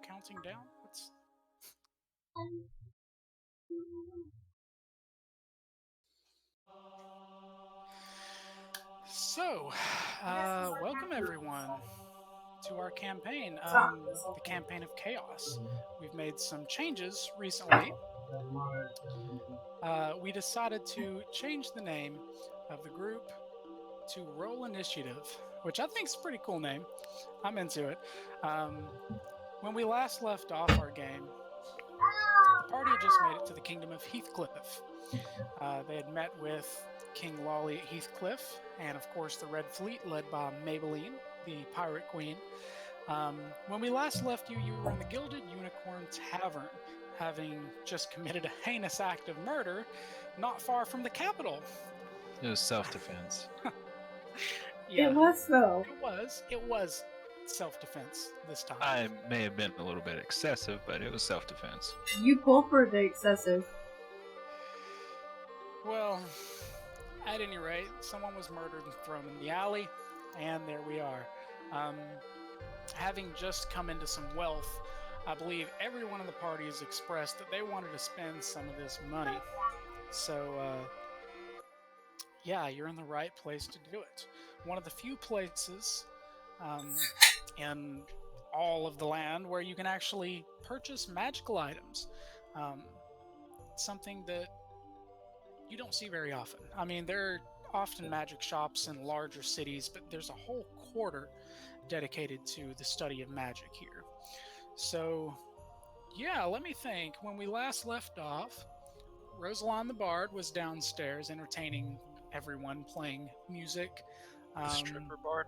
counting down? What's... So, welcome everyone to our campaign, the campaign of chaos. We've made some changes recently. We decided to change the name of the group to Roll Initiative, which I think is a pretty cool name. I'm into it. When we last left off our game, the party had just made it to the kingdom of Heathcliff. They had met with King Lolly at Heathcliff, and of course the Red Fleet led by Maybelline, the Pirate Queen. When we last left you, you were in the Gilded Unicorn Tavern, having just committed a heinous act of murder not far from the capital. It was self-defense. Yeah, it was though. It was self-defense this time. I may have been a little bit excessive, but it was self-defense. You pull for the excessive. Well, at any rate, someone was murdered and thrown in the alley, and there we are. Having just come into some wealth, I believe everyone in the party has expressed that they wanted to spend some of this money. So, yeah, you're in the right place to do it. One of the few places in all of the land where you can actually purchase magical items. Something that you don't see very often. I mean, there are often magic shops in larger cities, but there's a whole quarter dedicated to the study of magic here. So, yeah, let me think. When we last left off, Rosaline the Bard was downstairs entertaining everyone, playing music. Stripper bard?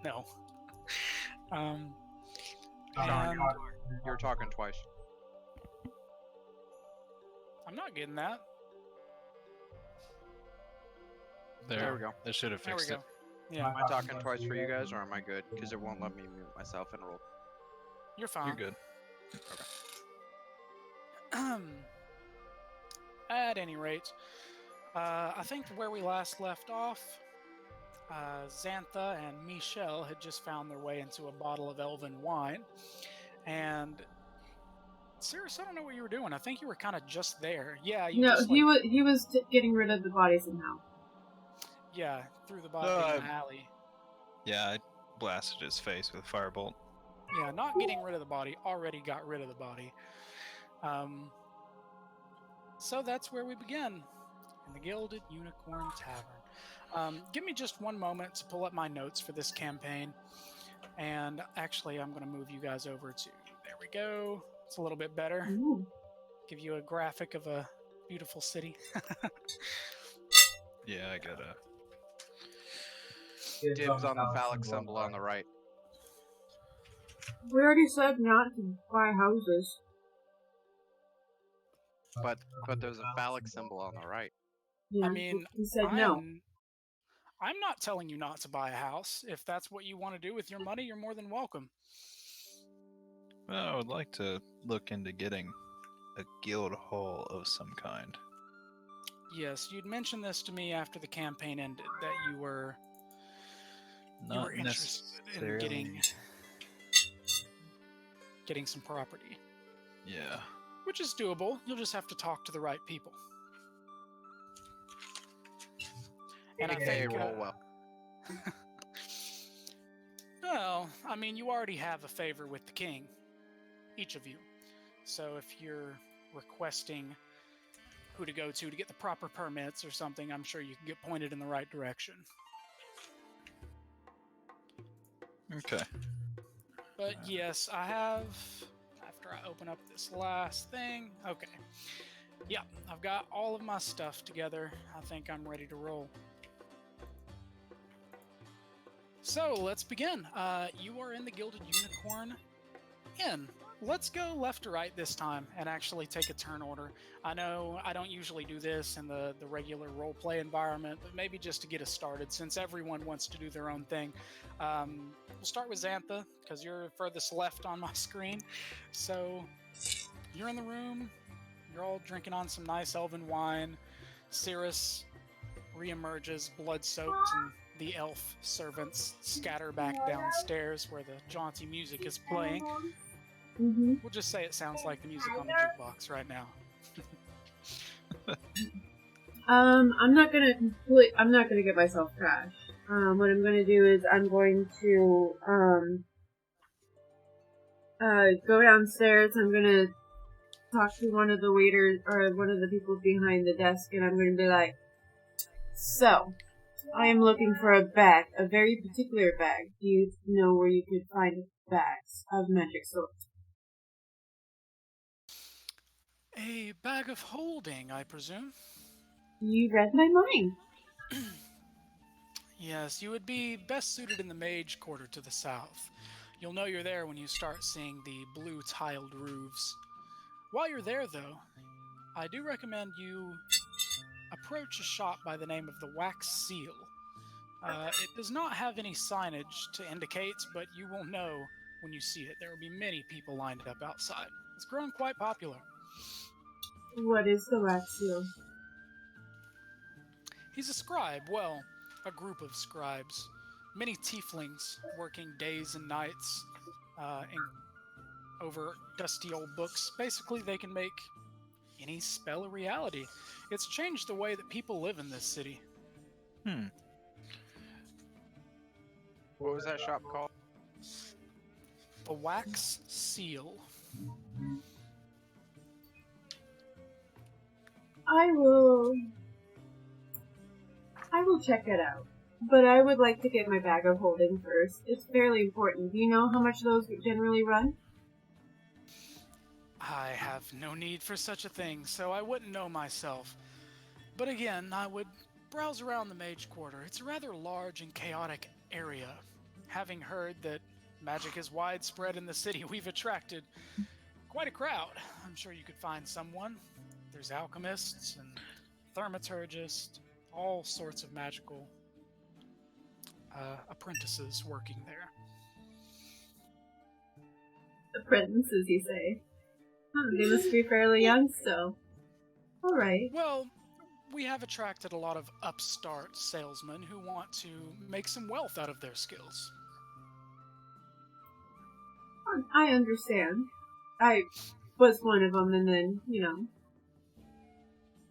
No. You're talking twice. I'm not getting that. There we go. They should have There we fixed go. it. Yeah, Am I talking twice for you guys, or am I good? Because it won't let me mute myself and roll. you're fine. You're good. At any rate, I think where we last left off, Xan'Tha and Michelle had just found their way into a bottle of elven wine. And Sirris, I don't know what you were doing. I think you were kind of just there. Yeah, you No, just, he was getting rid of the body somehow. Yeah, threw the body in the alley. Yeah, I blasted his face with a firebolt. Yeah, not getting rid of the body, already got rid of the body. So that's where we begin, in the Gilded Unicorn Tavern. Give me just one moment to pull up my notes for this campaign. And actually, I'm going to move you guys over to, there we go. It's a little bit better. Ooh. Give you a graphic of a beautiful city. Yeah, I got a... Dibs on the phallic symbol on the right. We already said not to buy houses. But there's a phallic symbol on the right. Yeah, I mean, he said no. I'm not telling you not to buy a house. If that's what you want to do with your money, you're more than welcome. Well, I would like to look into getting a guild hall of some kind. Yes, you'd mentioned this to me after the campaign ended, that you were interested in getting some property. Yeah. Which is doable. You'll just have to talk to the right people. And I think, roll well. well, I mean, you already have a favor with the king, each of you. So if you're requesting who to go to get the proper permits or something, I'm sure you can get pointed in the right direction. Okay. But yes, I have, after I open up this last thing, okay. Yeah, I've got all of my stuff together. I think I'm ready to roll. So let's begin. You are in the Gilded Unicorn Inn. Let's go left to right this time and actually take a turn order. I know I don't usually do this in the regular roleplay environment, but maybe just to get us started, since everyone wants to do their own thing. We'll start with Xan'Tha, because you're furthest left on my screen. So you're in the room. You're all drinking on some nice elven wine. Sirris reemerges, blood-soaked, and the elf servants scatter back downstairs where the jaunty music is playing. Mm-hmm. We'll just say it sounds like the music on the jukebox right now. I'm not gonna get myself crashed. What I'm gonna do is I'm going to go downstairs. I'm gonna talk to one of the waiters or one of the people behind the desk, and I'm gonna be like, "So, I am looking for a bag, a very particular bag. Do you know where you could find bags of magic swords?" A bag of holding, I presume? You read my mind. Yes, you would be best suited in the mage quarter to the south. You'll know you're there when you start seeing the blue tiled roofs. While you're there, though, I do recommend you approach a shop by the name of the Wax Seal. It does not have any signage to indicate, but you will know when you see it. There will be many people lined up outside. It's grown quite popular. What is the wax seal? He's a scribe, well, a group of scribes. Many tieflings working days and nights over dusty old books. Basically, they can make any spell a reality. It's changed the way that people live in this city. What was that shop called? The Wax Seal. I will check it out. But I would like to get my bag of holding first. It's fairly important. Do you know how much those generally run? I have no need for such a thing, so I wouldn't know myself. But again, I would browse around the Mage Quarter. It's a rather large and chaotic area. Having heard that magic is widespread in the city, we've attracted quite a crowd. I'm sure you could find someone. There's alchemists and thaumaturgists, all sorts of magical apprentices working there. Apprentices, you say? Huh, they must be fairly young still. Alright. Well, we have attracted a lot of upstart salesmen who want to make some wealth out of their skills. I understand. I was one of them and then,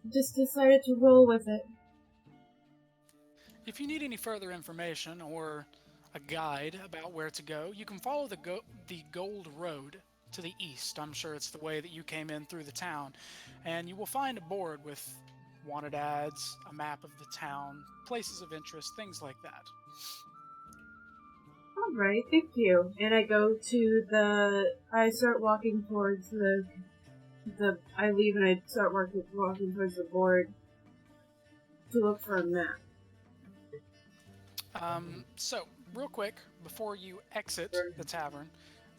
just decided to roll with it. If you need any further information or a guide about where to go, you can follow the Gold Road to the east. I'm sure it's the way that you came in through the town. And you will find a board with wanted ads, a map of the town, places of interest, things like that. Alright, thank you. And I I start walking towards I leave and I start walking towards the board to look for a map. So, real quick, before you exit the tavern,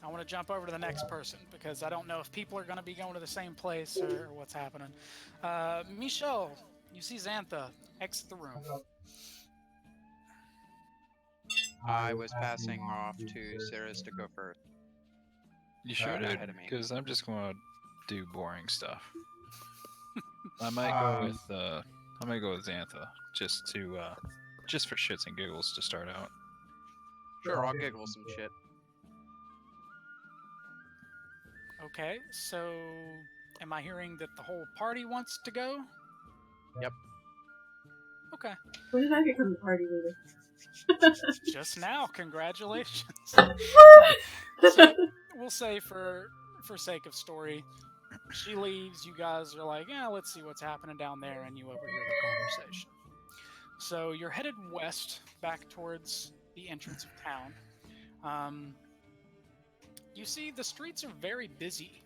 I want to jump over to the next person because I don't know if people are going to be going to the same place or what's happening. Michelle, you see Xan'Tha exit the room. I was passing off to Sirris to go first. You sure did? Ahead of me. Because I'm just going to do boring stuff. I might go with Xan'Tha just for shits and giggles to start out. Sure, I'll giggle some shit. Okay, so am I hearing that the whole party wants to go? Yep. Okay. When did I become the party leader? Just now, congratulations. What? So, we'll say for sake of story, she leaves, you guys are like, yeah, let's see what's happening down there, and you overhear the conversation. So you're headed west, back towards the entrance of town. You see the streets are very busy.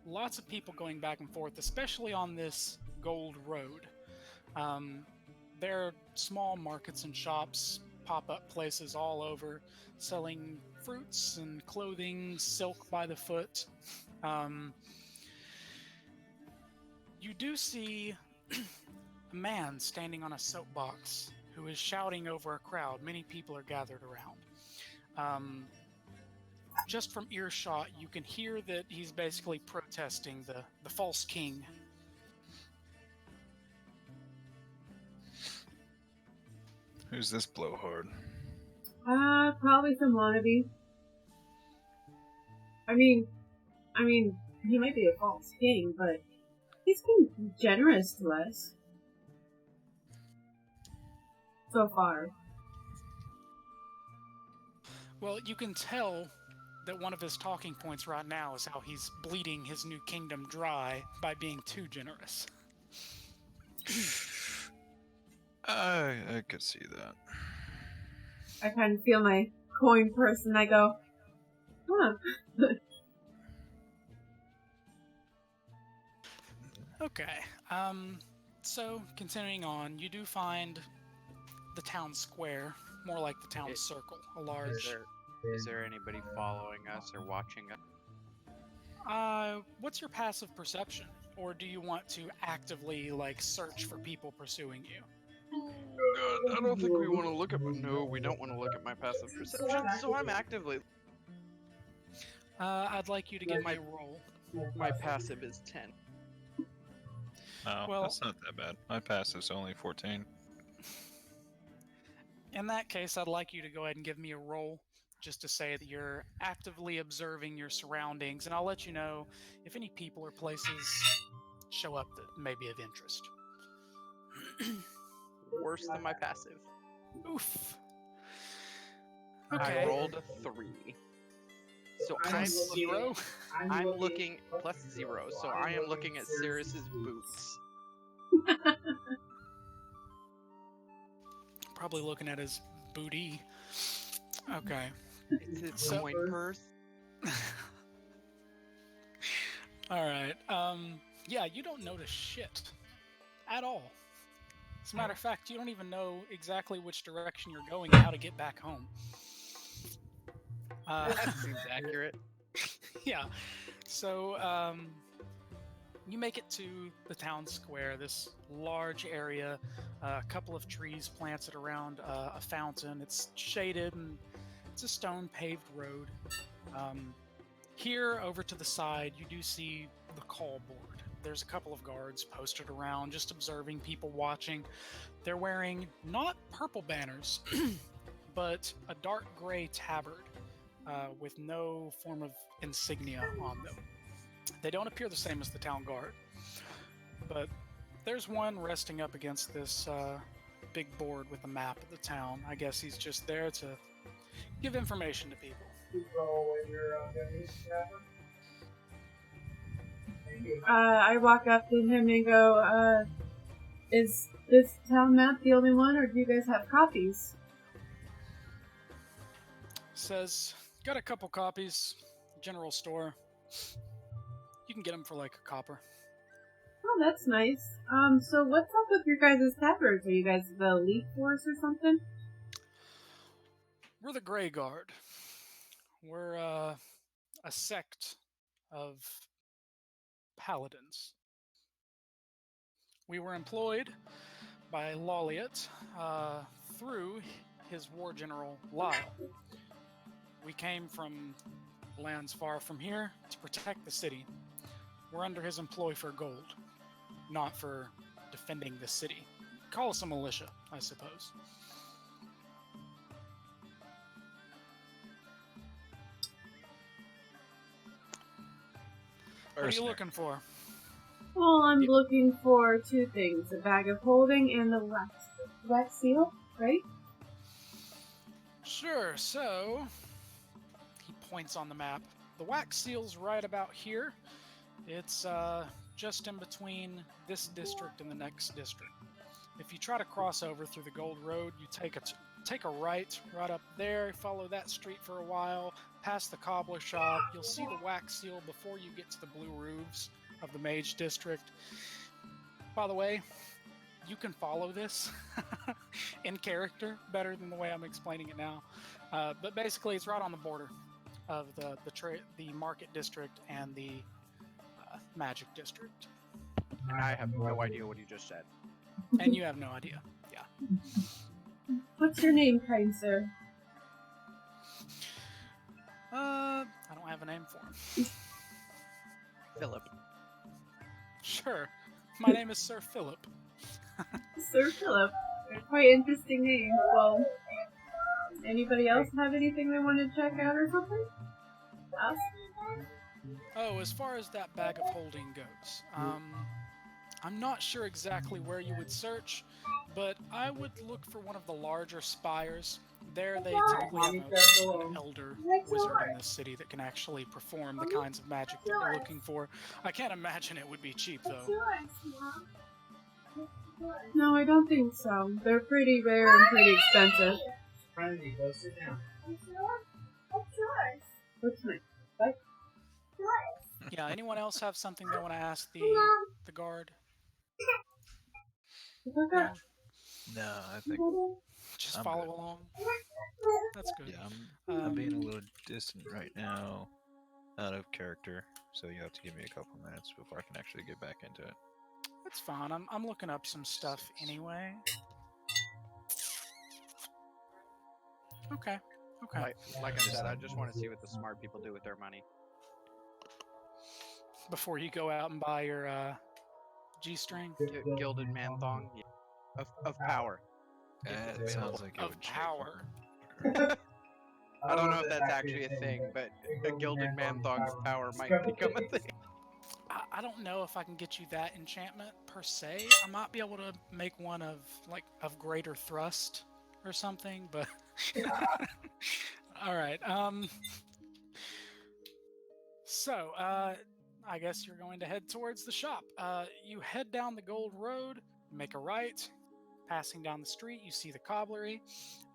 Lots of people going back and forth, especially on this Gold Road. There are small markets and shops, pop-up places all over, selling fruits and clothing, silk by the foot. You do see a man standing on a soapbox who is shouting over a crowd. Many people are gathered around. Just from earshot, you can hear that he's basically protesting the false king. Who's this blowhard? Probably some wannabe. I mean, I mean, he might be a false king, but he's been generous to us. So far. Well, you can tell that one of his talking points right now is how he's bleeding his new kingdom dry by being too generous. I could see that. I kind of feel my coin purse and I go, huh. Okay, so continuing on, you do find the town square, more like the town circle, a large... Is there anybody following us or watching us? What's your passive perception? Or do you want to actively, like, search for people pursuing you? God, I don't think we want to look at. No, we don't want to look at my passive perception. So I'm actively. I'd like you to give me a roll. My passive is 10. No, Well- that's not that bad. My passive's only 14. In that case, I'd like you to go ahead and give me a roll, just to say that you're actively observing your surroundings, and I'll let you know if any people or places show up that may be of interest. Worse than my passive. Oof. I Okay. rolled a 3. So Plus 0. I'm looking plus 0. So I am looking at Sirris's boots. Probably looking at his booty. Okay. It's his So- coin purse. Alright. Yeah, you don't notice shit. At all. As a matter of fact, you don't even know exactly which direction you're going and how to get back home. That seems accurate. Yeah. So, you make it to the town square, this large area, a couple of trees planted around a fountain. It's shaded and it's a stone paved road. Here, over to the side, you do see the call board. There's a couple of guards posted around, just observing people watching. They're wearing not purple banners, but a dark gray tabard with no form of insignia on them. They don't appear the same as the town guard, but there's one resting up against this big board with a map of the town. I guess he's just there to give information to people. I walk up to him and go, is this town map the only one, or do you guys have copies? Says, got a couple copies, general store. You can get them for like a copper. Oh, that's nice. So what's up with your guys' tabards? Are you guys the elite force or something? We're the Grey Guard. We're a sect of paladins. We were employed by Lolliot through his war general Lyle. We came from lands far from here to protect the city. We're under his employ for gold, not for defending the city. Call us a militia, I suppose. What are you looking for? Well, I'm Yep. looking for two things. A bag of holding and the wax seal, right? Sure, so he points on the map. The wax seal's right about here. It's just in between this district and the next district. If you try to cross over through the Gold Road, you take a right up there, follow that street for a while, past the cobbler shop. You'll see the wax seal before you get to the blue roofs of the Mage District. By the way, you can follow this in character better than the way I'm explaining it now. But basically, it's right on the border of the Market District and the Magic District. And I have no idea what you just said. And you have no idea. Yeah. What's your name, kind sir? I don't have a name for him. Philip. Sure. My name is Sir Philip. Sir Philip. Quite interesting name. Well, anybody else have anything they want to check out or something? Us? Oh, as far as that bag of holding goes, I'm not sure exactly where you would search, but I would look for one of the larger spires. There, they typically have an elder wizard in this city that can actually perform the kinds of magic that you're looking for. I can't imagine it would be cheap, though. No, I don't think so. They're pretty rare and pretty expensive. Friendly, go sit down. What's my... Yeah, anyone else have something they want to ask the guard? No? No, I think Just I'm follow good. along. That's good. yeah, I'm being a little distant right now, out of character. So you have to give me a couple minutes before I can actually get back into it. That's fine. I'm looking up some stuff anyway. Okay. Okay. Like I said, I just want to see what the smart people do with their money. Before you go out and buy your G-string Gilded man thong of power. That sounds like it of would shake power. I don't know if that's actually a thing, but a gilded man thong of power might become a thing. I don't know if I can get you that enchantment per se. I might be able to make one of greater thrust or something, but all right. So I guess you're going to head towards the shop. You head down the Gold Road, make a right. Passing down the street, you see the cobblery.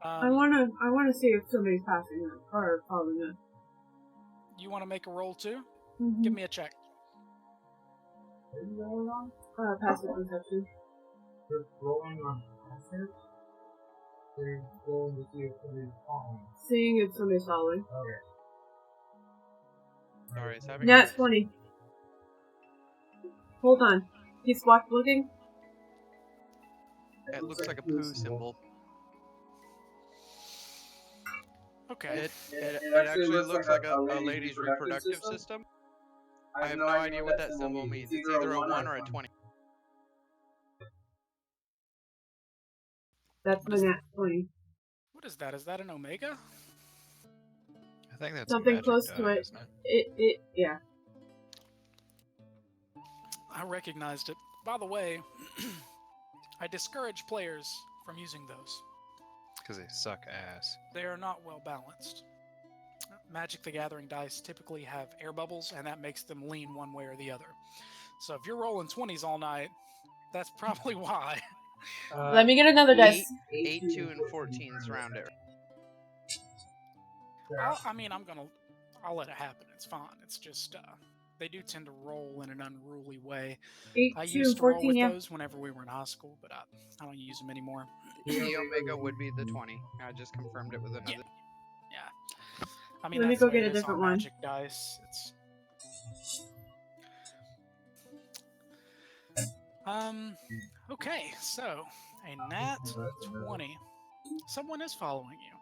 I wanna see if somebody's passing us or following us. You want to make a roll too? Mm-hmm. Give me a check. Passive perception. We're rolling on passive. We're rolling to see if somebody's following. Seeing if somebody's following. Okay. Sorry, it's having. Nat 20. Hold on. He's squawk looking. It looks like a poo symbol. Okay. It actually looks like a lady's reproductive system. I have no idea what that symbol means. It's either a 1 or a 20. That's my Nat 20. What is that? Is that an omega? I think that's Something a magic close die, to it. isn't it? Yeah. I recognized it. By the way, I discourage players from using those. Because they suck ass. They are not well balanced. Magic the Gathering dice typically have air bubbles, and that makes them lean one way or the other. So if you're rolling 20s all night, that's probably why. Let me get another dice. 8, 2, and 14s round it. I'll let it happen. It's fine. It's just, they do tend to roll in an unruly way. 8, I 2, used to roll 14, with yeah. those whenever we were in high school, but I don't use them anymore. The Omega would be the 20. I just confirmed it with another. Yeah. I mean, Let me that's go the way get a it is different on one. Magic dice. It's okay, so a nat 20. Someone is following you.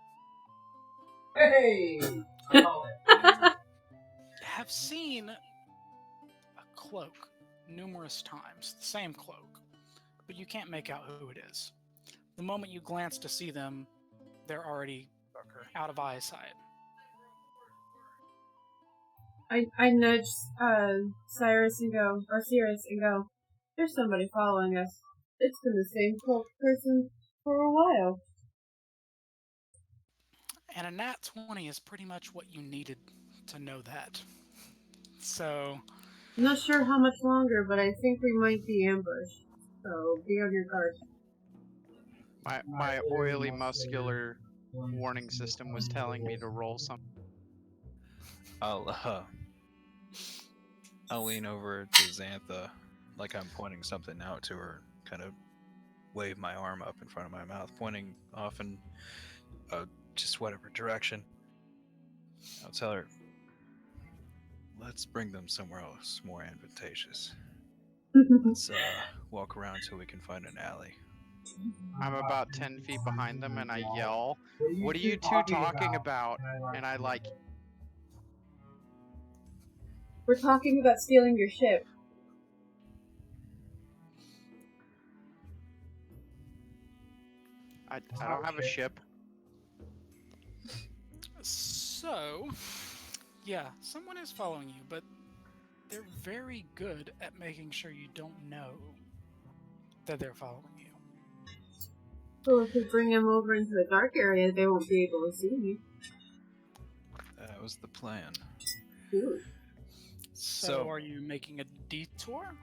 Hey! I call it. Have seen a cloak numerous times, the same cloak, but you can't make out who it is. The moment you glance to see them, they're already out of eyesight. I nudge Sirris and go, there's somebody following us. It's been the same cloak person for a while. And a nat 20 is pretty much what you needed to know that. So, I'm not sure how much longer, but I think we might be ambushed. So be on your guard. My oily, muscular warning system was telling me to roll something. I'll lean over to Xan'Tha, like I'm pointing something out to her, kind of wave my arm up in front of my mouth, pointing off in just whatever direction. I'll tell her, let's bring them somewhere else more advantageous. Let's walk around till we can find an alley. I'm about 10 feet behind them and I yell, "What are you two talking about?" And I like, We're talking about stealing your ship. I don't have a ship. So, Yeah, someone is following you, but they're very good at making sure you don't know that they're following you. So if we bring them over into a dark area, they won't be able to see me. That was the plan. Ooh. So are you making a detour?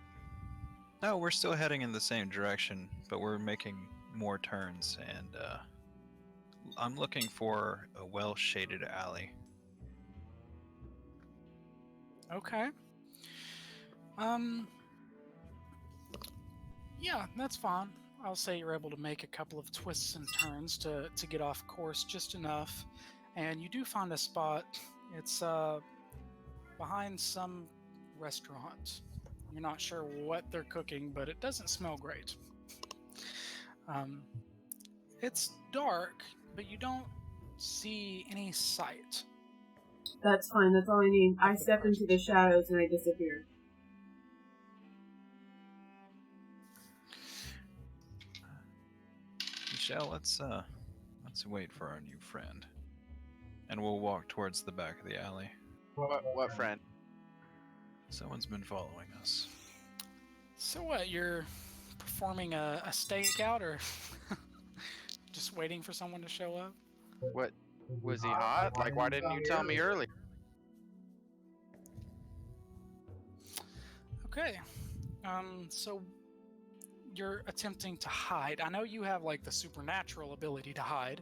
No, we're still heading in the same direction, but we're making more turns, and I'm looking for a well-shaded alley. Okay. Yeah, that's fine. I'll say you're able to make a couple of twists and turns to get off course just enough. And you do find a spot. It's behind some restaurant. You're not sure what they're cooking, but it doesn't smell great. It's dark, but you don't see any sight. That's fine, that's all I need. I step into the shadows and I disappear. Michelle, let's wait for our new friend, and we'll walk towards the back of the alley. What friend? Someone's been following us. So what? You're performing a stakeout, or just waiting for someone to show up? What? Was he hot? Like, why didn't you tell me early? Okay. So you're attempting to hide. I know you have like the supernatural ability to hide,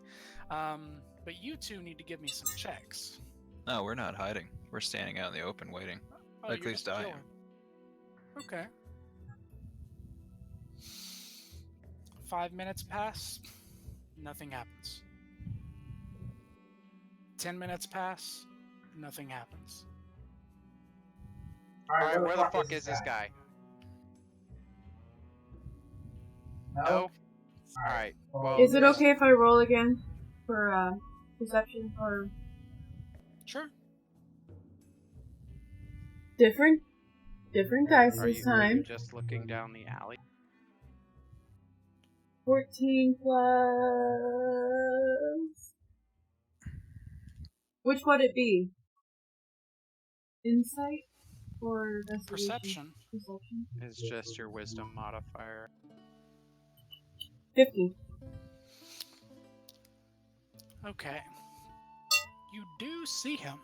but you two need to give me some checks. No, we're not hiding. We're standing out in the open waiting. Oh, At you're least just I am. chilling. Okay. 5 minutes pass, nothing happens. 10 minutes pass, nothing happens. Alright, where the fuck is this guy? No? Alright, well... Is it okay if I roll again for perception or Sure. different dice Are this you time? just looking down the alley? 14 plus. Which would it be? Insight or investigation? Perception. It's just your wisdom modifier. 50. Okay. You do see him.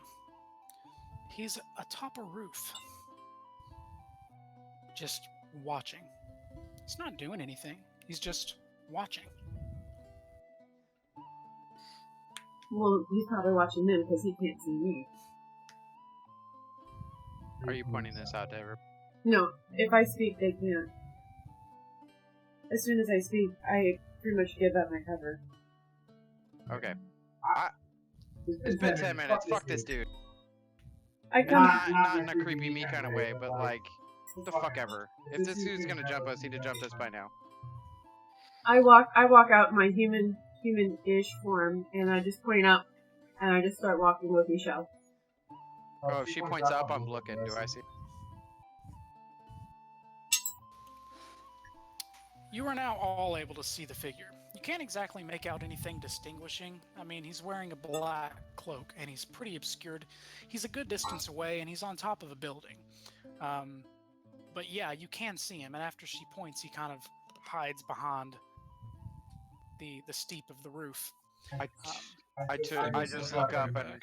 He's atop a roof. Just watching. He's not doing anything. He's just watching. Well, he's probably watching them because he can't see me. Are you pointing this out to everyone? No, if I speak, they can't. As soon as I speak, I pretty much give up my cover. Okay. It's been 10 minutes. Fuck this dude. I come. Not in a creepy me kind of way, but like, what the fuck ever. If this dude's gonna jump us, he'd have jumped us by now. I walk out in my human-ish form, and I just point up, and I just start walking with Michelle. Oh, if she points up, I'm looking. Do I see? You are now all able to see the figure. You can't exactly make out anything distinguishing. I mean, he's wearing a black cloak, and he's pretty obscured. He's a good distance away, and he's on top of a building. But yeah, you can see him, and after she points, he kind of hides behind the steep of the roof. I just look up and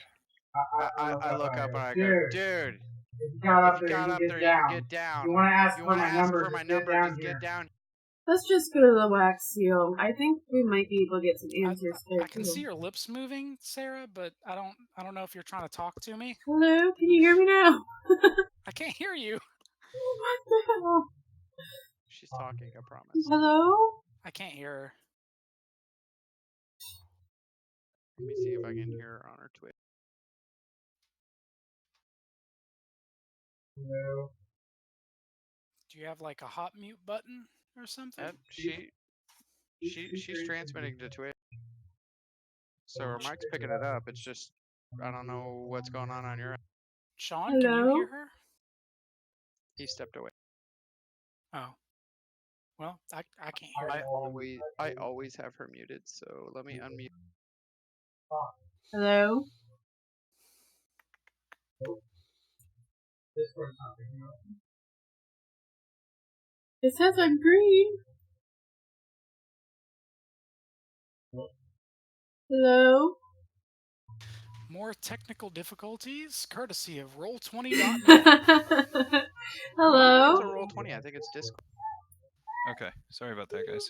I look up and I go, dude, if you got up there, you can get down. You want to ask for my number, just get down. Let's just go to the wax seal. I think we might be able to get some answers there. I can see your lips moving, Sarah, but I don't know if you're trying to talk to me. Hello, can you hear me now? I can't hear you. What the hell? She's talking, I promise. Hello? I can't hear her. Let me see if I can hear her on her Twitch. Hello. Do you have like a hot mute button or something? She's transmitting to Twitch. So her mic's picking it up. It's just, I don't know what's going on your end. Sean, can you hear her? He stepped away. Oh. Well, I can't hear her. I always have her muted, so let me unmute. Hello? Discord's not picking up. It says I'm green. Hello? More technical difficulties, courtesy of Roll20.net. Hello? It's a roll 20. I think it's Discord. Okay, sorry about that, guys.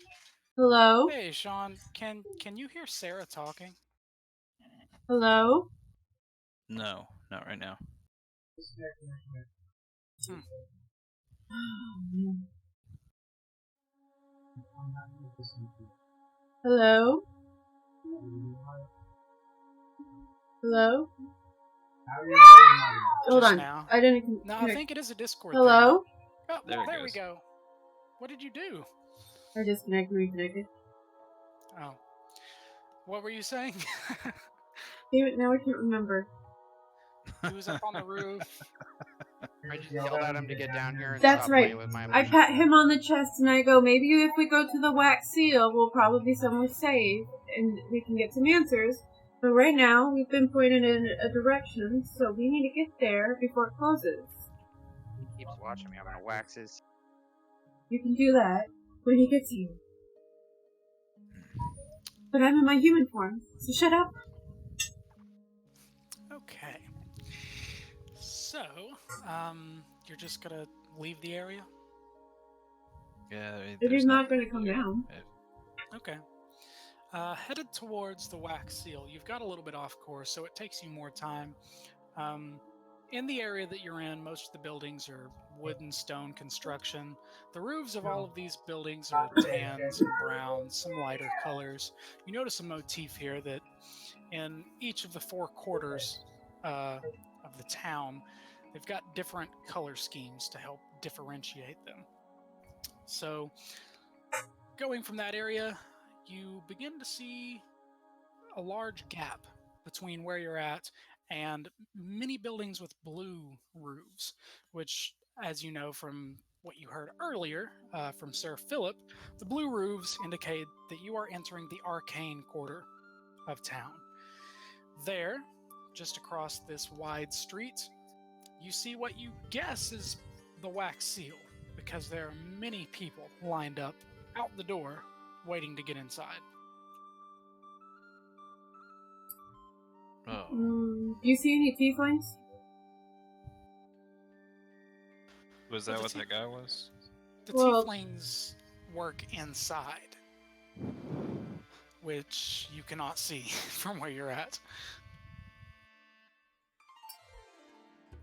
Hello? Hey, Sean, can you hear Sarah talking? Hello? No, not right now. Hello? Hello? Hold Just on. now. I didn't No, I connect. think it is a Discord thing. Hello? Oh, There it there we goes. go. What did you do? I disconnected, reconnected. Oh. What were you saying? Damn it, now I can't remember. He was up on the roof. I just yelled at him to get down here and That's stop right. playing with my I emotions. pat him on the chest and I go, maybe if we go to the wax seal, we'll probably be somewhere safe and we can get some answers. But right now, we've been pointed in a direction, so we need to get there before it closes. He keeps watching me. I'm gonna wax his. You can do that when he gets here. But I'm in my human form, so shut up. Okay. So, you're just gonna leave the area? Yeah, It there's is not nothing going to come do. down. Okay. Headed towards the wax seal. You've got a little bit off course, so it takes you more time. In the area that you're in, most of the buildings are wood and stone construction. The roofs of all of these buildings are tans and browns, some lighter colors. You notice a motif here that in each of the four quarters of the town, they've got different color schemes to help differentiate them. So, going from that area, you begin to see a large gap between where you're at and many buildings with blue roofs, which, as you know from what you heard earlier from Sir Philip, the blue roofs indicate that you are entering the arcane quarter of town. There, just across this wide street, you see what you guess is the wax seal, because there are many people lined up out the door waiting to get inside. Oh, Do you see any tieflings? was that what that guy was? The Well- tieflings work inside, which you cannot see from where you're at.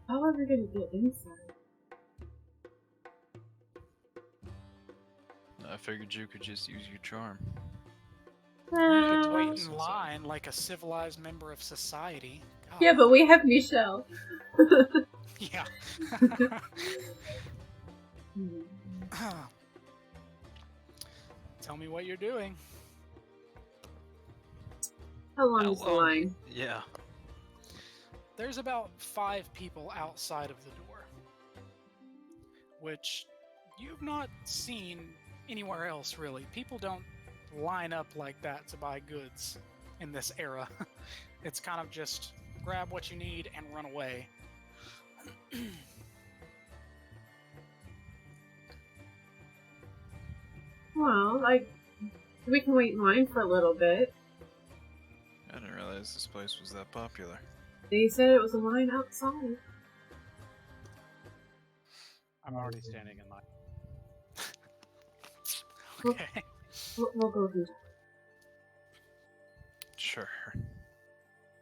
How are we going to get inside? I figured you could just use your charm. You could wait Inside. in line like a civilized member of society. God. Yeah, but we have Michelle. Yeah. Tell me what you're doing. How long How is the long? line? Yeah. There's about 5 people outside of the door, which you've not seen anywhere else, really. People don't line up like that to buy goods in this era. It's kind of just grab what you need and run away. Well, we can wait in line for a little bit. I didn't realize this place was that popular. They said it was a line outside. I'm already standing in line. Okay. We'll go do that. Sure.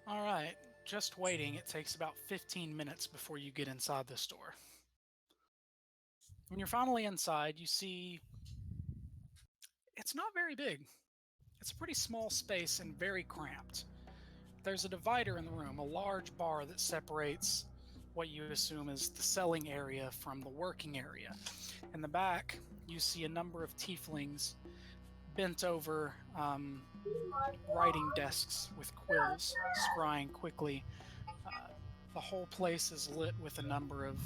All right. Just waiting. It takes about 15 minutes before you get inside the store. When you're finally inside, you see it's not very big. It's a pretty small space and very cramped. There's a divider in the room, a large bar that separates what you assume is the selling area from the working area. In the back, you see a number of tieflings bent over writing desks with quills, scrying quickly. The whole place is lit with a number of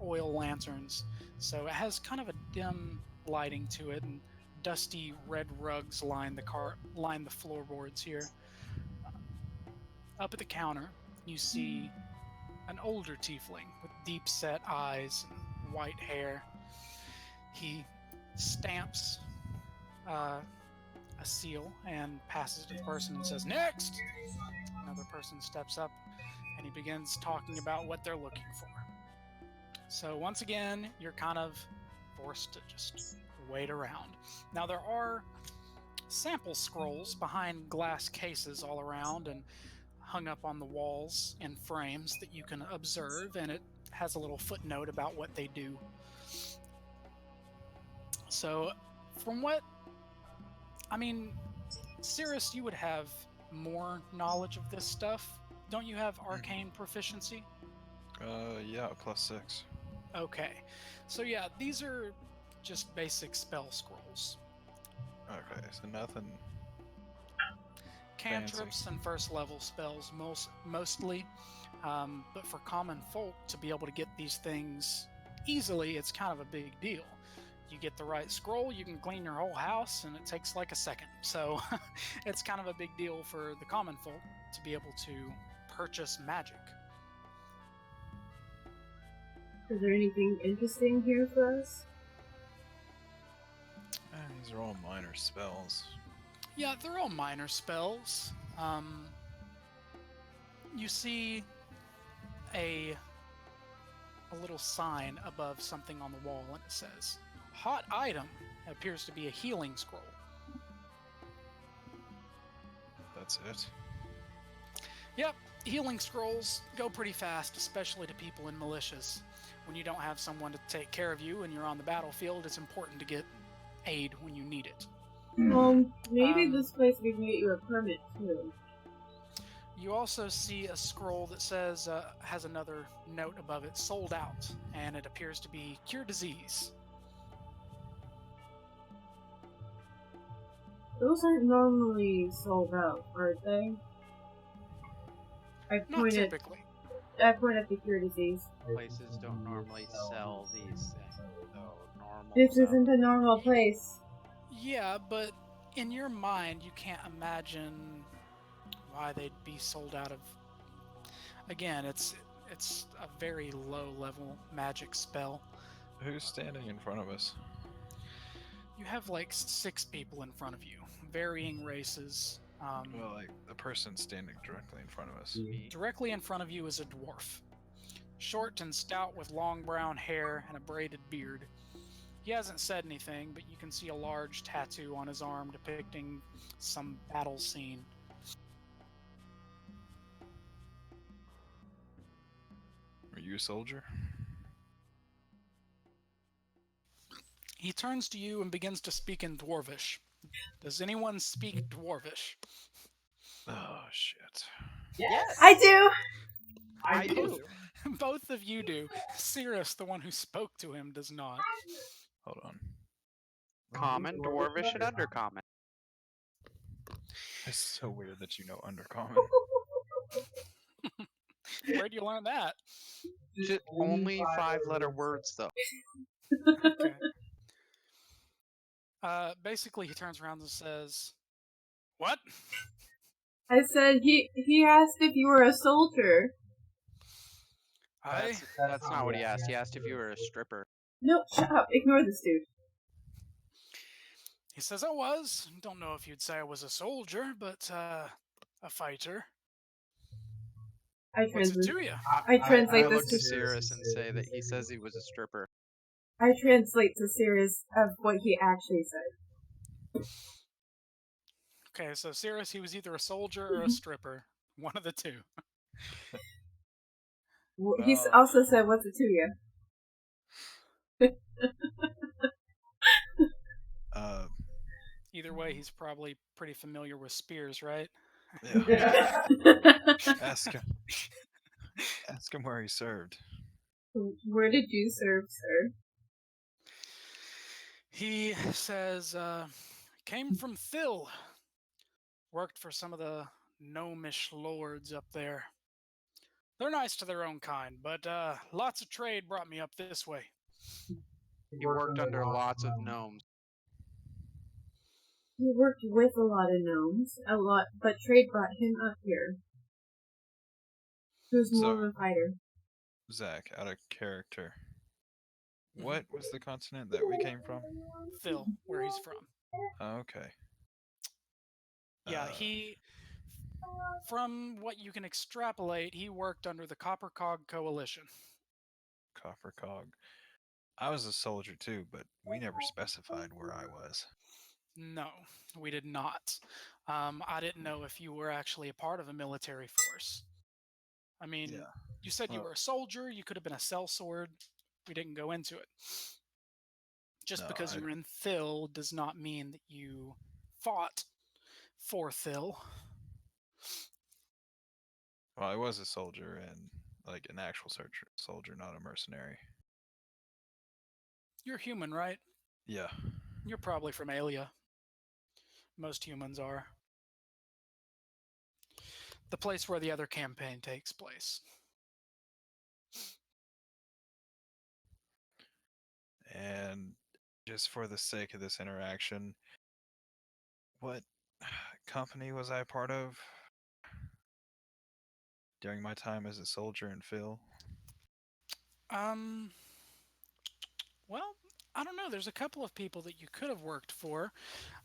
oil lanterns, so it has kind of a dim lighting to it, and dusty red rugs line the floorboards here. Up at the counter, you see an older tiefling with deep-set eyes and white hair. He stamps a seal and passes it to the person and says, "Next!" Another person steps up and he begins talking about what they're looking for. So once again, you're kind of forced to just wait around. Now there are sample scrolls behind glass cases all around and hung up on the walls in frames that you can observe, and it has a little footnote about what they do. So from what Sirris, you would have more knowledge of this stuff. Don't you have arcane proficiency? Yeah, +6. Okay. So yeah, these are just basic spell scrolls. Okay, so nothing. Cantrips Fancy. and first level spells mostly. But for common folk to be able to get these things easily, it's kind of a big deal. You get the right scroll, you can clean your whole house, and it takes like a second. So it's kind of a big deal for the common folk to be able to purchase magic. Is there anything interesting here for us? These are all minor spells. Yeah, they're all minor spells. You see a little sign above something on the wall, and it says, "Hot item." It appears to be a healing scroll. That's it. Yep, healing scrolls go pretty fast, especially to people in militias. When you don't have someone to take care of you and you're on the battlefield, it's important to get aid when you need it. Maybe this place we can get you a permit too. You also see a scroll that says, has another note above it, "Sold out," and it appears to be cure disease. Those aren't normally sold out, are they? Not typically. I point at the cure disease. Places don't normally sell these things, though. This isn't a normal place. Yeah, but in your mind, you can't imagine why they'd be sold out of. Again, it's a very low-level magic spell. Who's standing in front of us? You have like 6 people in front of you, varying races. Well, like the person standing directly in front of us. Directly in front of you is a dwarf. Short and stout with long brown hair and a braided beard. He hasn't said anything, but you can see a large tattoo on his arm depicting some battle scene. Are you a soldier? He turns to you and begins to speak in Dwarvish. Does anyone speak Dwarvish? Oh, shit. Yes! I do! I do! Both of you do. Sirris, the one who spoke to him, does not. Hold on. Common, Dwarvish, and Undercommon. It's so weird that you know Undercommon. Where'd you learn that? Just only 5-letter words, though. Okay. Basically, he turns around and says, "What?" I said he asked if you were a soldier. That's not what he asked. He asked if you were a stripper. No, shut up. Ignore this dude. He says, "I was. Don't know if you'd say I was a soldier, but a fighter." What's it to you? I translate I this look to to Sirris and say that he says he was a stripper. I translate to Sirris of what he actually said. Okay, so Sirris, he was either a soldier or a stripper. One of the two. He also said, "What's it to you?" Either way, he's probably pretty familiar with spears, right? Yeah. Ask him. Ask him where he served. Where did you serve, sir? He says, came from Thill. Worked for some of the gnomish lords up there. They're nice to their own kind, but lots of trade brought me up this way. He worked under lots of gnomes. He worked with a lot of gnomes, but trade brought him up here. He was more of a fighter. Zach, out of character, Mhm. what was the continent that we came from? Phil, where he's from. Okay. Yeah, from what you can extrapolate, he worked under the Copper Cog Coalition. Copper Cog. I was a soldier too, but we never specified where I was. No, we did not. I didn't know if you were actually a part of a military force. I mean, Yeah. you said you Well, were a soldier, you could have been a sellsword. We didn't go into it. Just no, because you were in Phil does not mean that you fought for Phil. well, I was a soldier and like an actual soldier, not a mercenary. You're human, right? Yeah. You're probably from Aelia. Most humans are. The place where the other campaign takes place. And just for the sake of this interaction, what company was I a part of during my time as a soldier in Phil? Um, well, I don't know. There's a couple of people that you could have worked for.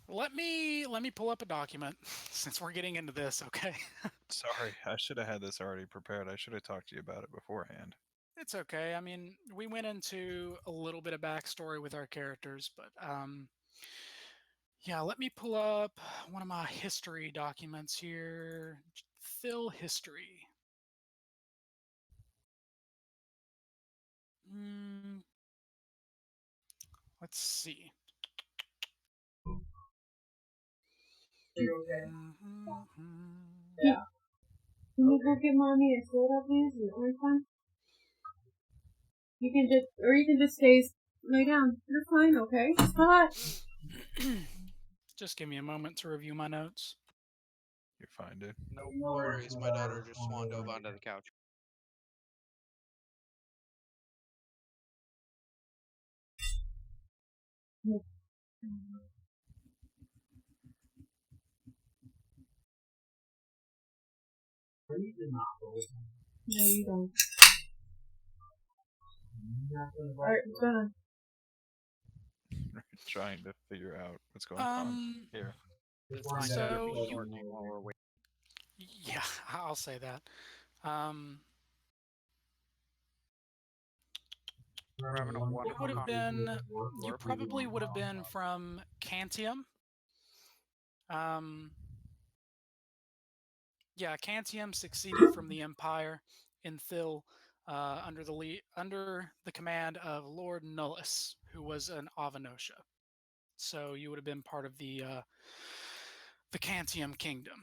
Let me pull up a document since we're getting into this, okay? Sorry, I should have had this already prepared. I should have talked to you about it beforehand. It's okay. I mean, we went into a little bit of backstory with our characters, but yeah, let me pull up one of my history documents here. Phil history. Hmm, let's see. You okay? Mhm. Yeah. Can you go get mommy a soda, please? Is it fine? You can just lay down. You're fine, okay? It's hot. Just give me a moment to review my notes. You're fine, dude. No worries. My daughter just swan dove onto the couch. Please do not go. No, you don't. Not gonna go. Alright, it's done. Trying to figure out what's going on here. It's One fine day. to So be you, shortening while we're waiting. yeah, I'll say that. Um, We're having a you would wonderful have been, you conversation. probably would have been from Cantium. Um, yeah, Cantium succeeded from the Empire in Phil under the command of Lord Nullus, who was an Avanosha. So you would have been part of the Cantium Kingdom.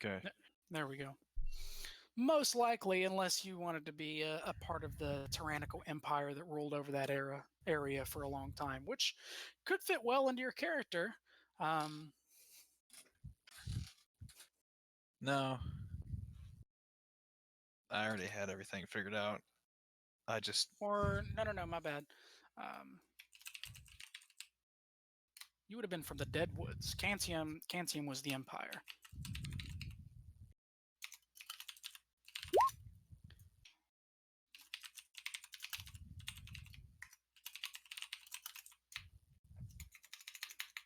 Okay. There we go. Most likely, unless you wanted to be a part of the tyrannical empire that ruled over that area for a long time, which could fit well into your character. Um, No, I already had everything figured out. I just or no, my bad. Um, you would have been from the Deadwoods. Cantium was the empire.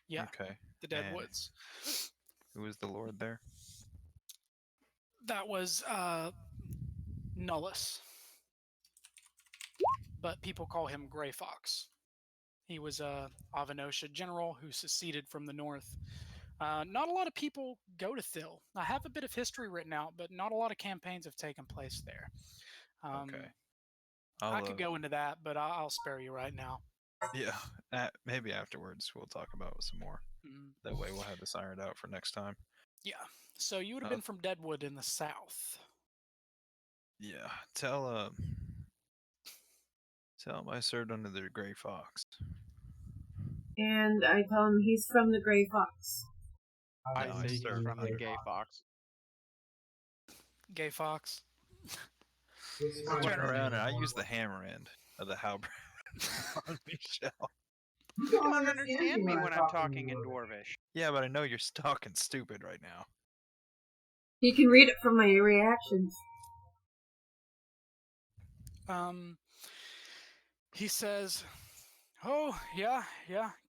Yeah, okay. the And Deadwoods. who was the lord there? That was Nullus, but people call him Gray Fox. He was a Avanosha general who seceded from the north. Not a lot of people go to Thil. I have a bit of history written out, but not a lot of campaigns have taken place there. Okay. I I'll could go into that, but I'll spare you right now. yeah, maybe afterwards we'll talk about some more. Mm, That way we'll have this ironed out for next time. yeah. So you would have been from Deadwood in the south. Yeah. Tell him I served under the Gray Fox. And I tell him he's from the Gray Fox. I No, say he's served from the under. gay fox. Gay Fox. I went around and I used the hammer end of the halberd on Michelle. You don't understand me when I'm talking in Dwarvish. Yeah, but I know you're stuck and stupid right now. You can read it from my reactions. He says, "Oh, yeah,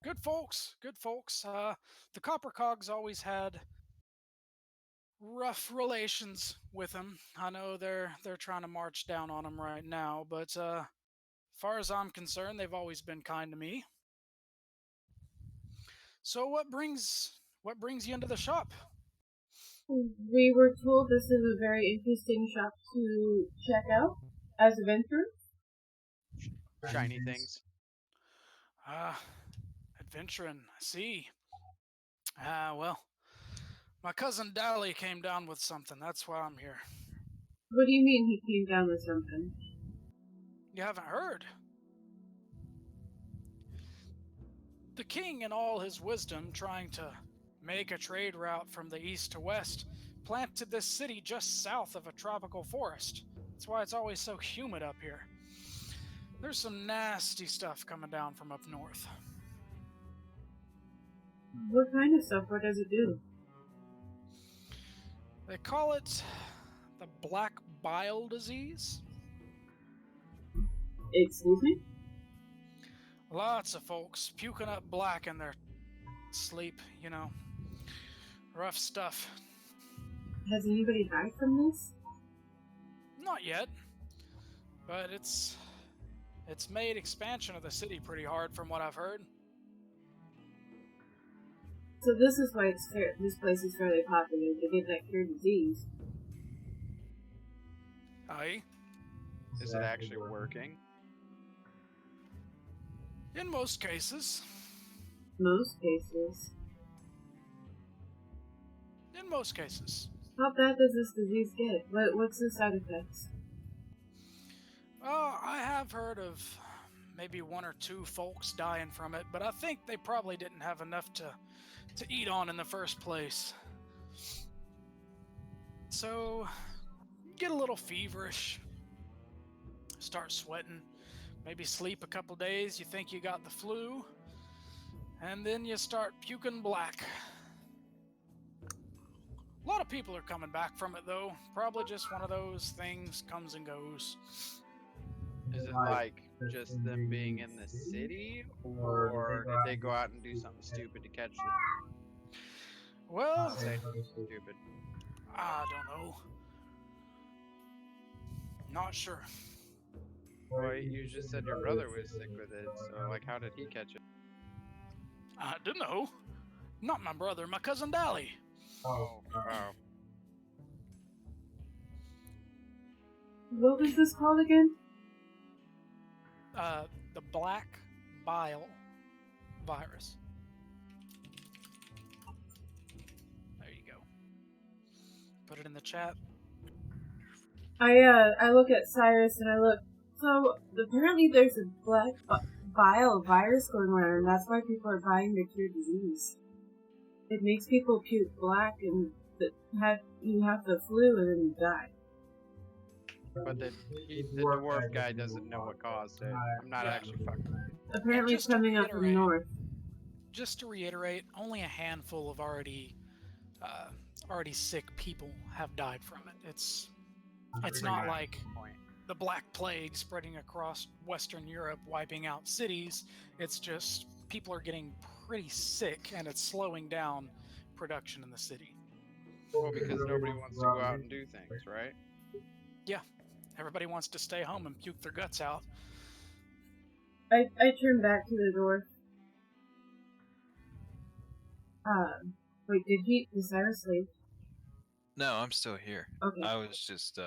good folks. The Copper Cogs always had rough relations with him. I know they're trying to march down on him right now, but as far as I'm concerned, they've always been kind to me. So what brings you into the shop?" We were told this is a very interesting shop to check out as adventurers. Shiny things. Adventuring, I see. Well, my cousin Dally came down with something. That's why I'm here. What do you mean he came down with something? You haven't heard? The king, in all his wisdom, trying to make a trade route from the east to west, planted this city just south of a tropical forest. That's why it's always so humid up here. There's some nasty stuff coming down from up north. What kind of stuff? What does it do? They call it the black bile disease. Excuse me? Lots of folks puking up black in their sleep, you know. Rough stuff. Has anybody died from this? Not yet, but it's made expansion of the city pretty hard from what I've heard. So this is why this place is fairly popular, to get that cure disease. Aye. Is it actually working? In most cases. Most cases. In most cases. How bad does this disease get? What's the side effects? I have heard of maybe 1 or 2 folks dying from it, but I think they probably didn't have enough to eat on in the first place. So, get a little feverish, start sweating, maybe sleep a couple days, you think you got the flu, and then you start puking black. A lot of people are coming back from it, though. Probably just one of those things comes and goes. Is it like just them being in the city, or did they go out and do something stupid to catch it? Well, Say stupid. I don't know. Not sure. Well, you just said your brother was sick with it, so like, how did he catch it? I don't know. Not my brother, my cousin Dally. Oh. What was this called again? The black bile virus. There you go. Put it in the chat. I look at Sirris and I look. So apparently there's a black bile virus going around, and that's why people are buying the cure disease. It makes people puke black, and you have the flu, and then you die. But the dwarf guy doesn't know what caused it. I'm not actually fucking. Apparently it's coming up from north. Just to reiterate, only a handful of already sick people have died from it. It's not like the Black Plague spreading across Western Europe, wiping out cities. It's just people are getting pretty sick, and it's slowing down production in the city. Well, because nobody wants to go out and do things, right? Yeah. Everybody wants to stay home and puke their guts out. I turn back to the dwarf. Wait, did Cyrus leave? No, I'm still here. Okay. I was just,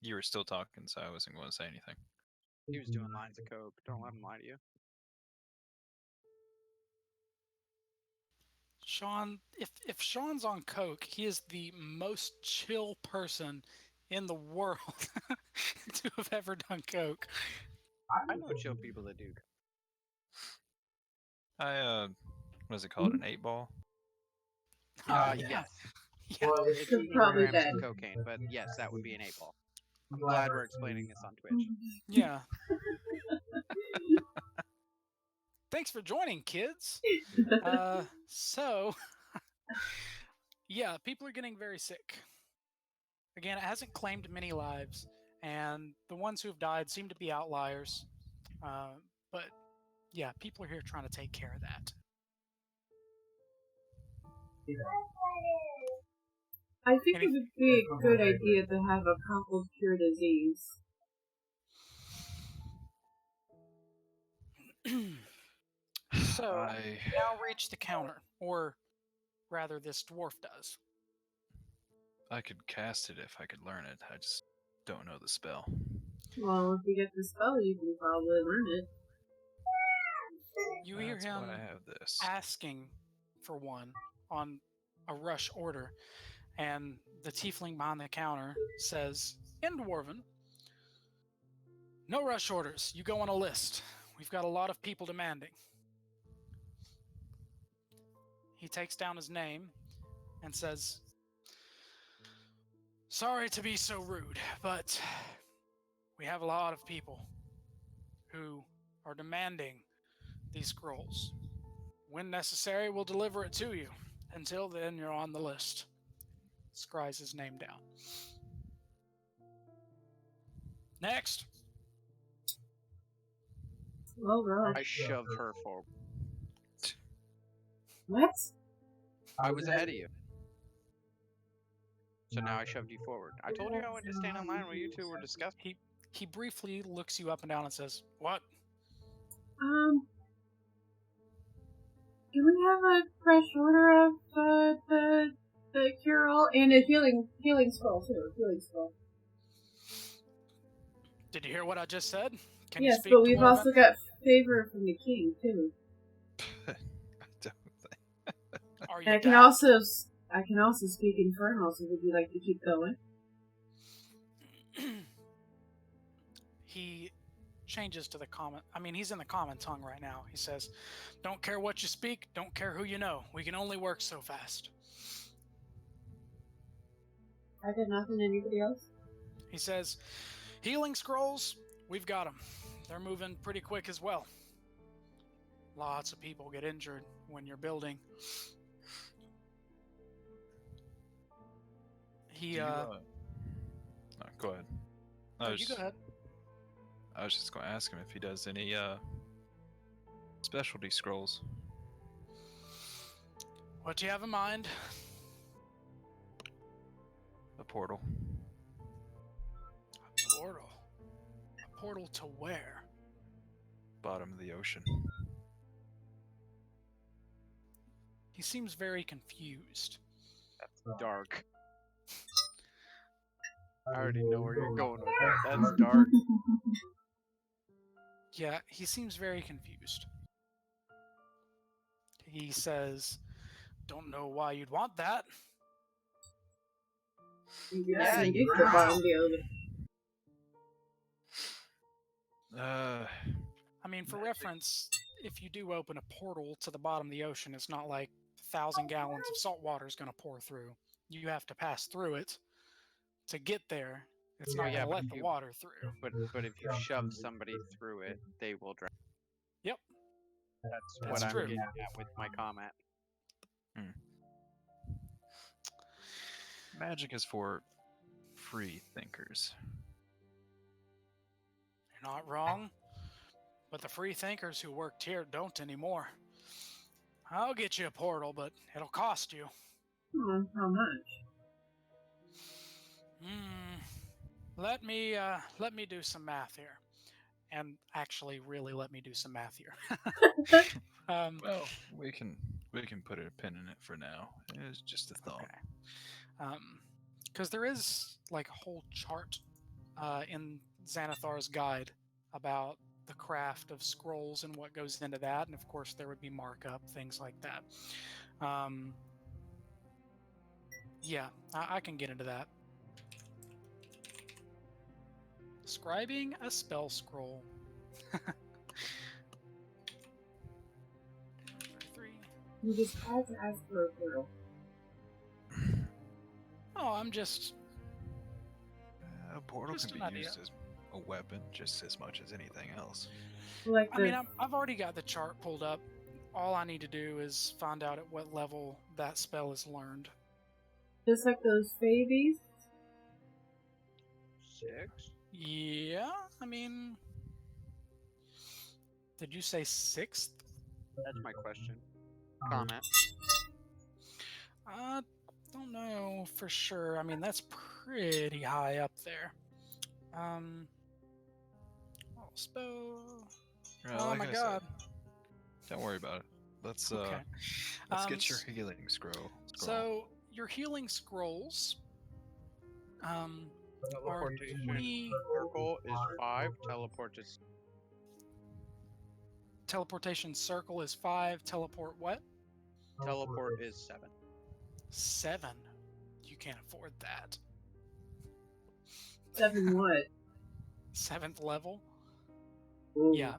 you were still talking, so I wasn't going to say anything. He was doing lines of coke. Don't let him lie to you. Sean, if Sean's on coke, he is the most chill person in the world to have ever done coke. I know chill people that do. What is it called? An 8-ball? Yeah. Yes. Yeah. It's probably grams that. of cocaine, but yes, that would be an 8-ball. I'm glad we're explaining this on Twitch. Yeah. Thanks for joining, kids. So, Yeah, people are getting very sick. Again, it hasn't claimed many lives, and the ones who have died seem to be outliers. But yeah, people are here trying to take care of that. I think it would be a good idea to have a couple cure disease. So, I now reach the counter, or rather, this dwarf does. could cast it if I could learn it. I just don't know the spell. Well, if you get the spell, you can probably learn it. You hear That's why him I have this. asking for one on a rush order, and the tiefling behind the counter says, in Dwarven, no rush orders. You go on a list. We've got a lot of people demanding. He takes down his name and says, sorry to be so rude, but we have a lot of people who are demanding these scrolls. When necessary, we'll deliver it to you. Until then, you're on the list. Scries his name down. Next. Oh, God. I shoved her forward. What? I was ahead of you. So now I shoved you forward. I told you I went to stand in line while you two were discussing. He briefly looks you up and down and says, what? Can we have a fresh order of the cure all and a healing scroll too? Healing scroll. Did you hear what I just said? Can Yes, you speak but we've Dwarven? also got favor from the king too. I don't think. Are you And I can also speak Infernal. So would you like to keep going? He changes to the common. I mean, he's in the common tongue right now. He says, don't care what you speak, don't care who you know. We can only work so fast. I got nothing. Anybody else? He says, healing scrolls, we've got them. They're moving pretty quick as well. Lots of people get injured when you're building. He, Oh, go ahead. you go ahead. I was just going to ask him if he does any specialty scrolls. What do you have in mind? A portal. A portal. A portal to where? Bottom of the ocean. He seems very confused. That's dark. I already know where you're going with that. That's dark. Yeah, he seems very confused. He says, don't know why you'd want that. Yeah, you you could know. bottom the ocean. I mean, for reference, if you do open a portal to the bottom of the ocean, it's not like 1,000 gallons of salt water is going to pour through. You have to pass through it to get there. It's not going to let the water through. But if you shove somebody through it, they will drown. Yep. That's That's what true. I'm getting at with my comment. Magic is for free thinkers. You're not wrong, but the free thinkers who worked here don't anymore. I'll get you a portal, but it'll cost you. How much? Let me do some math here, and actually, really, let me do some math here. Well, we can put a pin in it for now. It's just a thought. Okay. Because there is like a whole chart in Xan'Thar's guide about the craft of scrolls and what goes into that, and of course there would be markup, things like that. Yeah, I can get into that. Scribing a spell scroll. 3. You just had to ask for a portal. Oh, I'm just... A portal Just can an be idea. used as a weapon just as much as anything else. Like I mean, I've already got the chart pulled up. All I need to do is find out at what level that spell is learned. Just like those babies? 6? Yeah, I mean, did you say 6th? That's my question. Comment. I don't know for sure. I mean, that's pretty high up there. Oh, spell. Yeah, Oh like my I god. said, don't worry about it. Let's Okay. get your healing scroll. So your healing scrolls are Teleportation 20. circle is 5. Teleportation circle is 5. Teleport what? Teleport is 7. 7. You can't afford that. 7 what? 7th level? Ooh. Yeah,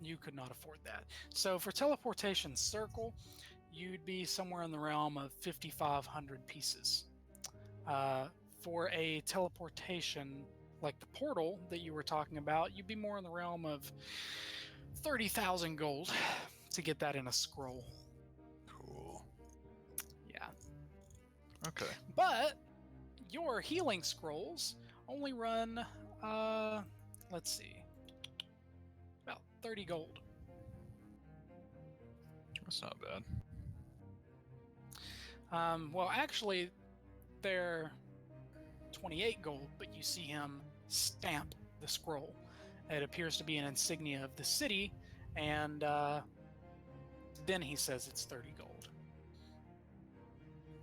you could not afford that. So for teleportation circle, you'd be somewhere in the realm of 5,500 pieces. For a teleportation like the portal that you were talking about, you'd be more in the realm of 30,000 gold to get that in a scroll. Cool. Yeah. Okay. But your healing scrolls only run, let's see, about 30 gold. That's not bad. Well, actually, they're 28 gold, but you see him stamp the scroll. It appears to be an insignia of the city, and then he says it's 30 gold.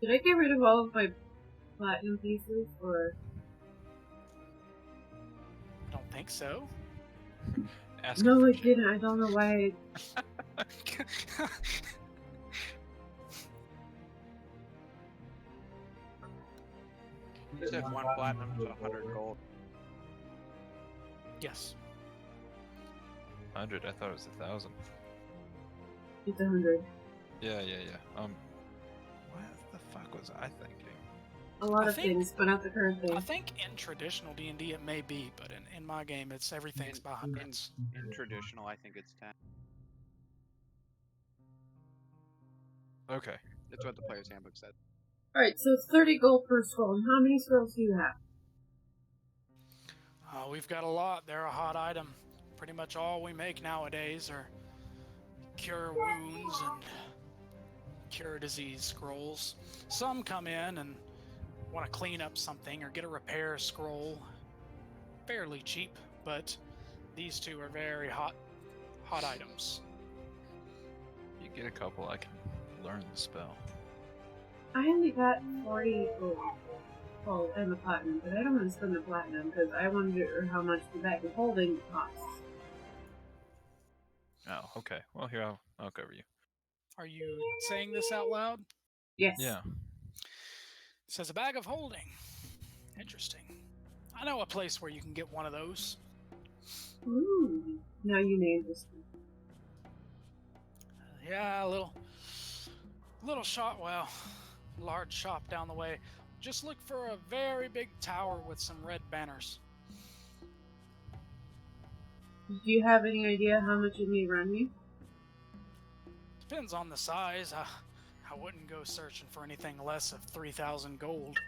Did I get rid of all of my platinum pieces, or? I don't think so. No, I didn't. I don't know why. You said 1 platinum is 100 gold. Yes. 100. I thought it was 1,000. It's 100. Yeah. What the fuck was I thinking? A lot I of think- things, but not the current thing. I think in traditional D&D it may be, but in my game it's everything's by hundreds. In traditional, I think it's 10. Okay. That's what the player's handbook said. Alright, so it's 30 gold per scroll. And how many scrolls do you have? We've got a lot. They're a hot item. Pretty much all we make nowadays are cure wounds and cure disease scrolls. Some come in and want to clean up something or get a repair scroll. Fairly cheap, but these two are very hot items. You get a couple, I can learn the spell. I only got 40 gold and the platinum, but I don't want to spend the platinum because I wonder how much the bag of holding costs. Oh, okay. Well, here, I'll cover you. Are you saying this out loud? Yes. Yeah. It says a bag of holding. Interesting. I know a place where you can get one of those. Ooh. Now you named this. Yeah, a little shop, well, large shop down the way. Just look for a very big tower with some red banners. Do you have any idea how much it may run me? Depends on the size. I wouldn't go searching for anything less of 3,000 gold.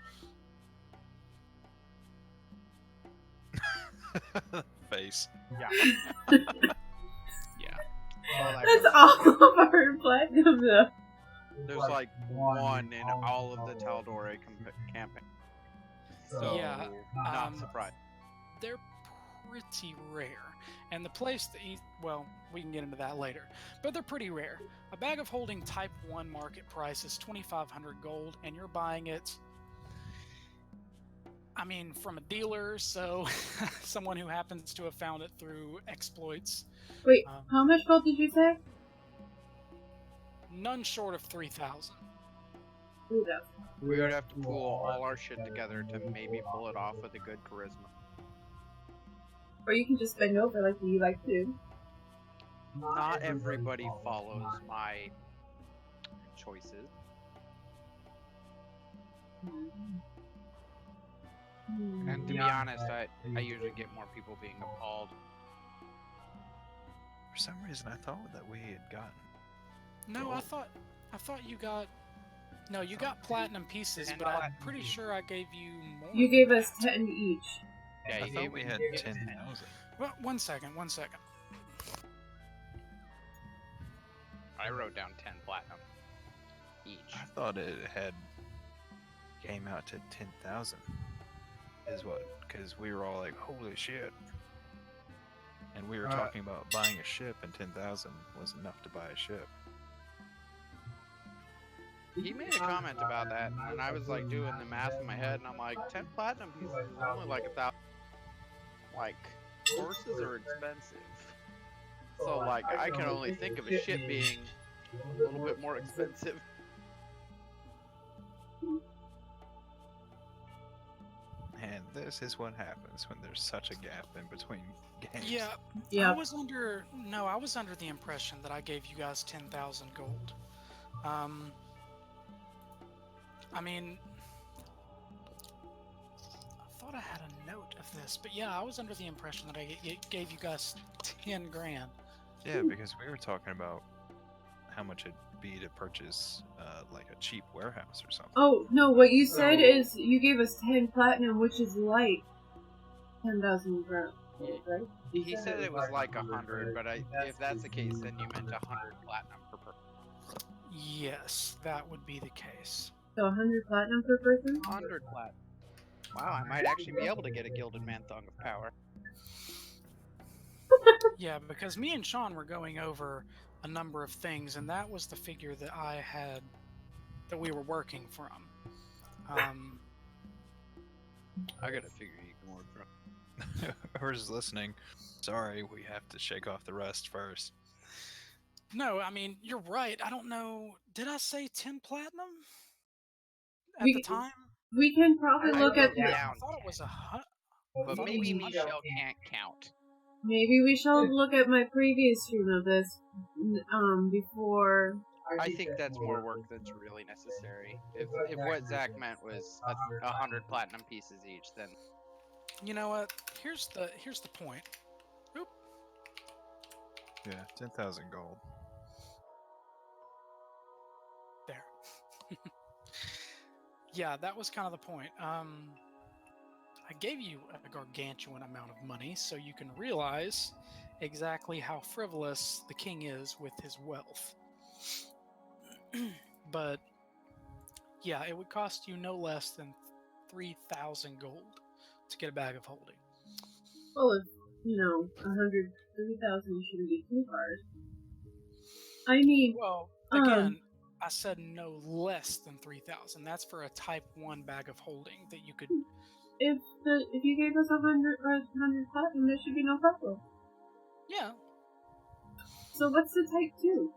Face. Yeah. Yeah. That's all of our platinum, though. There's like 1 in all of the Tal'Dorei campaign. So, Yeah, not surprised. They're pretty rare. And the place that well, we can get into that later. But they're pretty rare. A bag of holding type 1 market price is 2,500 gold, and you're buying it, I mean, from a dealer, so someone who happens to have found it through exploits. Wait, how much gold did you say? None short of 3,000. Ooh, that. We would have to pull all our shit together to maybe pull it off with a good charisma. Or you can just spend over like you like to. Not everybody follows my choices. And to be honest, I usually get more people being appalled. For some reason, I thought that we had gotten. No, gold. I thought you got No, you got platinum pieces, but I'm pretty sure I gave you more. You gave us 10 each. Yeah, I you thought gave we me had 10. 10,000. Well, one second. I wrote down 10 platinum each. I thought it had came out to 10,000. Is what? Because we were all like, "Holy shit!" And we were talking about buying a ship, and 10,000 was enough to buy a ship. He made a comment about that, and I was like doing the math in my head, and I'm like, 10 platinum pieces is only like 1,000. Like, horses are expensive. So, like, I can only think of a ship being a little bit more expensive. And this is what happens when there's such a gap in between games. Yeah. Yeah. I was under the impression that I gave you guys 10,000 gold. I mean, I thought I had a note of this, but yeah, I was under the impression that I gave you guys 10 grand. Yeah, because we were talking about how much it'd be to purchase like a cheap warehouse or something. Oh, no, what you said is you gave us 10 platinum, which is like 10,000 gold, right? He said it was like 100, but if that's the case, then you meant 100 platinum per person. Yes, that would be the case. So 100 platinum per person? 100 platinum. Wow, I might actually be able to get a gilded man-thong of power. Yeah, because me and Sean were going over a number of things, and that was the figure that I had, that we were working from. I got a figure you can work from. Whoever's listening, sorry, we have to shake off the rust first. No, I mean, you're right. I don't know. Did I say 10 platinum at We- the time? We can probably I look at wrote the... I down thought it was but thought it maybe was Michelle can't count. Maybe we shall look at my previous stream of this before... I think that's more work that's really necessary. If what Zach meant was 100 platinum pieces each, then You know what? Here's the point. Oop. Yeah, 10,000 gold. There. Yeah, that was kind of the point. I gave you a gargantuan amount of money so you can realize exactly how frivolous the king is with his wealth. But yeah, it would cost you no less than 3,000 gold to get a bag of holding. Well, if, 130,000 shouldn't be too hard. I mean, Well, again, I said no less than 3,000. That's for a type 1 bag of holding that you could... if you gave us 100 platinum, there should be no problem. Yeah. So what's the type 2?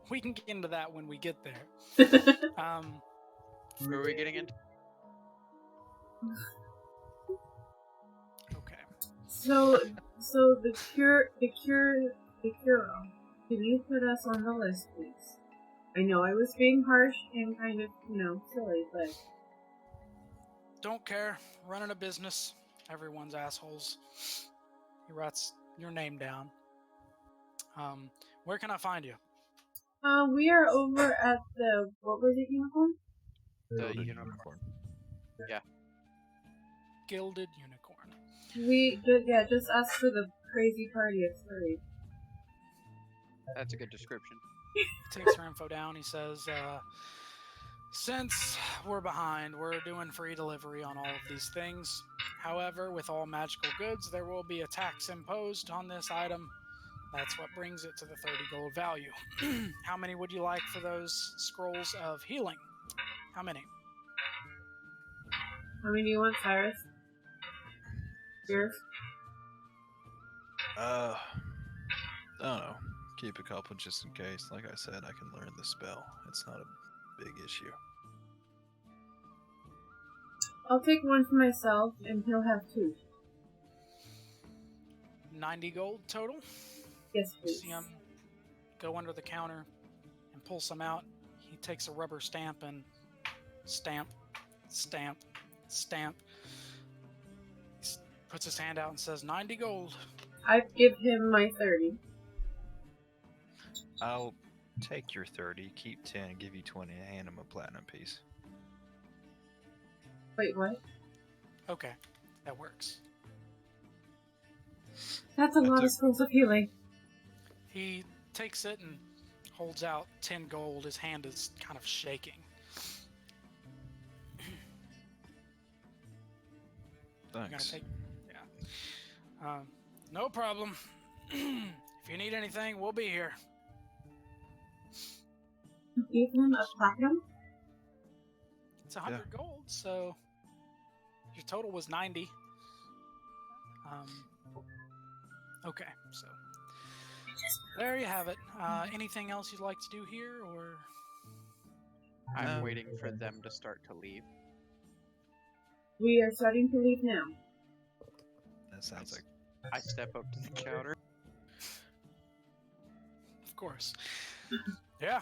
We can get into that when we get there. who are we getting into? Okay. So the cure, can you put us on the list, please? I know I was being harsh and kind of, silly, but... Don't care. Running a business. Everyone's assholes. He writes your name down. Where can I find you? We are over at the, what was it, unicorn? The unicorn. Yeah. Gilded Unicorn. Just ask for the crazy party of Sirris. That's a good description. He takes her info down. He says, since we're behind, we're doing free delivery on all of these things. However, with all magical goods, there will be a tax imposed on this item. That's what brings it to the 30 gold value. How many would you like for those scrolls of healing? How many? How many do you want, Sirris? Yours? I don't know. Keep a couple just in case. Like I said, I can learn the spell. It's not a big issue. I'll take one for myself, and he'll have 2. 90 gold total? Yes, please. See him go under the counter and pull some out. He takes a rubber stamp and stamp, stamp, stamp. He puts his hand out and says 90 gold. I give him my 30. I'll Take your 30, keep 10, give you 20, and hand him a platinum piece. Wait, what? Okay, that works. That's a lot of scrolls of healing. He takes it and holds out 10 gold. His hand is kind of shaking. Thanks. Yeah. No problem. If you need anything, we'll be here. Give him a platinum? It's 100 gold, so your total was 90. Okay, so there you have it. Anything else you'd like to do here, or? I'm waiting for them to start to leave. We are starting to leave now. That sounds like... I step up to the counter. Of course. Yeah.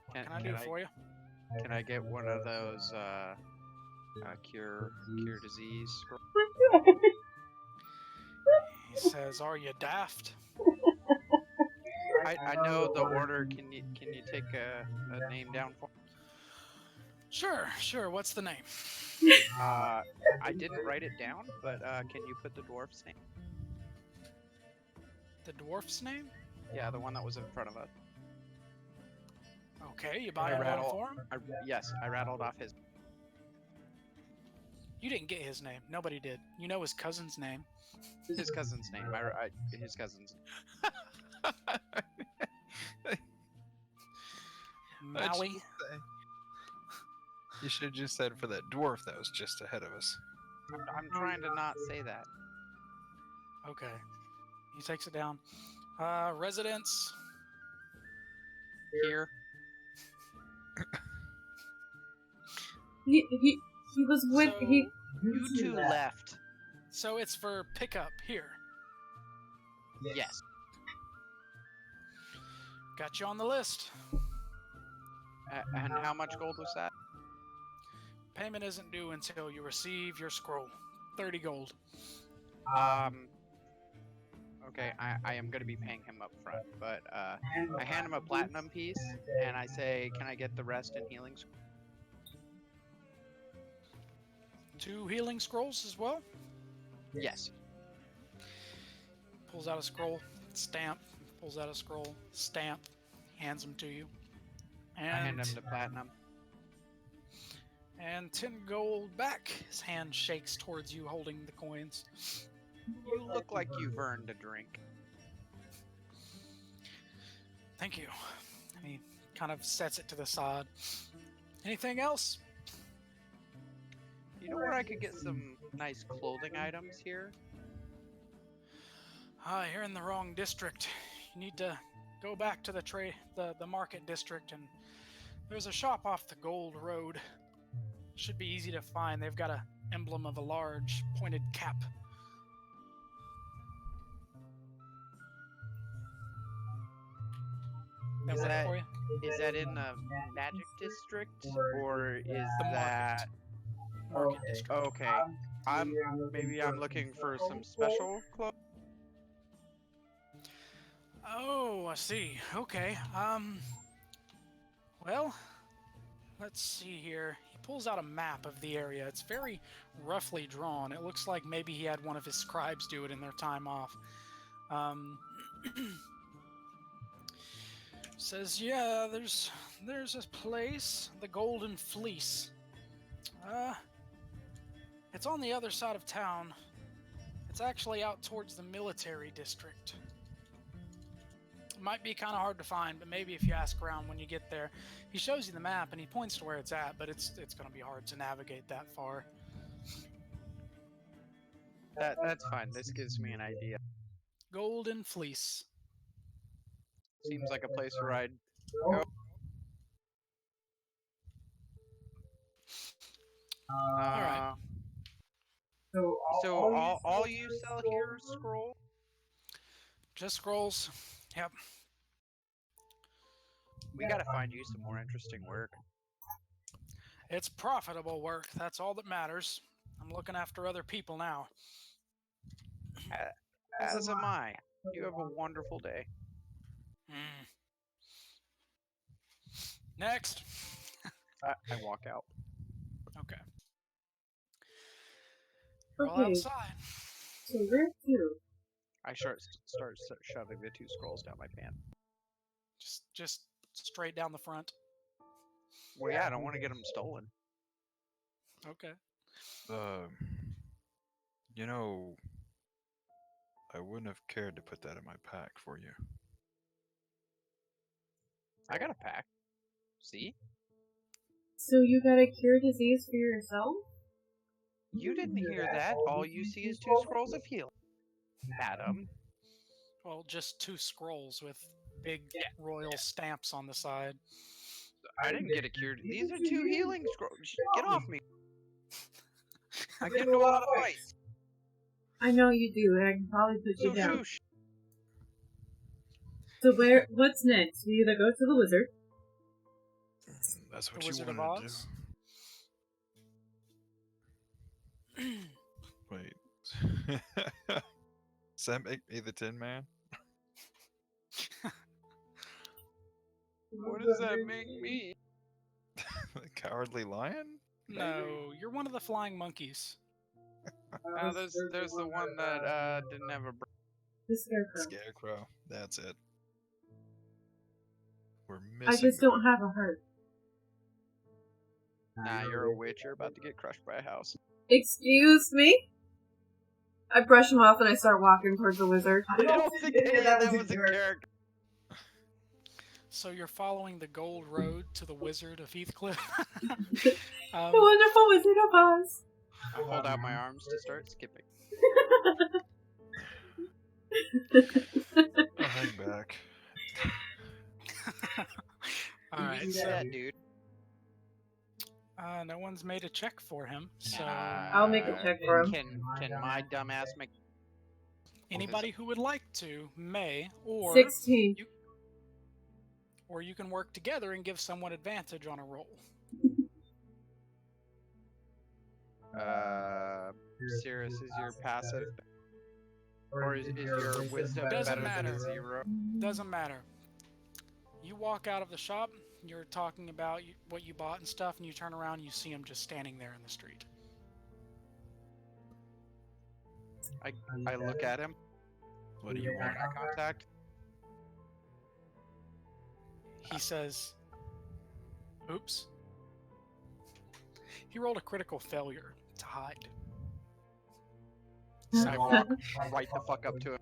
What can I do for you? Can I get one of those cure disease scrolls? He says, "Are you daft?" I know the order. Can you take a name down for me? Sure. What's the name? I didn't write it down, but can you put the dwarf's name? The dwarf's name? Yeah, the one that was in front of us. Okay, you buy one for him? Yes, I rattled off his. You didn't get his name. Nobody did. You know his cousin's name. His cousin's name. His cousin's. Maui. You should have just said for that dwarf that was just ahead of us. I'm trying to not say that. Okay. He takes it down. Residence. Here. He was with So- he. You two left. So it's for pickup here. Yes. Got you on the list. And how much gold was that? Payment isn't due until you receive your scroll. 30 gold. Okay, I am going to be paying him up front, but I hand him a platinum piece, and I say, can I get the rest in healing? 2 healing scrolls as well. Yes. Pulls out a scroll, stamp. Pulls out a scroll, stamp. Hands them to you. I hand him the platinum. And 10 gold back. His hand shakes towards you, holding the coins. You look like you've earned a drink. Thank you. And he kind of sets it to the side. Anything else? You know where I could get some nice clothing items here? You're in the wrong district. You need to go back to the market district, and there's a shop off the Gold Road. Should be easy to find. They've got an emblem of a large pointed cap. Is work that for you? is that in the magic district or is The that Market district. okay? Maybe I'm looking for some special clothes. Oh, I see. Okay. Well, let's see here. He pulls out a map of the area. It's very roughly drawn. It looks like maybe he had one of his scribes do it in their time off. Says, yeah, there's this place, the Golden Fleece. It's on the other side of town. It's actually out towards the military district. It might be kind of hard to find, but maybe if you ask around when you get there. He shows you the map and he points to where it's at, but it's going to be hard to navigate that far. That's fine. This gives me an idea. Golden Fleece. Seems like a place where I'd go. Alright. So all you sell here is scroll? Just scrolls. Yep. We gotta find you some more interesting work. It's profitable work. That's all that matters. I'm looking after other people now. As am I. You have a wonderful day. Mm. Next. I walk out. Okay. You're all Okay. outside. So where to? I start shoving the 2 scrolls down my pants. Just straight down the front. Well, yeah, I don't want to get them stolen. Okay. You know, I wouldn't have cared to put that in my pack for you. I got a pack. See? So you got a cure disease for yourself? You didn't hear that. All you see is 2 scrolls of healing. Madam. Well, just 2 scrolls with big royal stamps on the side. I didn't get a cure. These are 2 healing scrolls. Get off me. I get into a lot of fights. I know you do, and I can probably put you So down. shush. So what's next? We either go to the wizard. That's what The you Wizard of wanted to Oz? do. Wait. Does that make me the Tin Man? What does that make me? The Cowardly Lion? No, you're one of the flying monkeys. There's the one that didn't have a brain. The scarecrow. Scarecrow. That's it. We're missing. I just don't have a heart. Nah, you're a witch. You're about to get crushed by a house. Excuse me? I brush him off and I start walking towards the wizard. I don't think any of that was a character. So you're following the gold road to the Wizard of Heathcliff. The wonderful Wizard of Oz. I hold out my arms to start skipping. I'll hang back. Alright, You so that, dude. no one's made a check for him. So I'll make a check for him. Can my dumbass make? anybody who would like to may, or 16. you can work together and give someone advantage on a roll. Sirris, is your passive, or is your wisdom Doesn't better than matter. a 0? Doesn't matter. You walk out of the shop, you're talking about what you bought and stuff, and you turn around and you see him just standing there in the street. I look at him. What do you want? Eye contact. He says, oops. He rolled a critical failure to hide. I walk right the fuck up to him.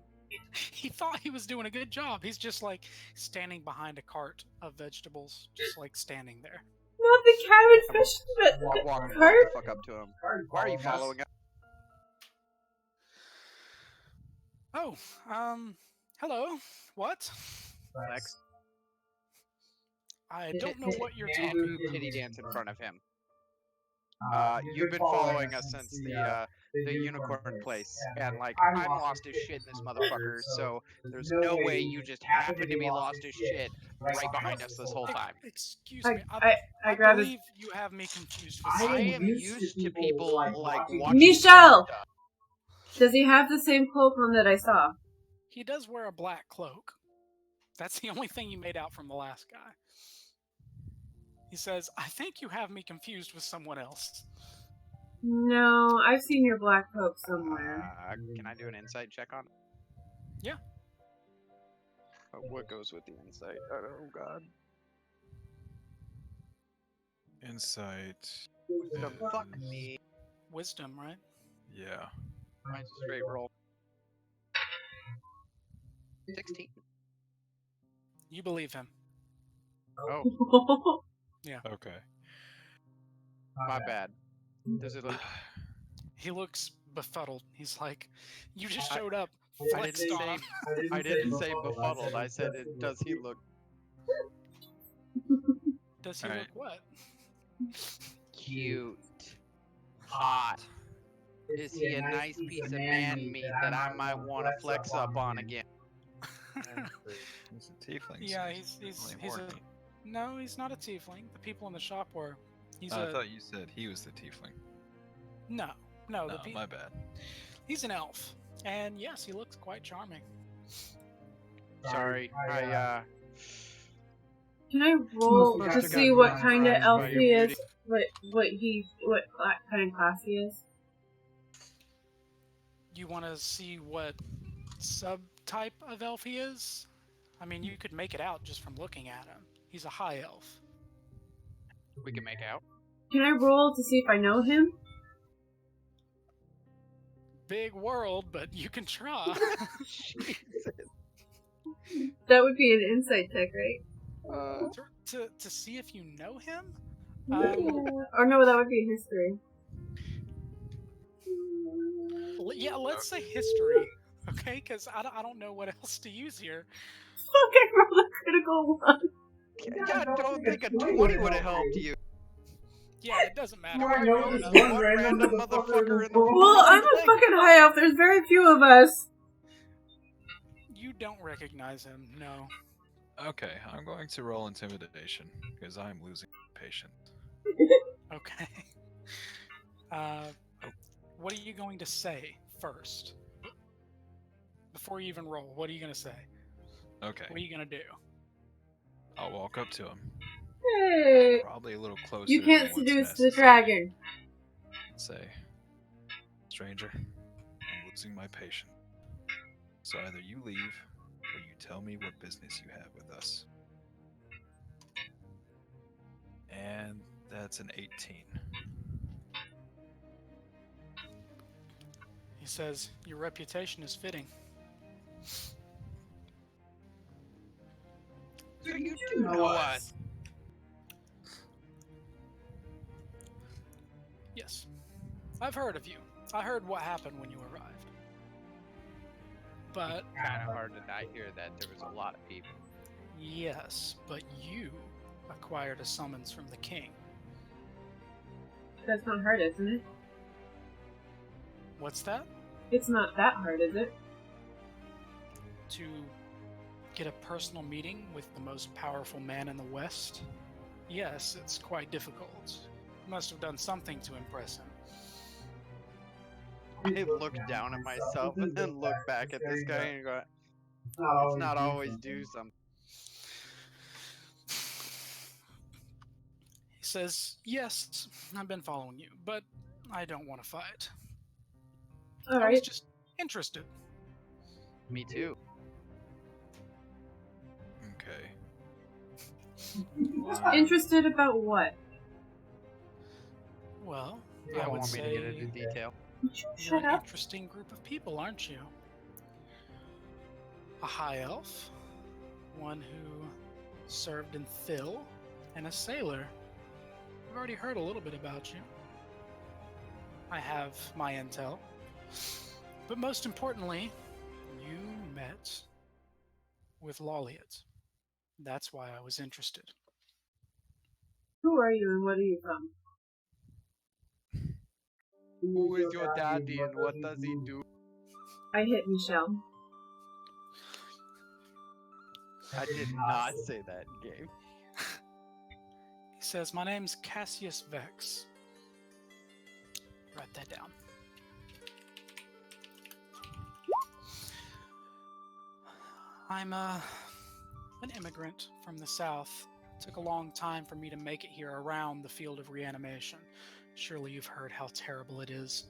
He thought he was doing a good job. He's just like standing behind a cart of vegetables, just like standing there. Not the carrot fish, but Walk the the cart. fuck up to him. Why are you following us? Oh, hello. What? Lex, I don't know what you're talking about. titty dance in front of him. You've been following us since the unicorn place, and like I'm lost as shit in this motherfucker. So there's no way you just happen to be lost as shit right behind us this whole time. Excuse me. I grab his. believe you have me confused with I someone. am used to people like watching. Michelle! Does he have the same cloak on that I saw? He does wear a black cloak. That's the only thing you made out from the last guy. He says, I think you have me confused with someone else. No, I've seen your black cloak somewhere. Can I do an insight check on? Yeah. What goes with the insight? Oh god. Insight. The fuck me. Wisdom, right? Yeah. Mine's a straight roll. 16. You believe him. Oh, Okay. my bad. Does it look? He looks befuddled. He's like, you just showed up. I Flexed didn't on say. him. I didn't say befuddled. I said, does he look Does he Alright. look what? cute, hot? Is he a nice piece of man meat that I might want to flex up on again? He's a tiefling. Yeah, so he's only a horny. no, he's not a tiefling. The people in the shop were. He's I a thought you said he was the tiefling. no. No, The my bad. he's an elf, and yes, he looks quite charming. Sorry, I Can I roll Must to have see gotten what kind of mesmerized elf by he your is? What kind of class he is? You want to see what subtype of elf he is? I mean, you could make it out just from looking at him. He's a high elf. We can make out. Can I roll to see if I know him? Big world, but you can try. Jesus. That would be an insight check, right? To see if you know him? Or no, that would be history. Yeah, let's say history, okay? Because I don't know what else to use here. Fucking roll a critical one. Yeah, I don't think a 20 would have helped you. Yeah, it doesn't matter. I know this What one random motherfucker in the world. Well, I'm a fucking high elf. There's very few of us. You don't recognize him, no. Okay, I'm going to roll intimidation because I'm losing patience. Okay. What are you going to say first? Before you even roll, what are you going to say? Okay, What are you going to do? I'll walk up to him, Hey, probably a little closer. you can't than what's seduce the necessary. dragon. Say, stranger, I'm losing my patience. So either you leave, or you tell me what business you have with us. And that's an 18. He says, your reputation is fitting. So you do know us. Yes. I've heard of you. I heard what happened when you arrived. But, Kind of hard to not hear that there was a lot of people. yes, but you acquired a summons from the king. That's not hard, isn't it? What's that? It's not that hard, is it? To get a personal meeting with the most powerful man in the West? Yes, it's quite difficult. You must have done something to impress him. I look down at myself and then look back at this guy and go, it's not always do something. He says, yes, I've been following you, but I don't want to fight. I was Alright. just interested. Me too. Okay. Interested about what? Well, You I don't would want me to say get into detail. Would you you're shut an up? interesting group of people, aren't you? A high elf, one who served in Thill, and a sailor. I've already heard a little bit about you. I have my intel. But most importantly, you met with Lolliot. That's why I was interested. Who are you and what are you from? Who is your daddy and what does he do? I hit Michelle. I did not say that in game. He says, my name's Cassius Vex. Write that down. I'm an immigrant from the south. Took a long time for me to make it here around the field of reanimation. Surely you've heard how terrible it is.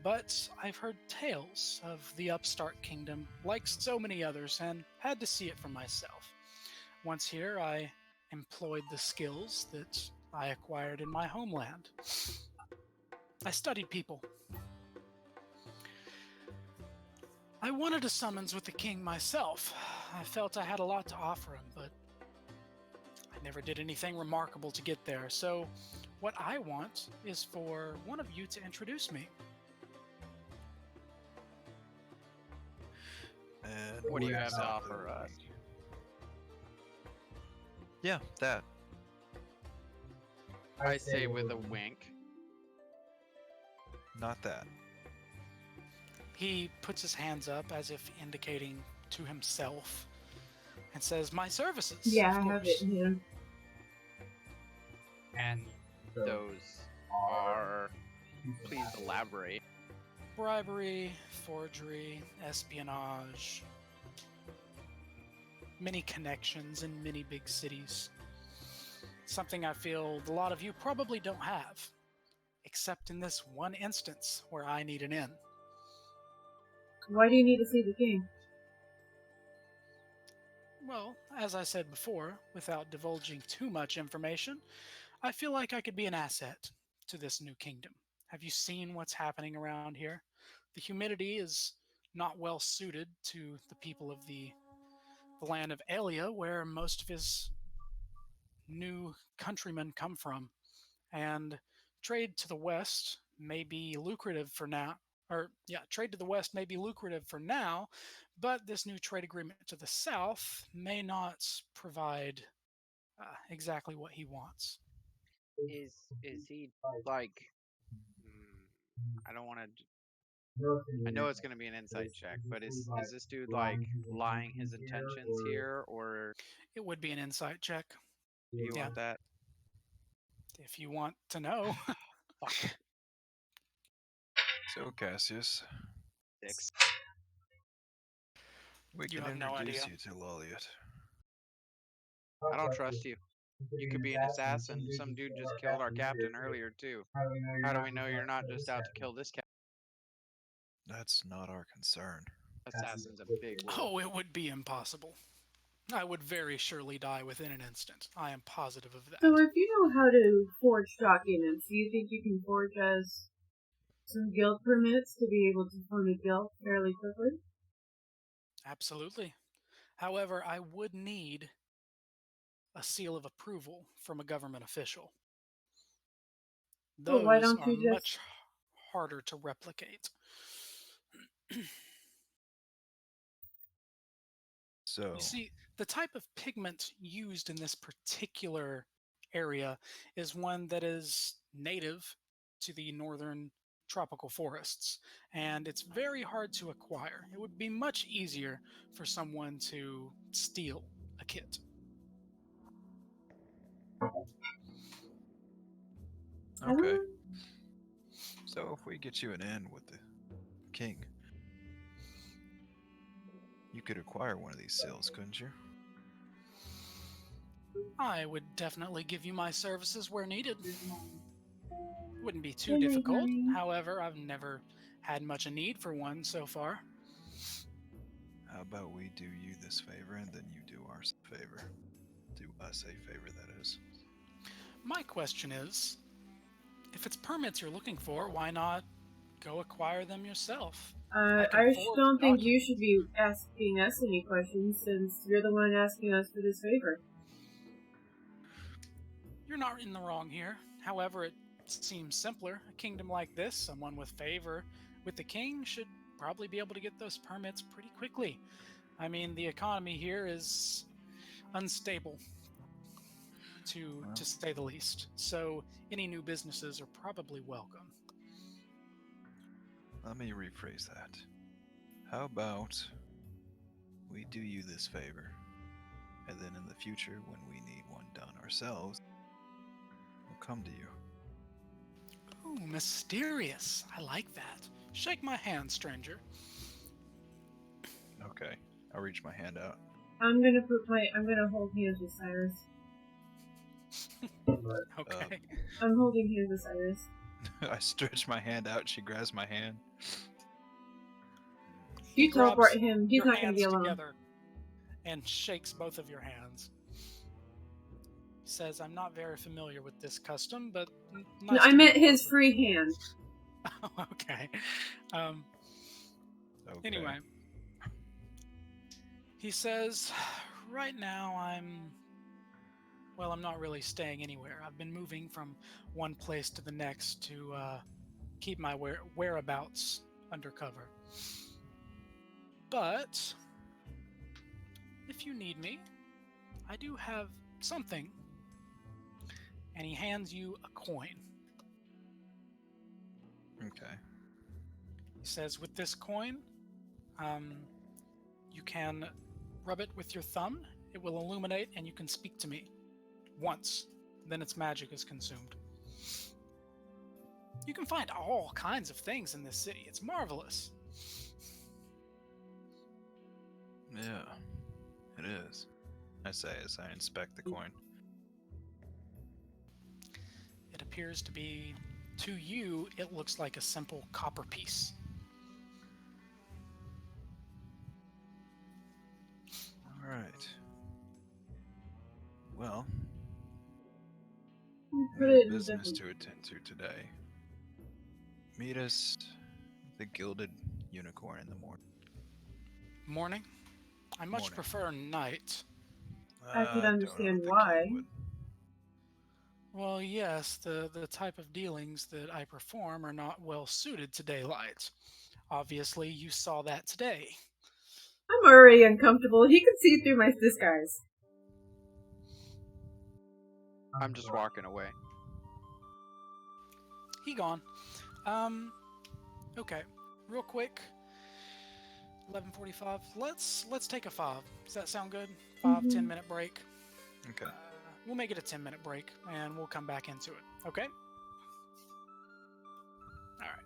But I've heard tales of the upstart kingdom, like so many others, and had to see it for myself. Once here, I employed the skills that I acquired in my homeland. I studied people. I wanted a summons with the king myself. I felt I had a lot to offer him, but I never did anything remarkable to get there. So what I want is for one of you to introduce me. And What do you have to exactly offer us? Yeah, that. I say with a wink. Not that. He puts his hands up as if indicating to himself and says, my services. Yeah, of I have course." it here. And those are... Please elaborate. Bribery, forgery, espionage, many connections in many big cities. Something I feel a lot of you probably don't have, except in this one instance where I need an in. Why do you need to see the king? Well, as I said before, without divulging too much information, I feel like I could be an asset to this new kingdom. Have you seen what's happening around here? The humidity is not well suited to the people of the land of Aelia, where most of his new countrymen come from. And trade to the west may be lucrative for now. Trade to the west may be lucrative for now, but this new trade agreement to the south may not provide exactly what he wants. Is he like? I don't want to. I know it's gonna be an insight check, but is this dude like lying his intentions here, or It would be an insight check. do you Yeah. want that? If you want to know. Fuck. So, Cassius, 6. we You can have no introduce idea. you to Loliot. I don't trust you. You could be an assassin. Some dude just killed our captain earlier too. How do we know you're not just out to kill this captain? That's not our concern. Assassin's a big word. Oh, it would be impossible. I would very surely die within an instant. I am positive of that. So if you know how to forge documents, do you think you can forge us some guild permits to be able to form a guild fairly quickly? Absolutely. However, I would need a seal of approval from a government official. Well, why Those don't are you just... much harder to replicate. So, You see, the type of pigment used in this particular area is one that is native to the northern tropical forests, and it's very hard to acquire. It would be much easier for someone to steal a kit. okay. So, if we get you an in with the king, you could acquire one of these seals, couldn't you? I would definitely give you my services where needed. Wouldn't be too Henry, difficult. Henry. However, I've never had much a need for one so far. How about we do you this favor and then you do us a favor? Do us a favor, that is. My question is, if it's permits you're looking for, why not go acquire them yourself? I can just forge don't think you documents. should be asking us any questions since you're the one asking us for this favor. You're not in the wrong here. However, it seems simpler. A kingdom like this, someone with favor with the king should probably be able to get those permits pretty quickly. I mean, the economy here is unstable, to say the least. So any new businesses are probably welcome. Let me rephrase that. How about we do you this favor, and then in the future, when we need one done ourselves, we'll come to you. Ooh, mysterious. I like that. Shake my hand, stranger. Okay, I'll reach my hand out. I'm gonna hold hands with Cyrus. Okay. I'm holding hands with Cyrus. I stretch my hand out, she grabs my hand. You teleport grabs him, he's your not gonna hands be alone. together and shakes both of your hands. He says, I'm not very familiar with this custom, but No, nice I to meant meet his both. free hand. Okay. Okay. Anyway, he says, right now I'm not really staying anywhere. I've been moving from one place to the next to keep my whereabouts undercover. But if you need me, I do have something. And he hands you a coin. Okay. He says, with this coin, you can rub it with your thumb. It will illuminate and you can speak to me once. Then its magic is consumed. You can find all kinds of things in this city. It's marvelous. Yeah, it is. I say as I inspect the coin. appears to be, to you, it looks like a simple copper piece. All right. Well, Put we it have in business the- to attend to today. Meet us at the Gilded Unicorn in the morning. Morning? I much Morning. prefer night. I could don't understand think why. you would. Well, yes, the type of dealings that I perform are not well suited to daylight. Obviously, you saw that today. I'm already uncomfortable. He can see through my disguise. I'm just walking away. He gone. Okay. Real quick. 11:45. Let's take a 5. Does that sound good? 5, Mhm. 10-minute break. Okay. We'll make it a 10-minute break, and we'll come back into it. Okay? All right.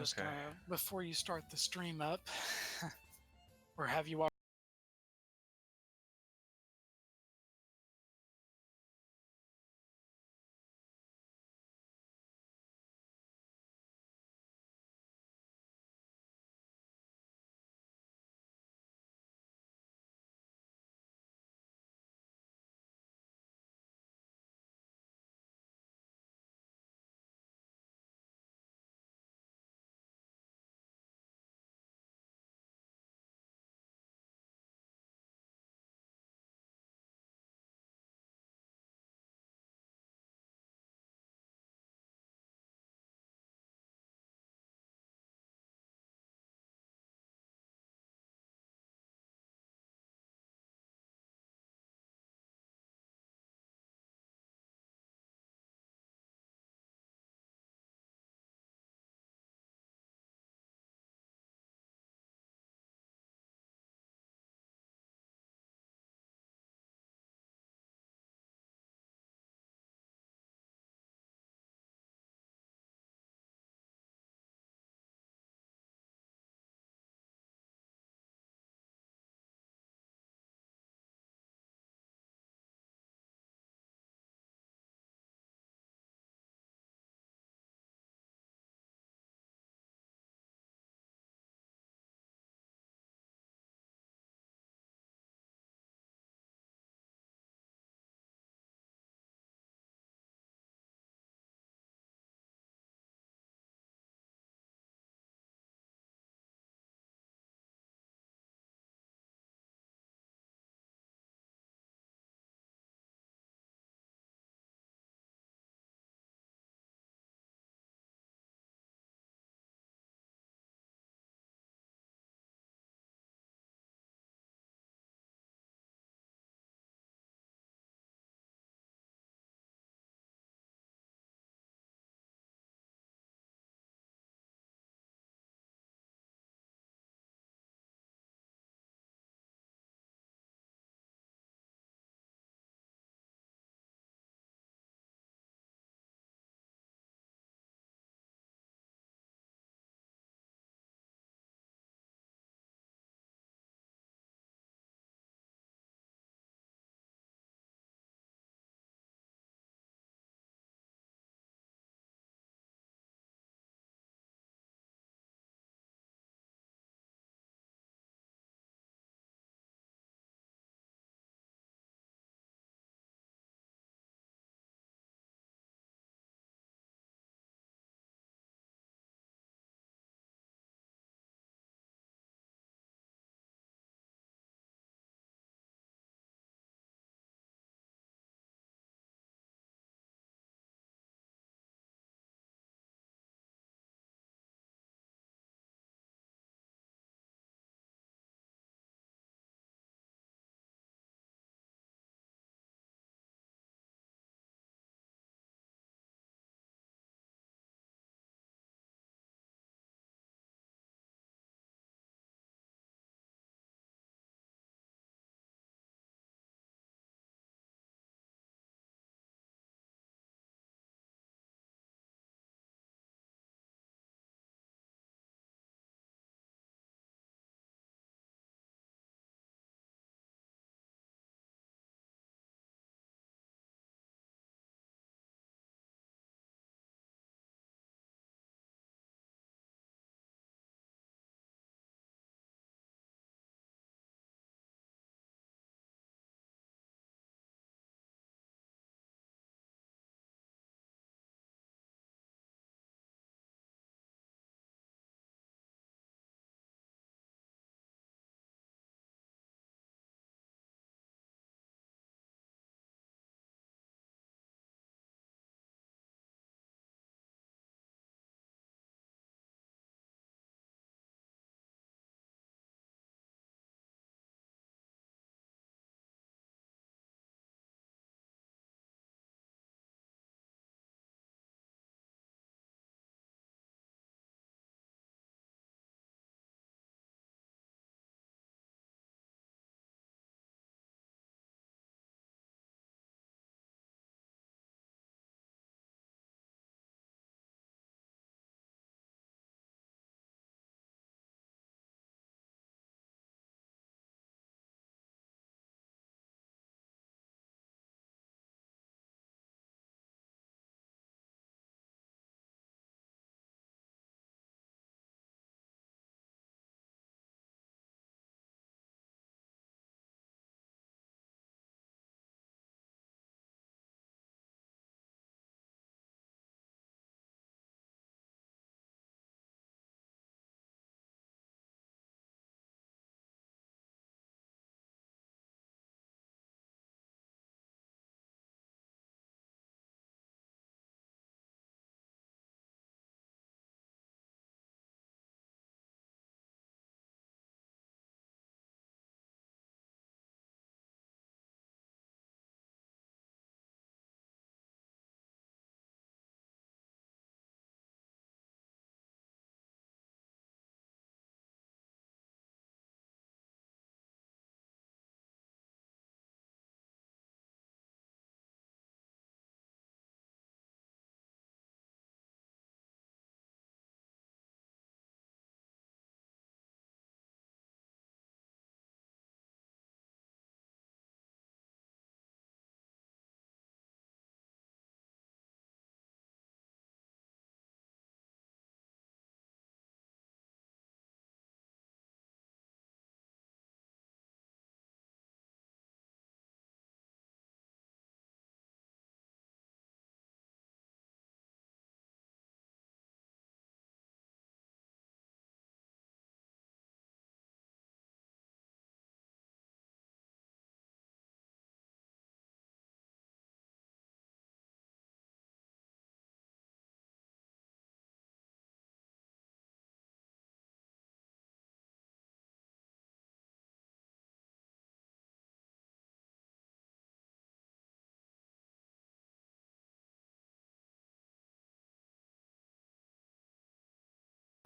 just Okay. gonna, before you start the stream up, or have you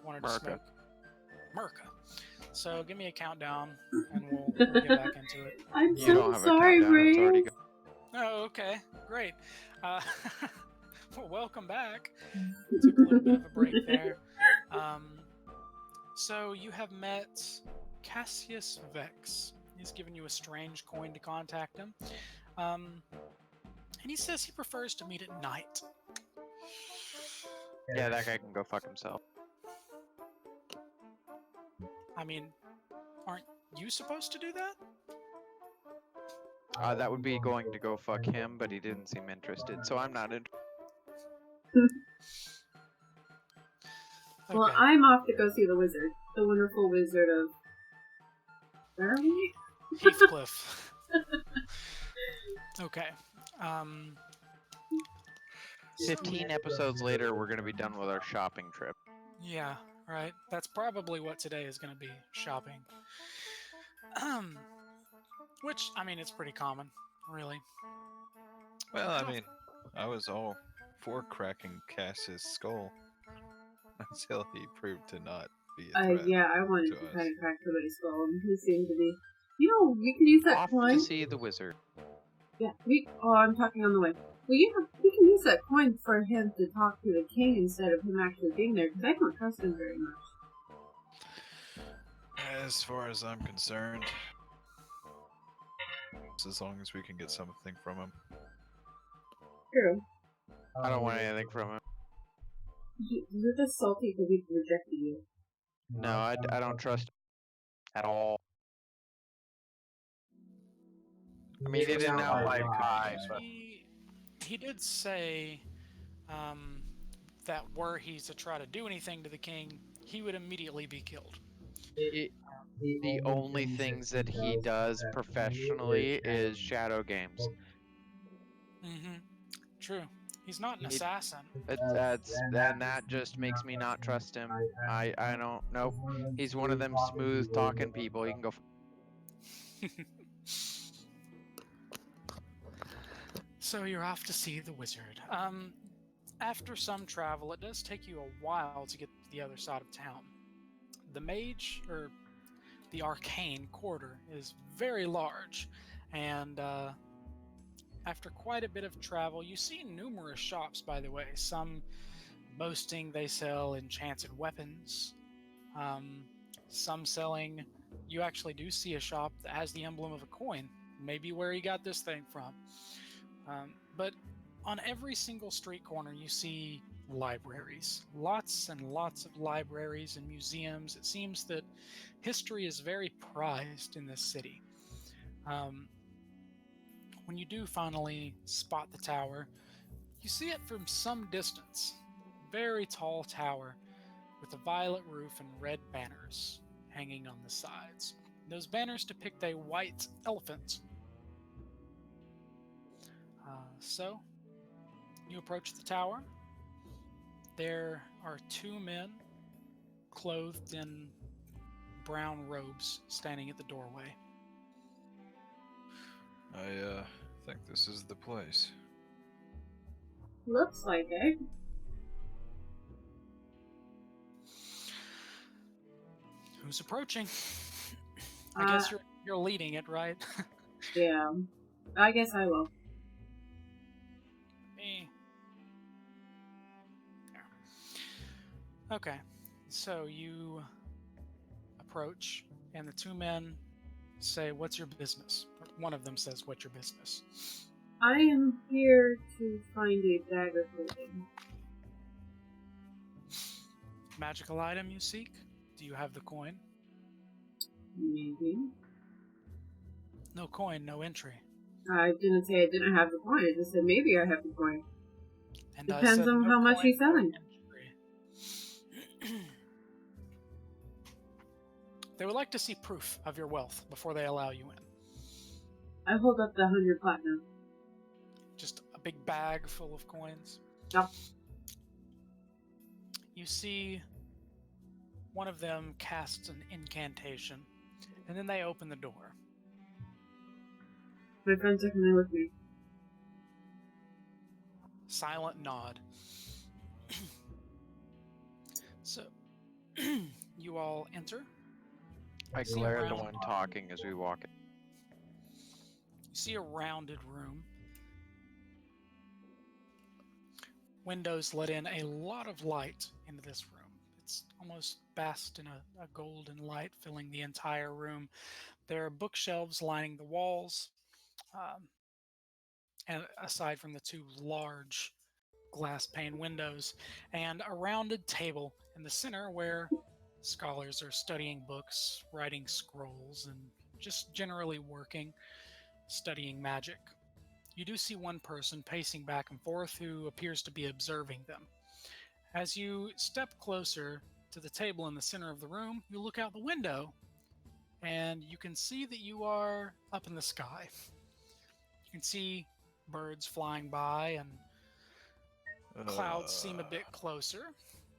wanted to Merca. smoke. Merca. So give me a countdown, and we'll get back into it. I'm You so don't have sorry, a countdown. It's already Ray. Oh, okay, great. Well, welcome back. Took a little bit of a break there. So you have met Cassius Vex. He's given you a strange coin to contact him. And he says he prefers to meet at night. Yeah, that guy can go fuck himself. I mean, aren't you supposed to do that? That would be going to go fuck him, but he didn't seem interested, so I'm not interested. Well, Okay. I'm off to go see the wizard. The wonderful wizard of... Where are we? Heathcliff. Okay. 15 episodes later, we're gonna be done with our shopping trip. Yeah, right. That's probably what today is going to be, shopping. Which, I mean, it's pretty common, really. Well, I mean, I was all for cracking Cass's skull until he proved to not be a threat. Yeah, I wanted to to us. kind of crack somebody's skull, and he seemed to be... You know, you can use that Off coin. to see the wizard. Yeah, I'm talking on the way. Well, yeah, we can use that coin for him to talk to the king instead of him actually being there, because I don't trust him very much. As far as I'm concerned, as long as we can get something from him. True. I don't want anything from him. You're just salty because he rejected you. No, I don't trust him at all. I mean, he didn't know my vibe, but He did say that were he to try to do anything to the king, he would immediately be killed. the only things that he does professionally is shadow games. Mm-hmm. True. He's not an He- assassin. That just makes me not trust him. I don't know. He's one of them smooth talking people. He can go. So you're off to see the wizard. After some travel, it does take you a while to get to the other side of town. The mage, or the arcane quarter, is very large, and after quite a bit of travel, you see numerous shops, by the way, some boasting they sell enchanted weapons, some selling... You actually do see a shop that has the emblem of a coin, maybe where he got this thing from. But on every single street corner, you see libraries. Lots and lots of libraries and museums. It seems that history is very prized in this city. When you do finally spot the tower, you see it from some distance. Very tall tower with a violet roof and red banners hanging on the sides. Those banners depict a white elephant. So, you approach the tower. There are two men clothed in brown robes standing at the doorway. I think this is the place. Looks like it. Who's approaching? I guess you're leading it, right? Yeah. I guess I will. Me. There. Okay, so you approach, and the two men say, "What's your business?" Or one of them says, "What's your business?" I am here to find a dagger holding. Magical item you seek? Do you have the coin? Maybe. No coin, no entry. I didn't say I didn't have the coin. I just said maybe I have the coin. And I Depends said on no how much coin, he's no selling. entry. They would like to see proof of your wealth before they allow you in. I hold up the 100 platinum. Just a big bag full of coins. Yep. You see one of them casts an incantation, and then they open the door. My friends are coming with me. Silent nod. So, You all enter. I See glare at the around. one talking as we walk in. You see a rounded room. Windows let in a lot of light into this room. It's almost basked in a golden light filling the entire room. There are bookshelves lining the walls, and aside from the two large glass pane windows, and a rounded table in the center where scholars are studying books, writing scrolls, and just generally working, studying magic. You do see one person pacing back and forth who appears to be observing them. As you step closer to the table in the center of the room, you look out the window and you can see that you are up in the sky. You can see birds flying by and clouds seem a bit closer.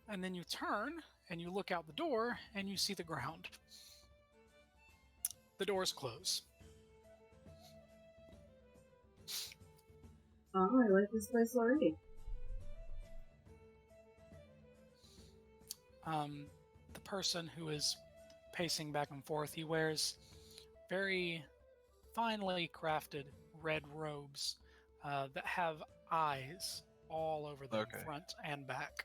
And then you turn and you look out the door and you see the ground. The doors close. Oh, I like this place already. The person who is pacing back and forth, he wears very finely crafted red robes that have eyes all over them, Okay. front and back.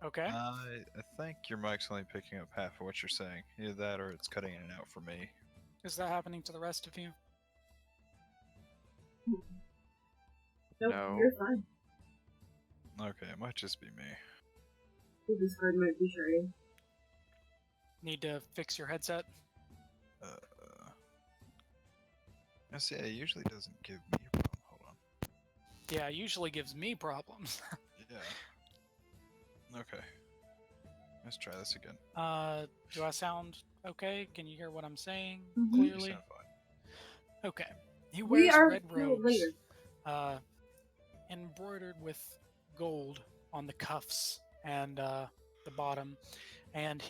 Okay. I think your mic's only picking up half of what you're saying. Either that or it's cutting in and out for me. Is that happening to the rest of you? Nope, No. you're fine. Okay, it might just be me. The Discord might be sharding. Need to fix your headset? I see, it usually doesn't give me a problem. Hold on. Yeah, it usually gives me problems. Yeah. Okay. Let's try this again. Do I sound okay? Can you hear what I'm saying Mhm. You clearly? sound fine. Okay. He We wears are red full robes, later. embroidered with gold on the cuffs and the bottom, and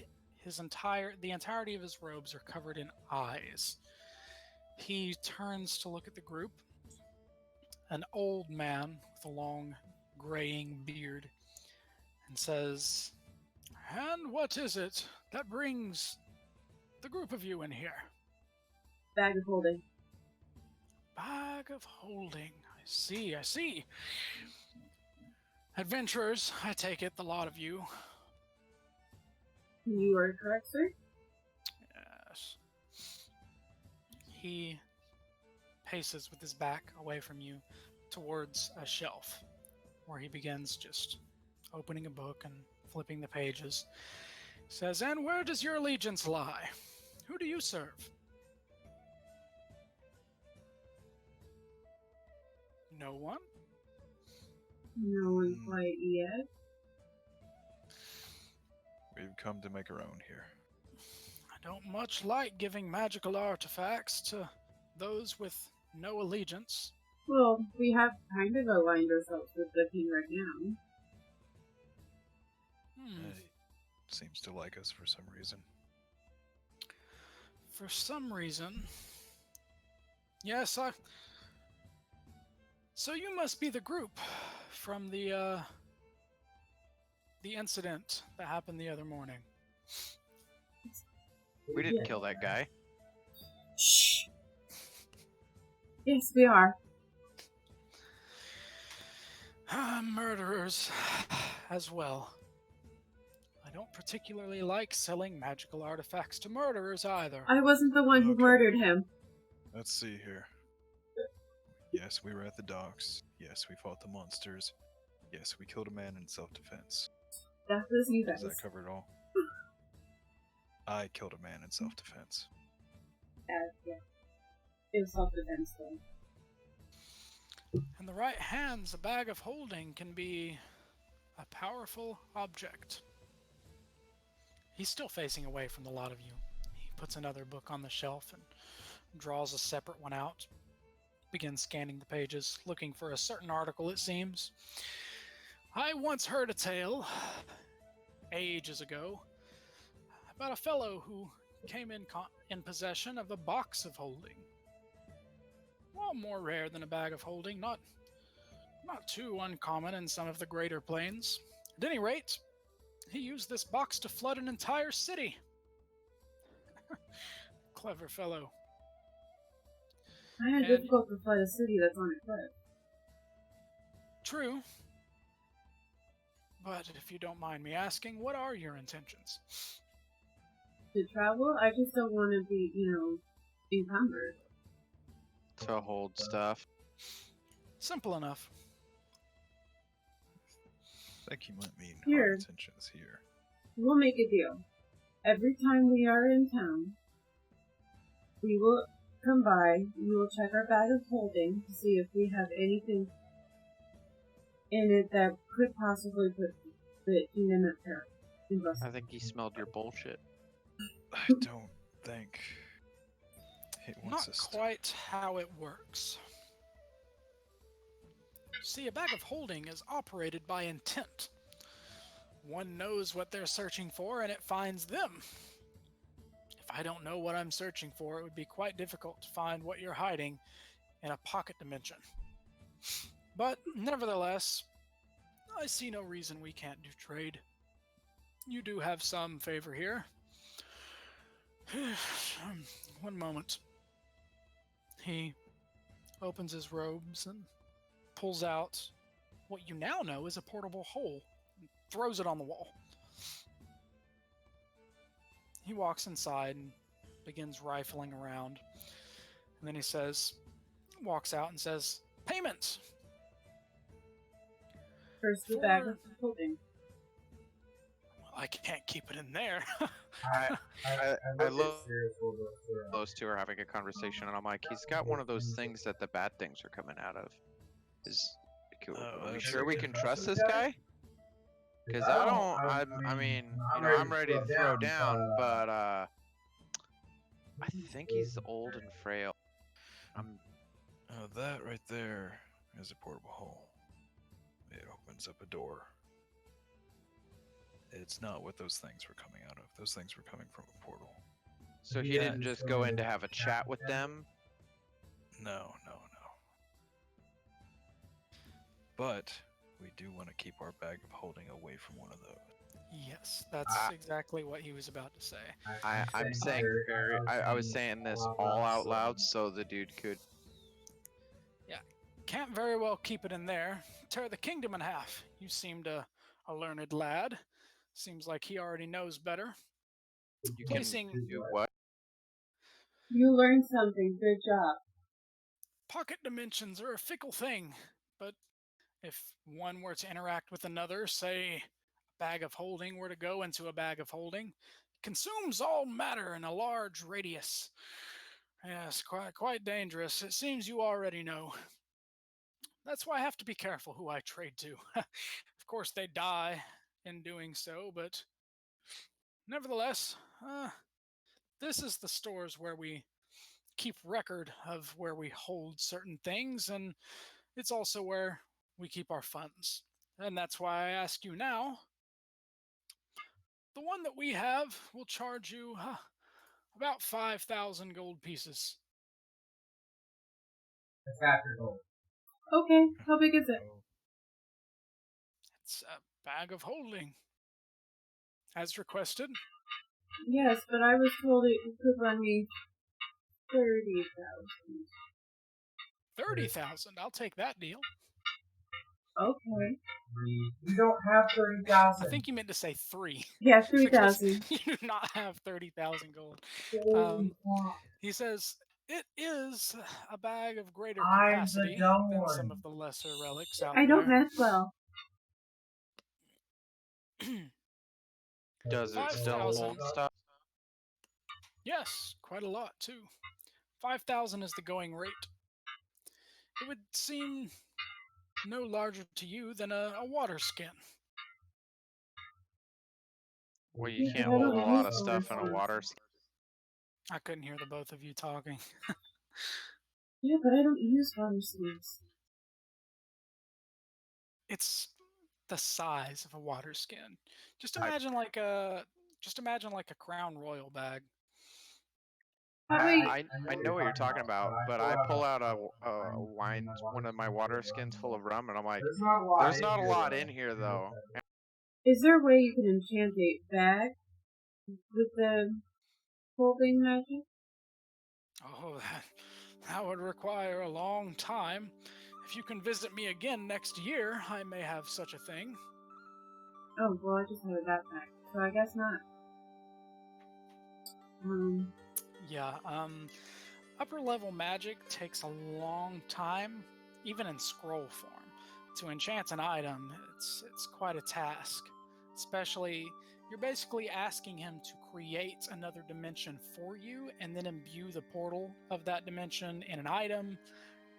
the entirety of his robes are covered in eyes. He turns to look at the group. An old man with a long, graying beard, and says, "And what is it that brings the group of you in here?" Bag of holding. Bag of holding. I see. Adventurers, I take it, the lot of you. You are correct, sir. Yes. He paces with his back away from you towards a shelf, where he begins just opening a book and flipping the pages. He says, "And where does your allegiance lie? Who do you serve?" No one? No one quite yet. We've come to make our own here. I don't much like giving magical artifacts to those with no allegiance. Well, we have kind of aligned ourselves with the king right now. He seems to like us for some reason. For some reason. Yes, So you must be the group from the incident that happened the other morning. We didn't kill that guy. Shh. Yes, we are. Murderers as well. I don't particularly like selling magical artifacts to murderers either. I wasn't the one who Okay. murdered him. Let's see here. Yes, we were at the docks. Yes, we fought the monsters. Yes, we killed a man in self-defense. That was you Does guys. that cover it all? I killed a man in self-defense. Yeah. It was self-defense, though. In the right hands, a bag of holding can be a powerful object. He's still facing away from the lot of you. He puts another book on the shelf and draws a separate one out. Begins scanning the pages, looking for a certain article, it seems. I once heard a tale, ages ago, about a fellow who came in possession of a box of holding. Well, more rare than a bag of holding, not too uncommon in some of the greater plains. At any rate, He used this box to flood an entire city. Clever fellow. Kind of And- difficult to flood a city that's on a cliff. True. But if you don't mind me asking, what are your intentions? To travel, I just don't want to be, encumbered. To hold stuff. Simple enough. I think you might mean Here. our intentions here. We'll make a deal. Every time we are in town, we will come by, we will check our bag of holding to see if we have anything in it that could possibly put the kingdom at peril. I think he smelled your bullshit. I don't think it wants Not us quite how it works. See, a bag of holding is operated by intent. One knows what they're searching for, and it finds them. If I don't know what I'm searching for, it would be quite difficult to find what you're hiding in a pocket dimension. But, nevertheless, I see no reason we can't do trade. You do have some favor here. One moment. He opens his robes and pulls out what you now know is a portable hole and throws it on the wall. He walks inside and begins rifling around. And then he walks out and says, "Payment!" First, the bag of holding. Well, I can't keep it in there. I look. Those two are having a conversation, and I'm like, he's got one of those things that the bad things are coming out of. Are we sure we can trust this guy? Because I mean, I'm ready to throw down, but I think he's old and frail. That right there is a portable hole. It opens up a door. It's not what those things were coming out of. Those things were coming from a portal. So he didn't just go in to have a chat with them? No. But we do want to keep our bag of holding away from one of those. Yes, that's exactly what he was about to say. I'm saying I was saying this all out loud so the dude could. Yeah, can't very well keep it in there. Tear the kingdom in half. You seemed a learned lad. Seems like he already knows better. You can do what? You learned something. Good job. Pocket dimensions are a fickle thing, but if one were to interact with another, say a bag of holding were to go into a bag of holding, it consumes all matter in a large radius. Yes, quite dangerous. It seems you already know. That's why I have to be careful who I trade to. Of course, they die in doing so, but nevertheless, this is the stores where we keep record of where we hold certain things, and it's also where we keep our funds. And that's why I ask you now. The one that we have will charge you about 5,000 gold pieces. It's after gold. Okay, how big is it? It's a bag of holding, as requested. Yes, but I was told it could run me 30,000. 30,000. I'll take that deal. Okay. You don't have 30,000. I think you meant to say 3. Yeah, Because 3,000. you do not have 30,000 gold. He says, it is a bag of greater capacity than some of the lesser relics out I don't there. math well. Does it still 5,000. hold stuff? Yes, quite a lot, too. 5,000 is the going rate. It would seem no larger to you than a water skin. Well, you can't hold a lot of stuff in a water. I couldn't hear the both of you talking. Yeah, but I don't use water skins. It's the size of a water skin. Just imagine like a Crown Royal bag. I know what you're talking about, but I pull out a one of my water skins full of rum, and I'm like, there's not a lot in here though. Is there a way you can enchant a bag with the holding magic? Oh, that would require a long time. If you can visit me again next year, I may have such a thing. Oh, well, I just have a backpack, so I guess not. Yeah, upper level magic takes a long time, even in scroll form. To enchant an item, it's quite a task. Especially, you're basically asking him to create another dimension for you and then imbue the portal of that dimension in an item.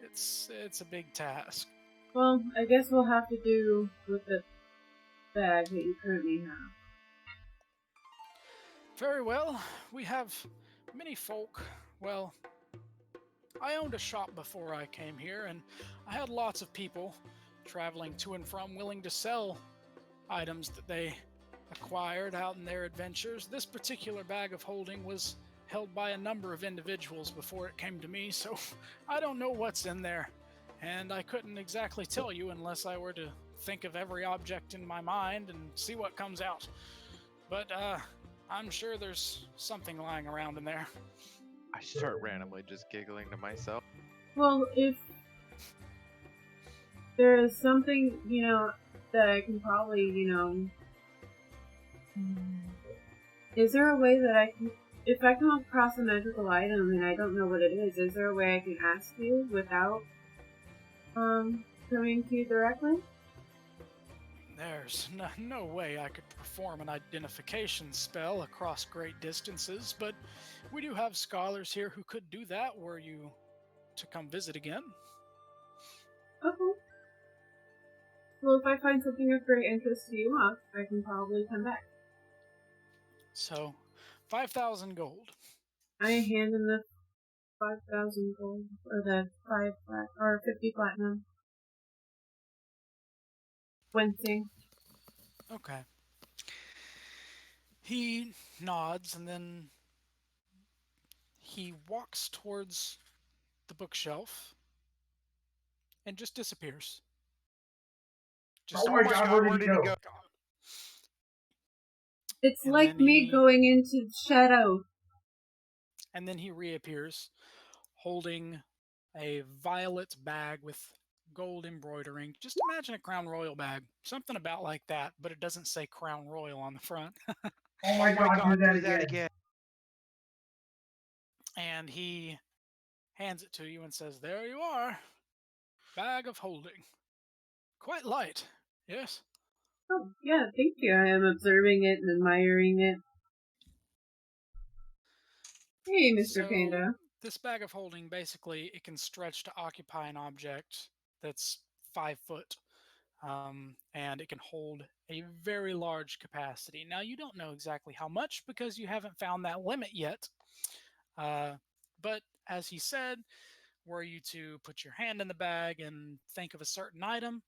It's a big task. Well, I guess we'll have to do with the bag that you currently have. Very well, we have many folk. Well, I owned a shop before I came here, and I had lots of people traveling to and from willing to sell items that they acquired out in their adventures. This particular bag of holding was held by a number of individuals before it came to me, so I don't know what's in there. And I couldn't exactly tell you unless I were to think of every object in my mind and see what comes out. But I'm sure there's something lying around in there. I start randomly just giggling to myself. Well, if there is something, that I can probably, is there a way that I can, if I come across a magical item and I don't know what it is there a way I can ask you without, coming to you directly? There's no way I could perform an identification spell across great distances, but we do have scholars here who could do that were you to come visit again. Okay. Well, if I find something of great interest to you, I can probably come back. So, 5,000 gold. I hand in the 5,000 gold, or the 50 platinum. Wincing. Okay. He nods and then he walks towards the bookshelf and just disappears. Oh my god, where did he go? It's like me going into shadow. And then he reappears, holding a violet bag with gold embroidering. Just imagine a Crown Royal bag. Something about like that, but it doesn't say Crown Royal on the front. Oh my god, do that again. And he hands it to you and says, "There you are. Bag of holding. Quite light, yes?" Oh, yeah, thank you. I am observing it and admiring it. Hey, Mr. Panda. This bag of holding, basically, it can stretch to occupy an object that's 5 foot. And it can hold a very large capacity. Now, you don't know exactly how much because you haven't found that limit yet. But as he said, were you to put your hand in the bag and think of a certain item,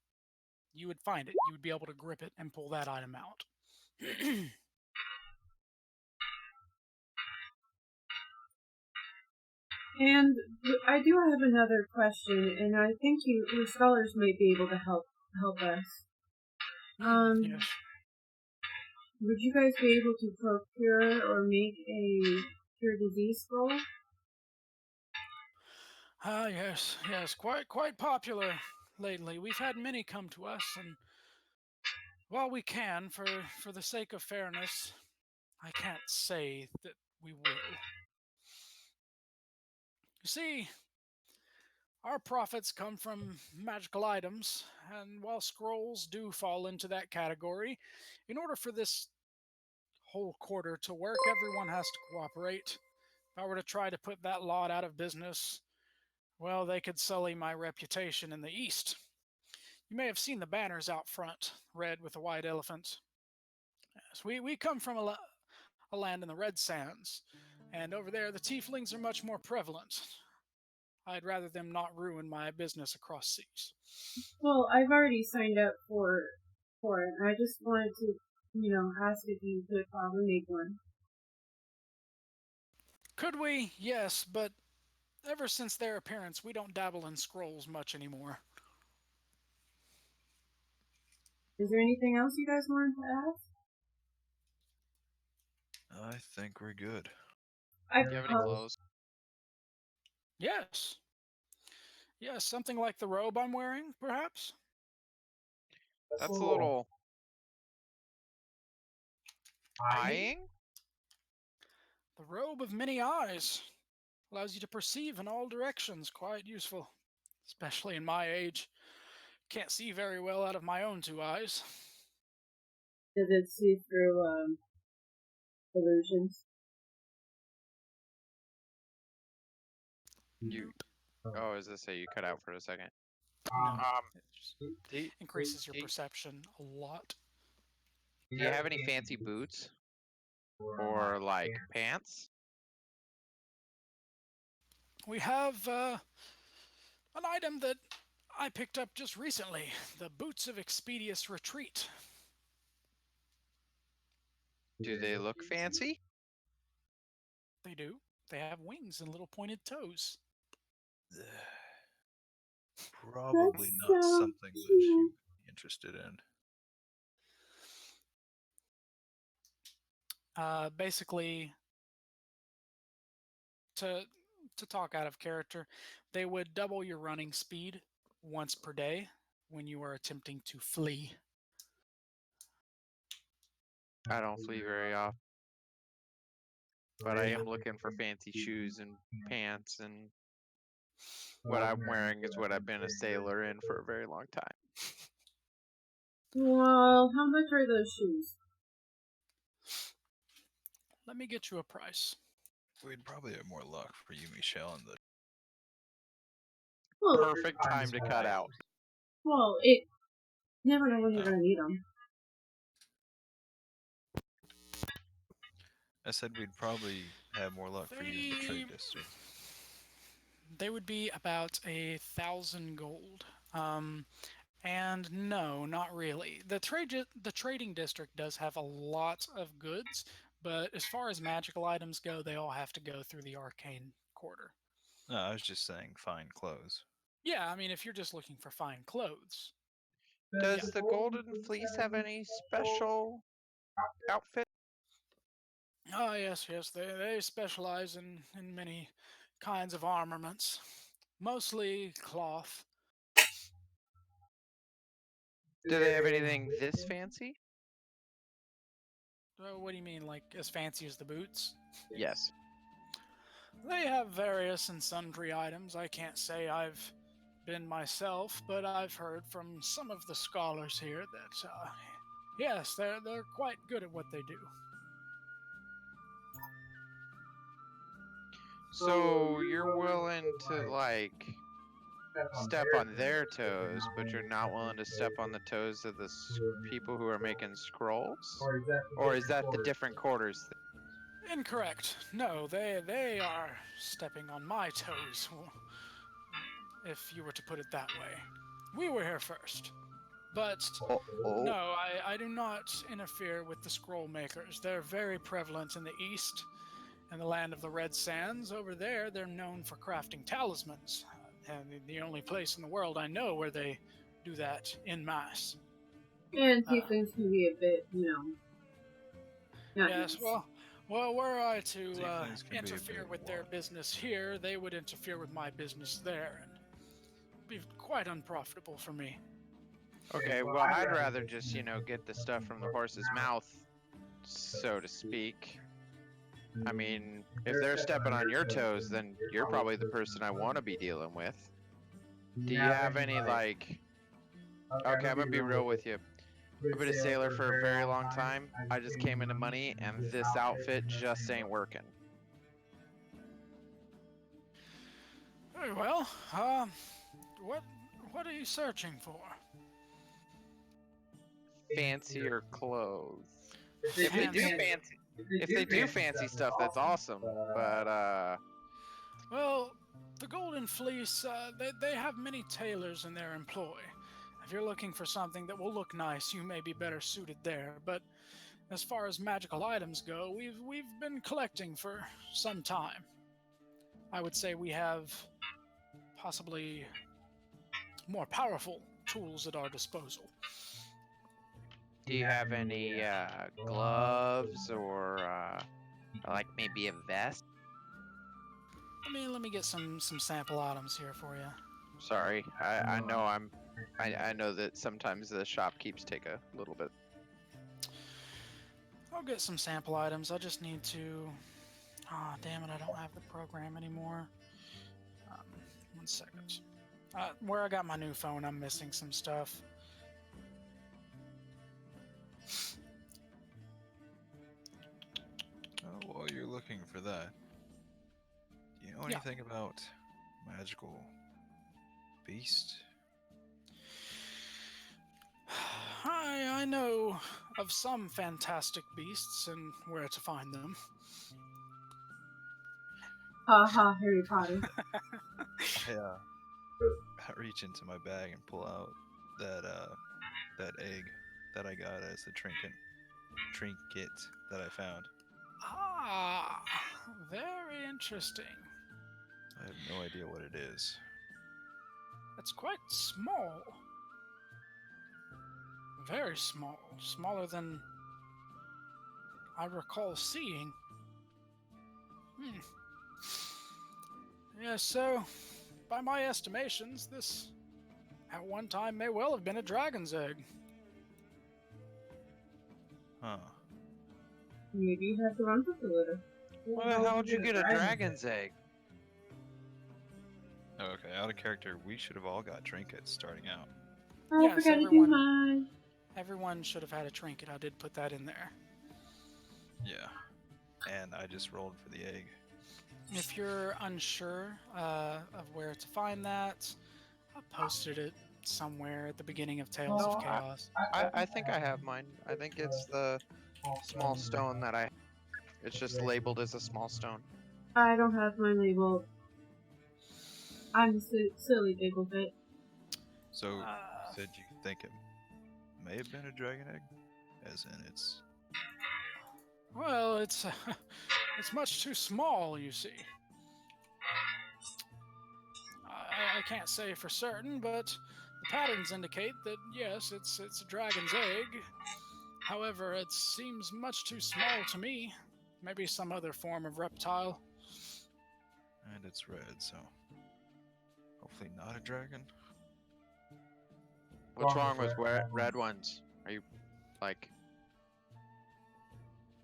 you would find it. You would be able to grip it and pull that item out. And I do have another question, and I think your scholars might be able to help us. Yes. Would you guys be able to procure or make a cure disease scroll? Yes, quite popular lately. We've had many come to us, and while we can, for the sake of fairness, I can't say that we will. You see, our profits come from magical items, and while scrolls do fall into that category, in order for this whole quarter to work, everyone has to cooperate. If I were to try to put that lot out of business, well, they could sully my reputation in the East. You may have seen the banners out front, red with a white elephant. Yes, we come from a land in the Red Sands, and over there the tieflings are much more prevalent. I'd rather them not ruin my business across seas. Well, I've already signed up for it. I just wanted to, ask if you could probably make one. Could we? Yes, but ever since their appearance, we don't dabble in scrolls much anymore. Is there anything else you guys wanted to ask? I think we're good. I Do you have any clothes? Yes. Yes, something like the robe I'm wearing, perhaps? That's a little eyeing. The robe of many eyes allows you to perceive in all directions. Quite useful, especially in my age. Can't see very well out of my own 2 eyes. Does it see through illusions? You. Oh, is this you cut out for a second? No, it just Do increases your do- perception a lot. you have any fancy boots or like pants? We have an item that I picked up just recently, the Boots of Expeditious Retreat. Do they look fancy? They do. They have wings and little pointed toes. Probably That's not so something that cute. you would be interested in. Basically, to talk out of character, they would double your running speed once per day when you are attempting to flee. I don't flee very often, but I am looking for fancy shoes and pants, and what I'm wearing is what I've been a sailor in for a very long time. Well, how much are those shoes? Let me get you a price. We'd probably have more luck for you, Michelle, and the Well, Perfect time to cut out. well, it never know when you're gonna need them. I said we'd probably have more luck for you in the trade district. They would be about 1,000 gold. And no, not really. The trading district does have a lot of goods, but as far as magical items go, they all have to go through the arcane quarter. No, I was just saying fine clothes. Yeah, I mean, if you're just looking for fine clothes. Does the Golden Fleece have any special outfit? Oh, yes, they specialize in many kinds of armaments, mostly cloth. Do they have anything this fancy? What do you mean, like as fancy as the boots? Yes. They have various and sundry items. I can't say I've been myself, but I've heard from some of the scholars here that, yes, they're quite good at what they do. So you're willing to like step on their toes, but you're not willing to step on the toes of the people who are making scrolls? Or is that the different quarters thing? Incorrect. No, they are stepping on my toes, if you were to put it that way. We were here first. But no, I do not interfere with the scroll makers. They're very prevalent in the east and the land of the Red Sands. Over there, they're known for crafting talismans. And the only place in the world I know where they do that en masse. And tieflings can be a bit, not Yes, nice. well, were I to Tieflings can be a interfere bit with their wild. business here, they would interfere with my business there, and be quite unprofitable for me. Okay, well, I'd rather just, get the stuff from the horse's mouth, so to speak. I mean, if they're stepping on your toes, then you're probably the person I want to be dealing with. Do you have any, like... Okay, I'm gonna be real with you. I've been a sailor for a very long time. I just came into money, and this outfit just ain't working. Very well. What are you searching for? Fancier clothes. If they do fancy stuff, that's awesome. But Well, the Golden Fleece, they have many tailors in their employ. If you're looking for something that will look nice, you may be better suited there. But as far as magical items go, we've been collecting for some time. I would say we have possibly more powerful tools at our disposal. Do you have any gloves or like maybe a vest? Let me get some sample items here for you. Sorry, I know I know that sometimes the shopkeepers take a little bit. I'll get some sample items. I just need to. Ah, damn it! I don't have the program anymore. 1 second. Where I got my new phone, I'm missing some stuff. Oh, while you're looking for that, do you know anything about magical beast? I know of some fantastic beasts and where to find them. Ha, Harry Potter. I reach into my bag and pull out that egg that I got as the trinket that I found. Ah, very interesting. I have no idea what it is. It's quite small. Very small. Smaller than I recall seeing. Yeah, so, by my estimations, this at one time may well have been a dragon's egg. Huh. Maybe you have to run with the litter. Where the hell did you get a dragon's egg? Okay, out of character, we should have all got trinkets starting out. I Yes, forgot to do everyone. mine. Everyone should have had a trinket. I did put that in there. Yeah. And I just rolled for the egg. If you're unsure of where to find that, I posted it somewhere at the beginning of Tales No, of Chaos. I think I have mine. I think it's the small stone that I. It's just labeled as a small stone. I don't have mine labeled. I'm silly Bigglebit. So, you said you think it may have been a dragon egg? As in it's... Well, it's much too small, you see. I can't say for certain, but the patterns indicate that yes, it's a dragon's egg. However, it seems much too small to me. Maybe some other form of reptile. And it's red, so... hopefully not a dragon. What's wrong with red ones? Are you like?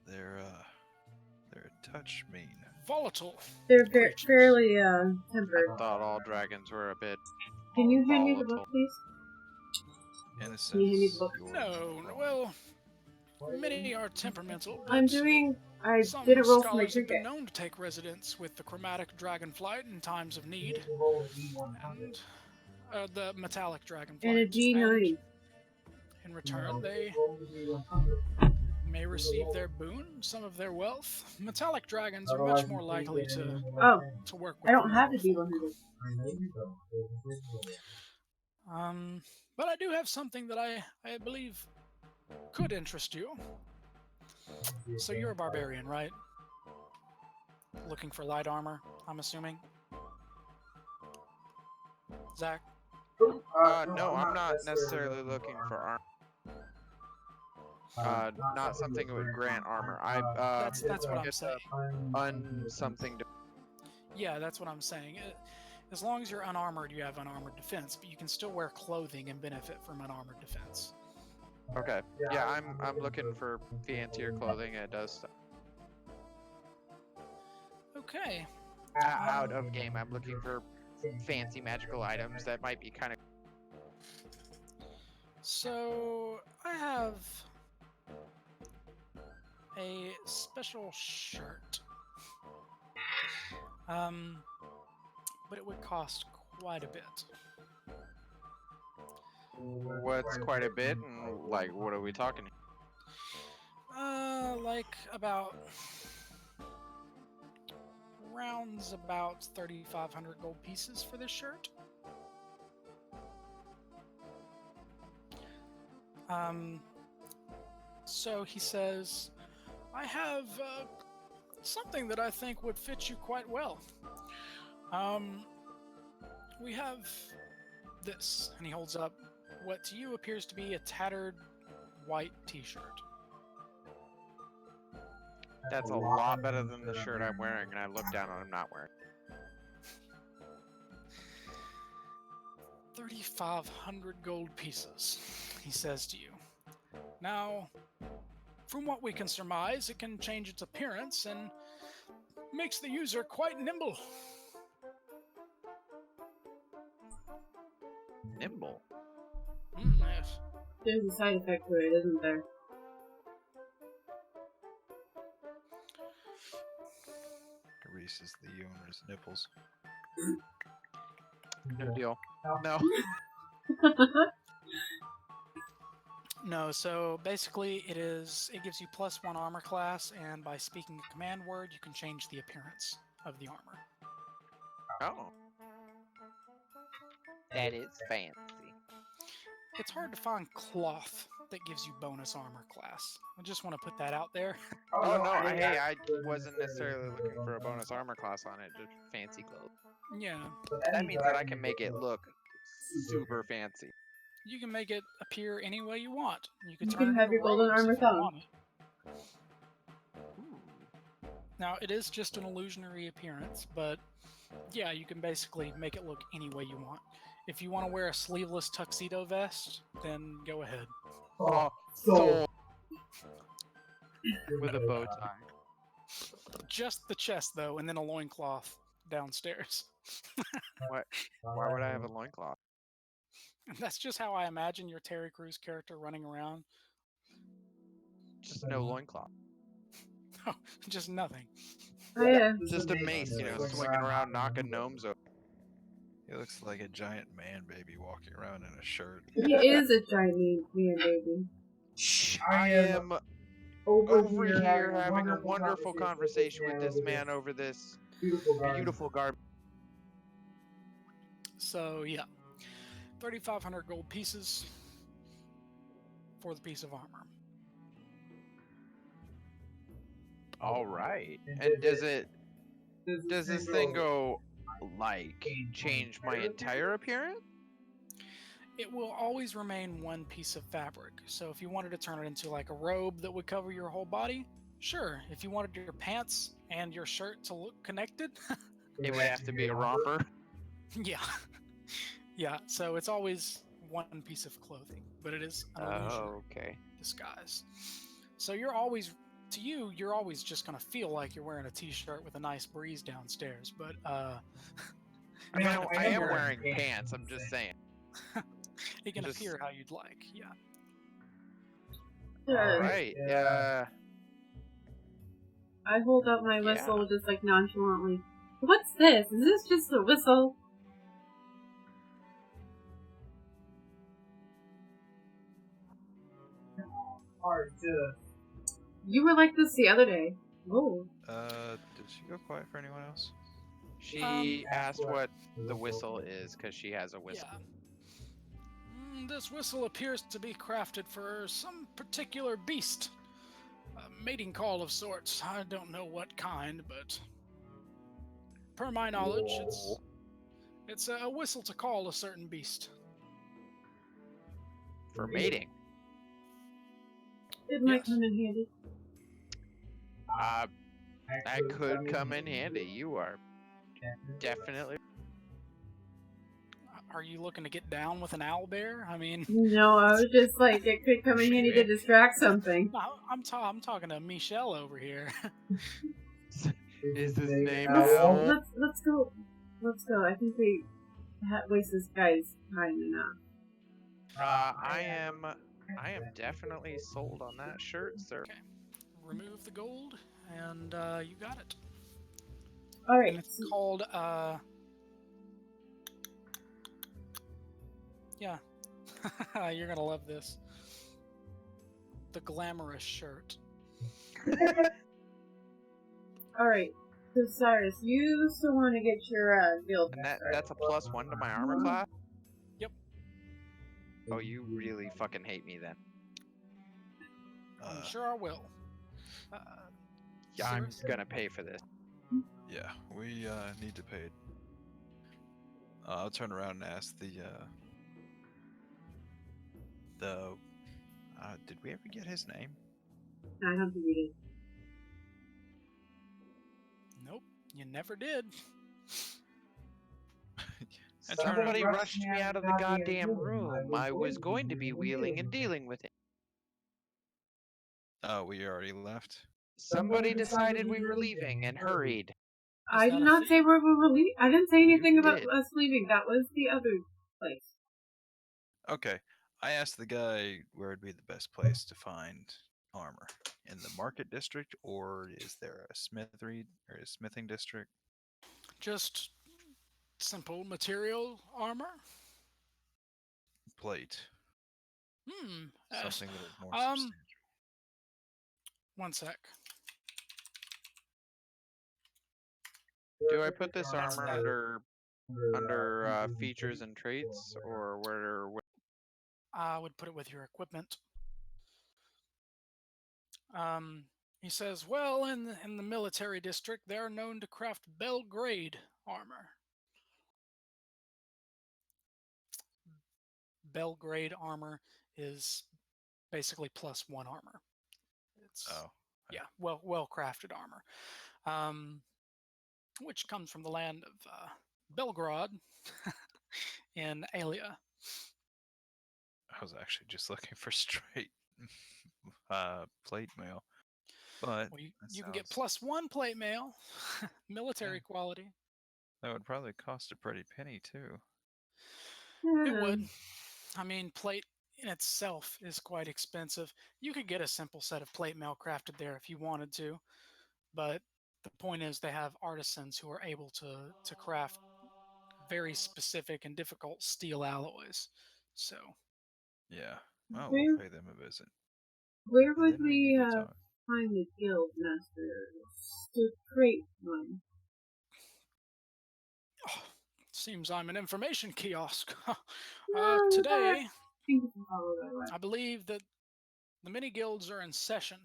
They're a touch mean. Volatile. They're creatures. fairly I tempered. thought all dragons were a bit. Can you hand me the volatile. book, please? In a Can you hand me sense, the book? yours No, is wrong. well, many are temperamental. I'm but doing. I some did a roll for my scholars have been trinket. known to take residence with the chromatic dragonflight in times of need, and the metallic dragonflight. And a D9. And in return, they may receive their boon, some of their wealth. Metallic dragons are much more likely to Oh, work with. I don't the have the normal D100. folk. But I do have something that I believe could interest you. So you're a barbarian, right? Looking for light armor, I'm assuming. Zach? No, I'm not necessarily looking for armor. Not something that would grant armor. That's what I'm saying. Something to. Yeah, that's what I'm saying. As long as you're unarmored, you have unarmored defense, but you can still wear clothing and benefit from unarmored defense. Okay. Yeah, I'm looking for fancier clothing. It does stuff. Okay. Out of game, I'm looking for fancy magical items that might be kind of. So I have a special shirt. But it would cost quite a bit. What's quite a bit, and like, what are we talking? Like about rounds about 3,500 gold pieces for this shirt. So he says, I have something that I think would fit you quite well. We have this, and he holds up what to you appears to be a tattered white t-shirt. That's a lot better than the shirt I'm wearing, and I look down and I'm not wearing. 3,500 gold pieces, he says to you. Now, from what we can surmise, it can change its appearance and makes the user quite nimble. Nimble. Yes. There's a side effect to it, isn't there? Greases the owner's nipples. No deal. No. No, so basically it gives you +1 armor class, and by speaking a command word, you can change the appearance of the armor. Oh. That is fancy. It's hard to find cloth that gives you bonus armor class. I just want to put that out there. Oh no, I wasn't necessarily looking for a bonus armor class on it, just fancy clothes. Yeah, That means that I can make it look super fancy. you can make it appear any way you want. You can You turn can it have into your golden robes armor if you thong. want it. Now, it is just an illusionary appearance, but yeah, you can basically make it look any way you want. If you want to wear a sleeveless tuxedo vest, then go ahead. Oh, so with a bow tie. Just the chest, though, and then a loincloth downstairs. Why would I have a loincloth? And that's just how I imagine your Terry Crews character running around. Just no loincloth. Oh, just nothing. Oh, yeah. Just a mace, swinging around, knocking gnomes over. He looks like a giant man baby walking around in a shirt. He is a giant man, baby. I am over here having a wonderful conversation with this man over this beautiful garment. So, yeah. 3,500 gold pieces for the piece of armor. All right. And does this thing go like change my entire appearance? It will always remain one piece of fabric. So if you wanted to turn it into like a robe that would cover your whole body, sure. If you wanted your pants and your shirt to look connected, It would have to be a romper. yeah. Yeah, so it's always one piece of clothing, but it is an illusion Okay. disguise. So you're always just gonna feel like you're wearing a t-shirt with a nice breeze downstairs, but I am wearing pants, I'm just saying. it can just- appear how you'd like. Yeah. All right. I hold up my whistle just like nonchalantly. What's this? Is this just a whistle? You were like this the other day. Oh. Did she go quiet for anyone else? She asked what the whistle is because she has a whistle. Yeah. This whistle appears to be crafted for some particular beast. A mating call of sorts. I don't know what kind, but per my knowledge, it's a whistle to call a certain beast. For mating. It might Yes. come in handy. That could come in handy. You are definitely. Are you looking to get down with an owlbear? I mean, No, I was just like, it could come in handy to distract something. I'm talking to Michelle over here. Is his name Let's, Owl? let's go. Let's go. I think we waste this guy's time enough. I am definitely sold on that shirt, sir. Okay. Remove the gold, and you got it. Alright. And it's called, yeah. You're gonna love this. The glamorous shirt. Alright. So, Cyrus, you still want to get your guild And back, right? that's a +1 to my armor class? Yep. Oh, you really fucking hate me then. I'm sure I will. Yeah, I'm Sirris? gonna pay for this. Yeah, we need to pay it. I'll turn around and ask the Did we ever get his name? I don't think we Nope, you never did. And turn Somebody around. rushed me out of the goddamn room. I was going to be wheeling and dealing with it. Oh, we already left. Somebody decided we were leaving and hurried. I that did a not fee? say where we were leaving. I didn't say anything about did. us leaving. That was the other place. Okay. I asked the guy where would be the best place to find armor. In the market district, or is there a smithery or a smithing district? Just simple material armor? Plate. Yes. Something that is more Um, substantial. one sec. Do I put this That's armor that. under features and traits, or where? I would put it with your equipment. He says, well, in the military district, they're known to craft Belgrade armor. Belgrade armor is basically +1 armor. It's Oh. yeah, well crafted armor, which comes from the land of Belgrade in Alia. I was actually just looking for straight plate mail. But Well, that you can get sounds +1 plate mail, military quality. that would probably cost a pretty penny too. It would. Hmm. I mean, plate in itself is quite expensive. You could get a simple set of plate mail crafted there if you wanted to, but the point is they have artisans who are able to craft very specific and difficult steel alloys. So Yeah. Well, Where we'll pay them a visit. where And would then we we need to talk. find the guild masters to create one? seems I'm an information kiosk. No, Today, think we can follow that way. I believe that the mini guilds are in session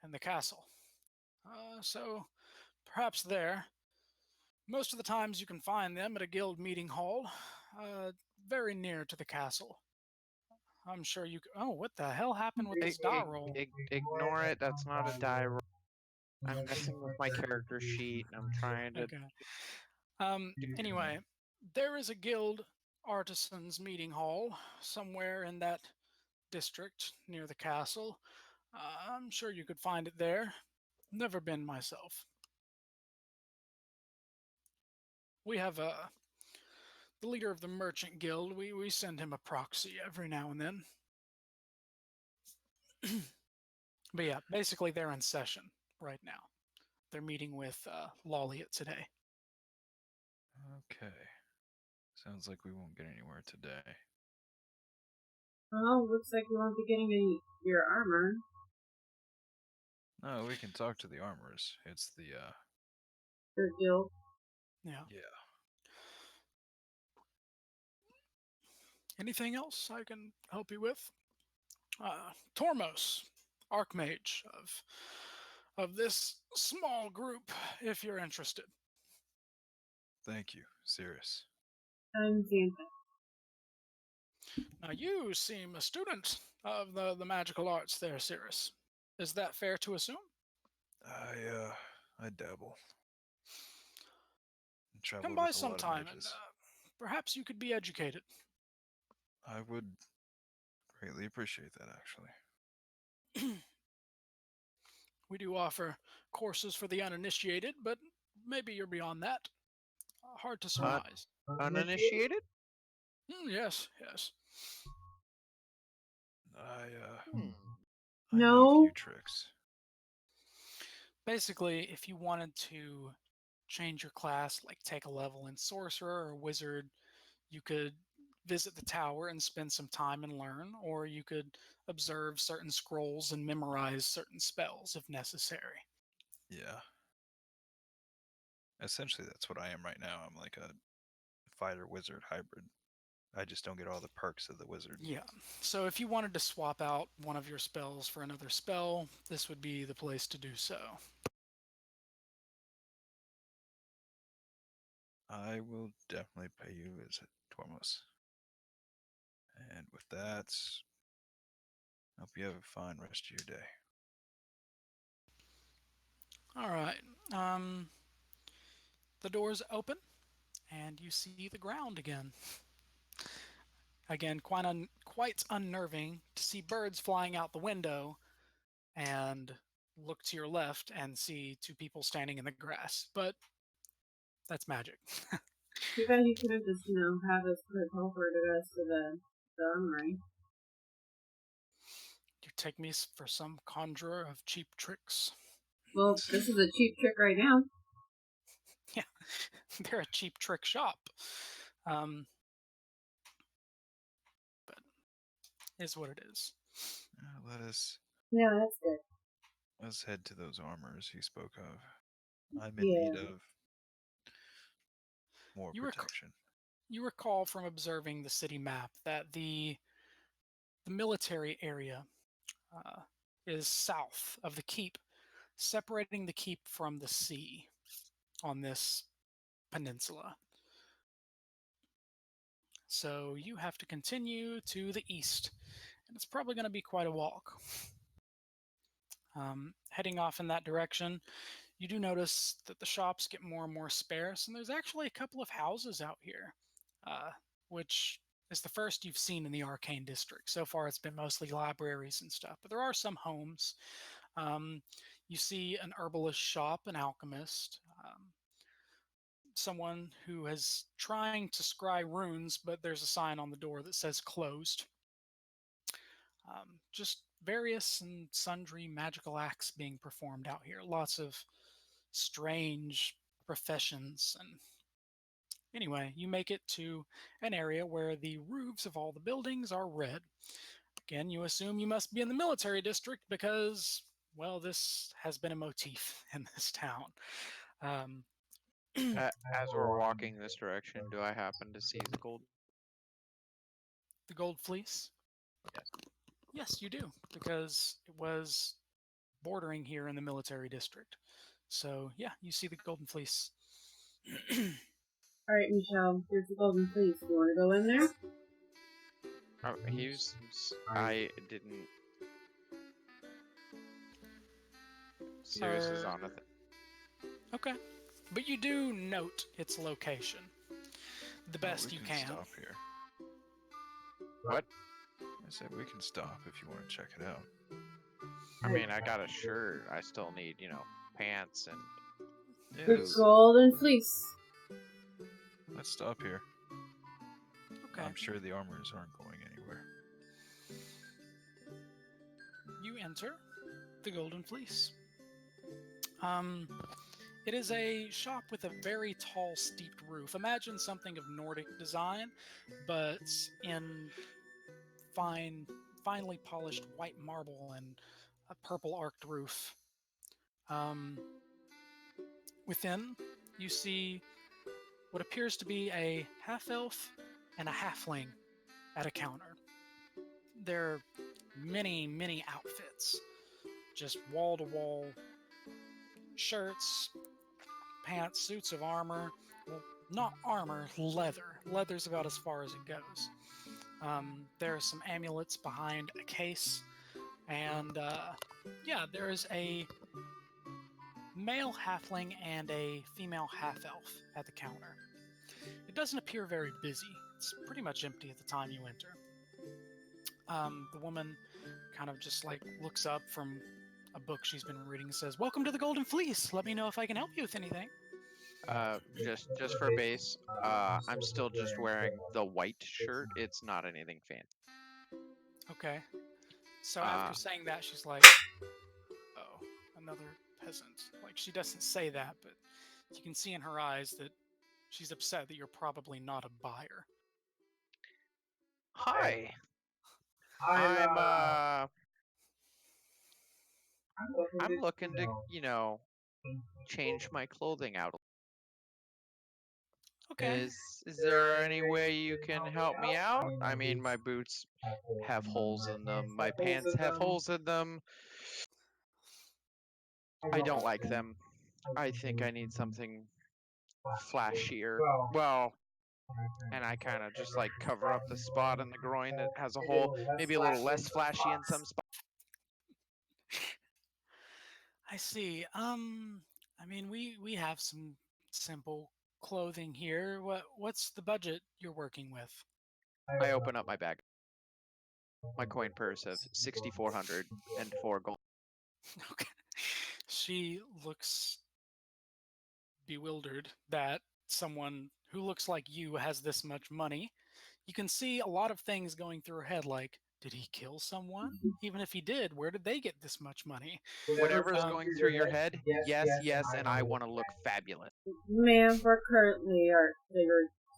in the castle. So perhaps there. Most of the times you can find them at a guild meeting hall, very near to the castle. I'm sure you. Oh, what the hell happened with this die roll? Ignore it. That's not a die roll. I'm messing with my character sheet, and I'm trying to. Okay. Anyway, there is a guild artisans meeting hall somewhere in that district near the castle. I'm sure you could find it there. Never been myself. We have the leader of the merchant guild. We send him a proxy every now and then. But yeah, basically they're in session right now. They're meeting with Lolliot today. Okay. Sounds like we won't get anywhere today. Well, looks like we won't be getting any your armor. No, we can talk to the armorers. It's the Your guild. Yeah. yeah. Anything else I can help you with? Tormos, Archmage of this small group, if you're interested. Thank you, Sirris. I'm Xan'Tha. Now you seem a student of the magical arts there, Sirris. Is that fair to assume? I dabble. Come Traveled by with a lot of sometime and mages. perhaps you could be educated. I would greatly appreciate that, actually. We do offer courses for the uninitiated, but maybe you're beyond that. Hard to surmise. Uninitiated? Yes, yes. Hmm. I know a No. few tricks. Basically, if you wanted to change your class, like take a level in sorcerer or wizard, you could visit the tower and spend some time and learn, or you could observe certain scrolls and memorize certain spells if necessary. Yeah. Essentially, that's what I am right now. I'm like a fighter wizard hybrid. I just don't get all the perks of the wizard. Yeah. So if you wanted to swap out one of your spells for another spell, this would be the place to do so. I will definitely pay you a visit, Tormos. And with that, Hope you have a fine rest of your day. All right. The doors open, and you see the ground again. Again, quite unnerving to see birds flying out the window and look to your left and see two people standing in the grass. But that's magic. Too bad you could have just, have us teleported us to the armory. You take me for some conjurer of cheap tricks. Well, this is a cheap trick right now. Yeah, they're a cheap trick shop. But is what it is. Let us Yeah, that's good. let's head to those armors he spoke of. I'm in Yeah. need of more protection. You recall from observing the city map that the military area is south of the keep, separating the keep from the sea on this peninsula. So you have to continue to the east, and it's probably going to be quite a walk. Heading off in that direction, you do notice that the shops get more and more sparse, and there's actually a couple of houses out here, which is the first you've seen in the Arcane District. So far, it's been mostly libraries and stuff, but there are some homes. You see an herbalist shop, an alchemist, someone who is trying to scry runes, but there's a sign on the door that says closed. Just various and sundry magical acts being performed out here. Lots of strange professions. And anyway, you make it to an area where the roofs of all the buildings are red. Again, you assume you must be in the military district because, well, this has been a motif in this town. As we're walking this direction, do I happen to see the gold? The gold fleece? Yes. Yes, you do, because it was bordering here in the military district. So, yeah, you see the golden fleece. All right, Michelle, here's the golden fleece. You want to go in there? Oh, I didn't. Sirris is on with it. Okay. But you do note its location. The best you can. Stop here. What? I said we can stop if you want to check it out. I mean, I got a shirt. I still need, pants and. Yeah, The golden fleece. let's stop here. Okay. I'm sure the armors aren't going anywhere. You enter the Golden Fleece. It is a shop with a very tall, steeped roof. Imagine something of Nordic design, but in finely polished white marble and a purple arced roof. Within, you see what appears to be a half-elf and a halfling at a counter. There are many, many outfits. Just wall-to-wall shirts, pants, suits of armor. Well, not armor, leather. Leather's about as far as it goes. There are some amulets behind a case. And, there is a male halfling and a female half-elf at the counter. It doesn't appear very busy. It's pretty much empty at the time you enter. The woman kind of just looks up from a book she's been reading and says, "Welcome to the Golden Fleece. Let me know if I can help you with anything." Just for base, I'm still just wearing the white shirt. It's not anything fancy. Okay. So after saying that, she's like, "Oh, another peasant." She doesn't say that, but you can see in her eyes that she's upset that you're probably not a buyer. Hi. I'm looking to, change my clothing out. Okay. Is there any way you can help me out? I mean, my boots have holes in them. My pants have holes in them. I don't like them. I think I need something flashier. Well, and I kind of just cover up the spot in the groin that has a hole, maybe a little less flashy in some spots. I see. I mean, we have some simple clothing here. What's the budget you're working with? I open up my bag. My coin purse of 6,400 and 4 gold. Okay. She looks bewildered that someone who looks like you has this much money. You can see a lot of things going through her head, like, did he kill someone? Even if he did, where did they get this much money? Whatever's Um, going through your head, yes, and I want to look fabulous. Ma'am, we're currently your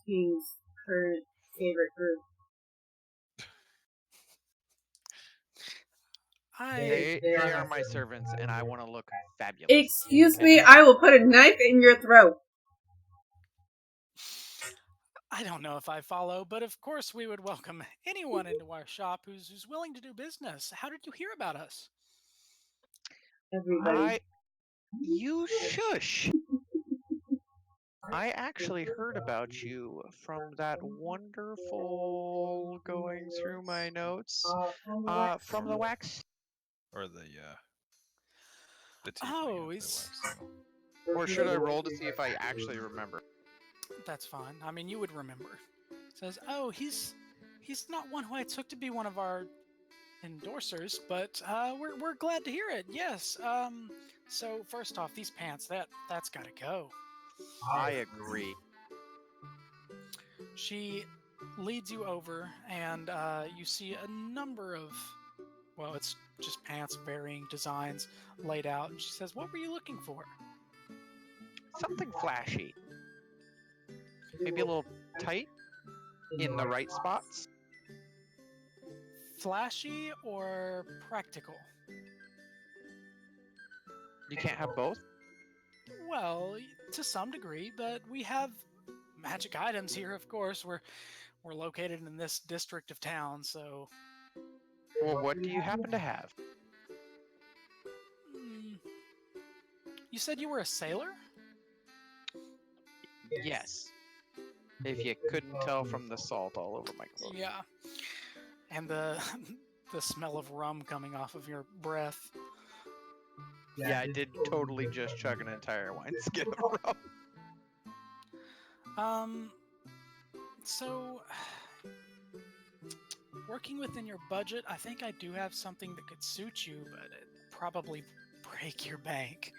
king's current favorite group. They are my servants, and I want to look fabulous. Excuse me, I will put a knife in your throat. I don't know if I follow, but of course we would welcome anyone into our shop who's willing to do business. How did you hear about us? Everybody. You shush. I actually heard about you from that wonderful going through my notes. From the wax. Or the tiefling Oh, of the he's wax seal. Or should I roll to see if I actually remember? that's fine. I mean, you would remember. Says, "Oh, he's not one who I took to be one of our endorsers, but we're glad to hear it. Yes. So first off, these pants that's got to go." I agree. She leads you over, and you see a number of, well, it's just pants, varying designs laid out. And she says, "What were you looking for?" Something flashy. Maybe a little tight in the right spots. Flashy or practical? You can't have both. Well, to some degree, but we have magic items here, of course. We're located in this district of town, so Well, what do you happen to have? Hmm, you said you were a sailor? Yes. If you couldn't tell from the salt all over my clothes. Yeah. And the the smell of rum coming off of your breath. Yeah, I did totally just chug an entire wineskin of rum. So working within your budget, I think I do have something that could suit you, but it'd probably break your bank.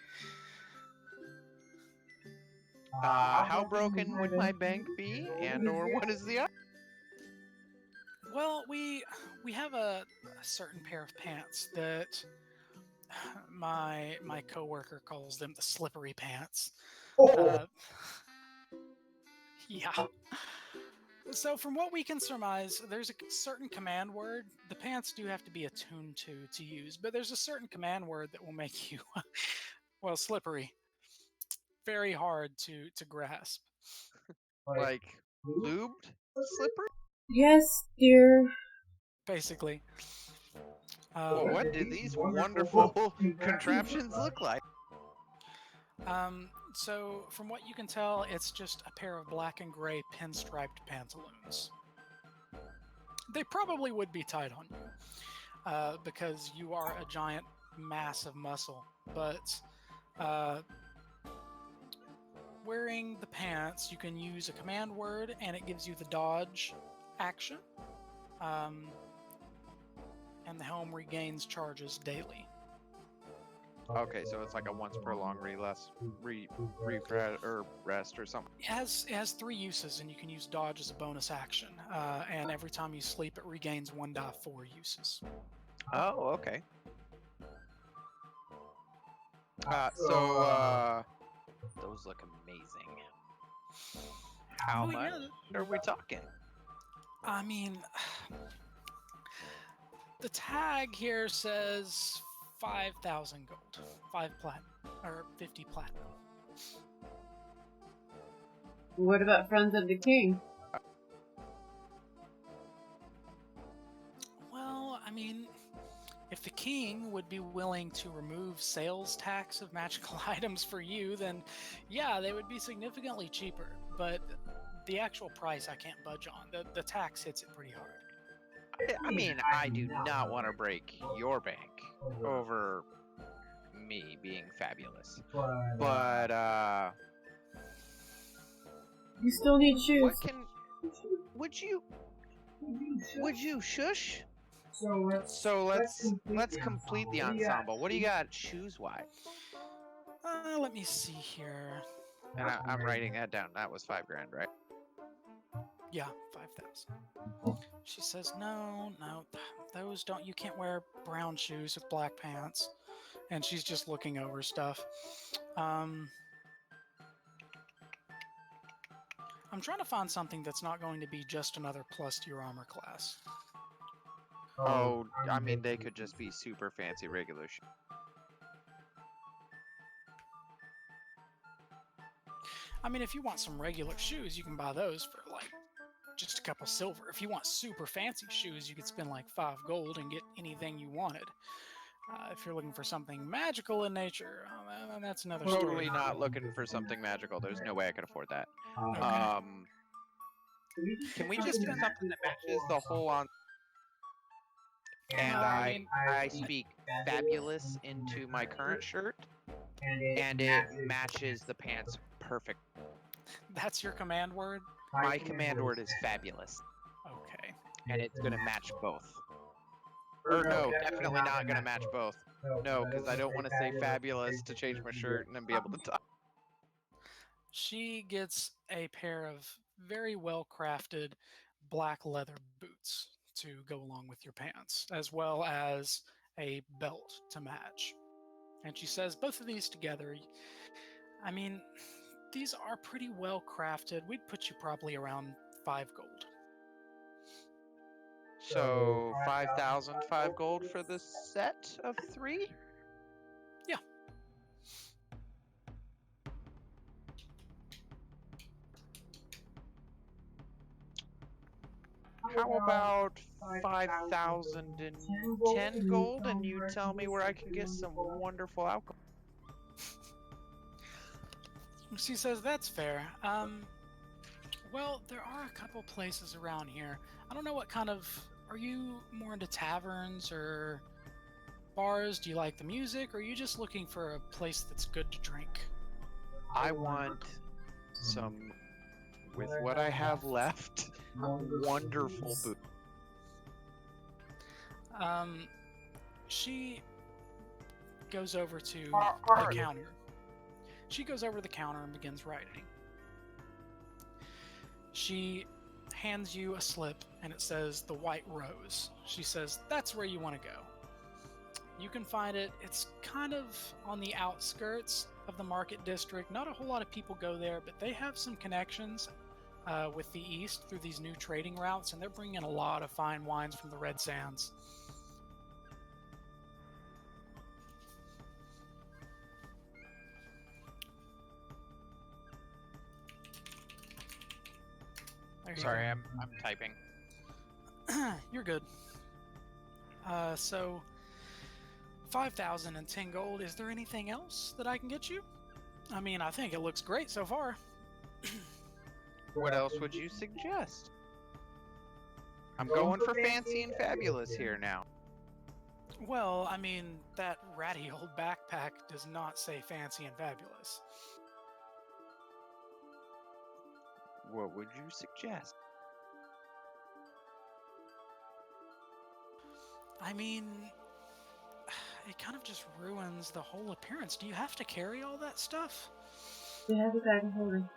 How broken would my bank be, and/or what is the? Well, we have a certain pair of pants that my coworker calls them the slippery pants. Yeah. So from what we can surmise, there's a certain command word. The pants do have to be attuned to use, but there's a certain command word that will make you, well, slippery. Very hard to grasp. Like lubed slippery? Yes, dear. Basically. Well, what do these wonderful contraptions look like? So from what you can tell, it's just a pair of black and gray pinstriped pantaloons. They probably would be tight on you, because you are a giant mass of muscle. But wearing the pants, you can use a command word, and it gives you the dodge action. And the helm regains charges daily. Okay, so it's like a once per long rest or something. It has 3 uses, and you can use dodge as a bonus action. And every time you sleep, it regains 1 die 4 uses. Oh, okay. Those look amazing. How much are we talking? I mean, the tag here says 5,000 gold, 5 platinum, or 50 platinum. What about Friends of the King? Well, I mean, if the king would be willing to remove sales tax of magical items for you, then yeah, they would be significantly cheaper. But the actual price I can't budge on. The tax hits it pretty hard. I mean, I do not want to break your bank over me being fabulous. But But You still need shoes. what can would you shush? so Let's complete the ensemble. What do you got shoes wise? Let me see here. And I'm writing that down. That was $5,000, right? Yeah, 5,000. She says, no, those don't. You can't wear brown shoes with black pants. And she's just looking over stuff. I'm trying to find something that's not going to be just another plus to your armor class. Oh, I mean, they could just be super fancy regular shoes. I mean, if you want some regular shoes, you can buy those for like just a couple silver. If you want super fancy shoes, you could spend like 5 gold and get anything you wanted. If you're looking for something magical in nature, then that's another story. Totally not looking for something magical. There's no way I could afford that. Okay. Can we just get something that matches the whole on? And No, I I speak fabulous into my current shirt, and it matches the pants perfect. That's your command word? My command word is fabulous, Okay. and it's gonna match both. Or no, definitely not gonna match both. No, because I don't want to say fabulous to change my shirt and then be able to talk. She gets a pair of very well crafted black leather boots to go along with your pants, as well as a belt to match. And she says, both of these together, I mean, these are pretty well crafted. We'd put you probably around 5 gold. So 5,000, 5 gold for the set of 3? Yeah. How about 5,010 gold, and you tell me where I can get some wonderful alcohol? She says, that's fair. Well, there are a couple places around here. I don't know what kind of... Are you more into taverns or bars? Do you like the music? Or are you just looking for a place that's good to drink? I want some, with what I have left, wonderful booze. She goes over to the counter. She goes over to the counter and begins writing. She hands you a slip and it says the White Rose. She says, that's where you want to go. You can find it. It's kind of on the outskirts of the market district. Not a whole lot of people go there, but they have some connections with the east through these new trading routes, and they're bringing a lot of fine wines from the Red Sands. Sorry, I'm typing. You're good. So 5,010 gold. Is there anything else that I can get you? I mean, I think it looks great so far. What else would you suggest? I'm going for fancy and fabulous here now. Well, I mean, that ratty old backpack does not say fancy and fabulous. What would you suggest? I mean, it kind of just ruins the whole appearance. Do you have to carry all that stuff? They have a bag of holding.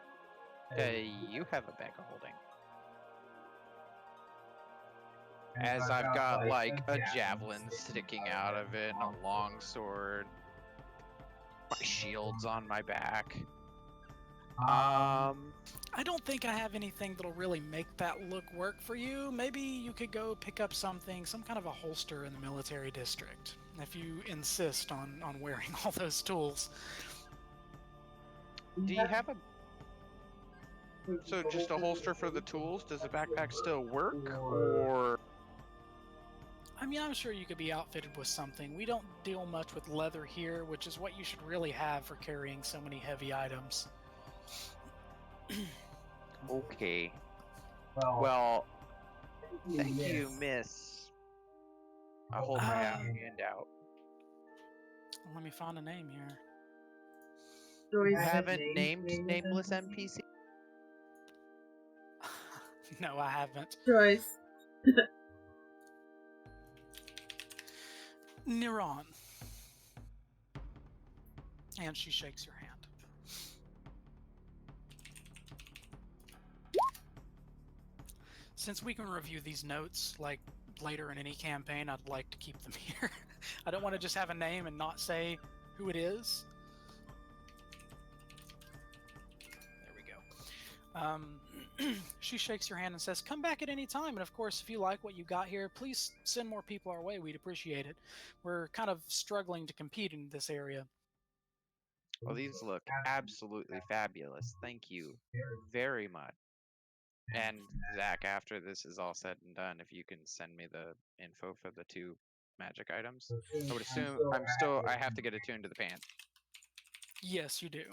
You have a bag of holding. As I've got like a javelin sticking out of it and a long sword. My shield's on my back. I don't think I have anything that'll really make that look work for you. Maybe you could go pick up something, some kind of a holster in the military district, if you insist on wearing all those tools. Do you have a... So just a holster for the tools? Does the backpack still work, or... I mean, I'm sure you could be outfitted with something. We don't deal much with leather here, which is what you should really have for carrying so many heavy items. Okay. Well, thank you, miss. I hold my hand out. Let me find a name here. Joyce. You haven't named nameless NPC? No, I haven't. Joyce. Niran. And she shakes your hand. Since we can review these notes like later in any campaign, I'd like to keep them here. I don't want to just have a name and not say who it is. There we go. She shakes your hand and says, "Come back at any time. And of course, if you like what you got here, please send more people our way. We'd appreciate it. We're kind of struggling to compete in this area." Well, these look absolutely fabulous. Thank you very much. And Zach, after this is all said and done, if you can send me the info for the 2 magic items, I would assume I have to get attuned to the pants. Yes, you do.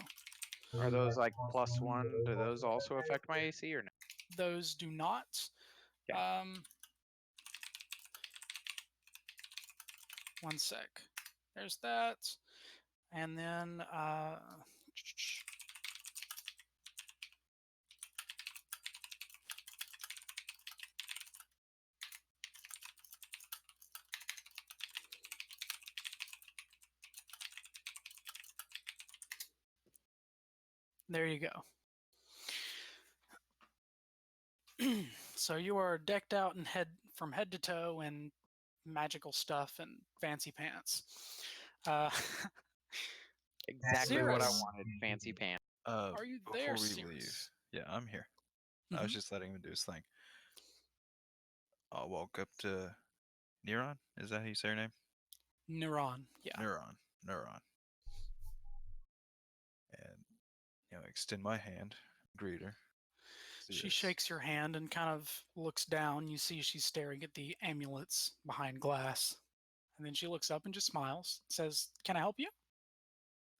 Are those like +1? Do those also affect my AC or no? Those do not. Okay. One sec. There's that. And then there you go. So you are decked out in from head to toe in magical stuff and fancy pants. Exactly what I Sirris. wanted. Fancy pants. Are you there, Before we Sirris? leave, yeah, I'm here. I was just letting him do his thing. I'll walk up to Neuron. Is that how you say her name? Niran, yeah. Neuron. And extend my hand, greet her. She shakes your hand and kind of looks down. You see she's staring at the amulets behind glass. And then she looks up and just smiles, says, "Can I help you?"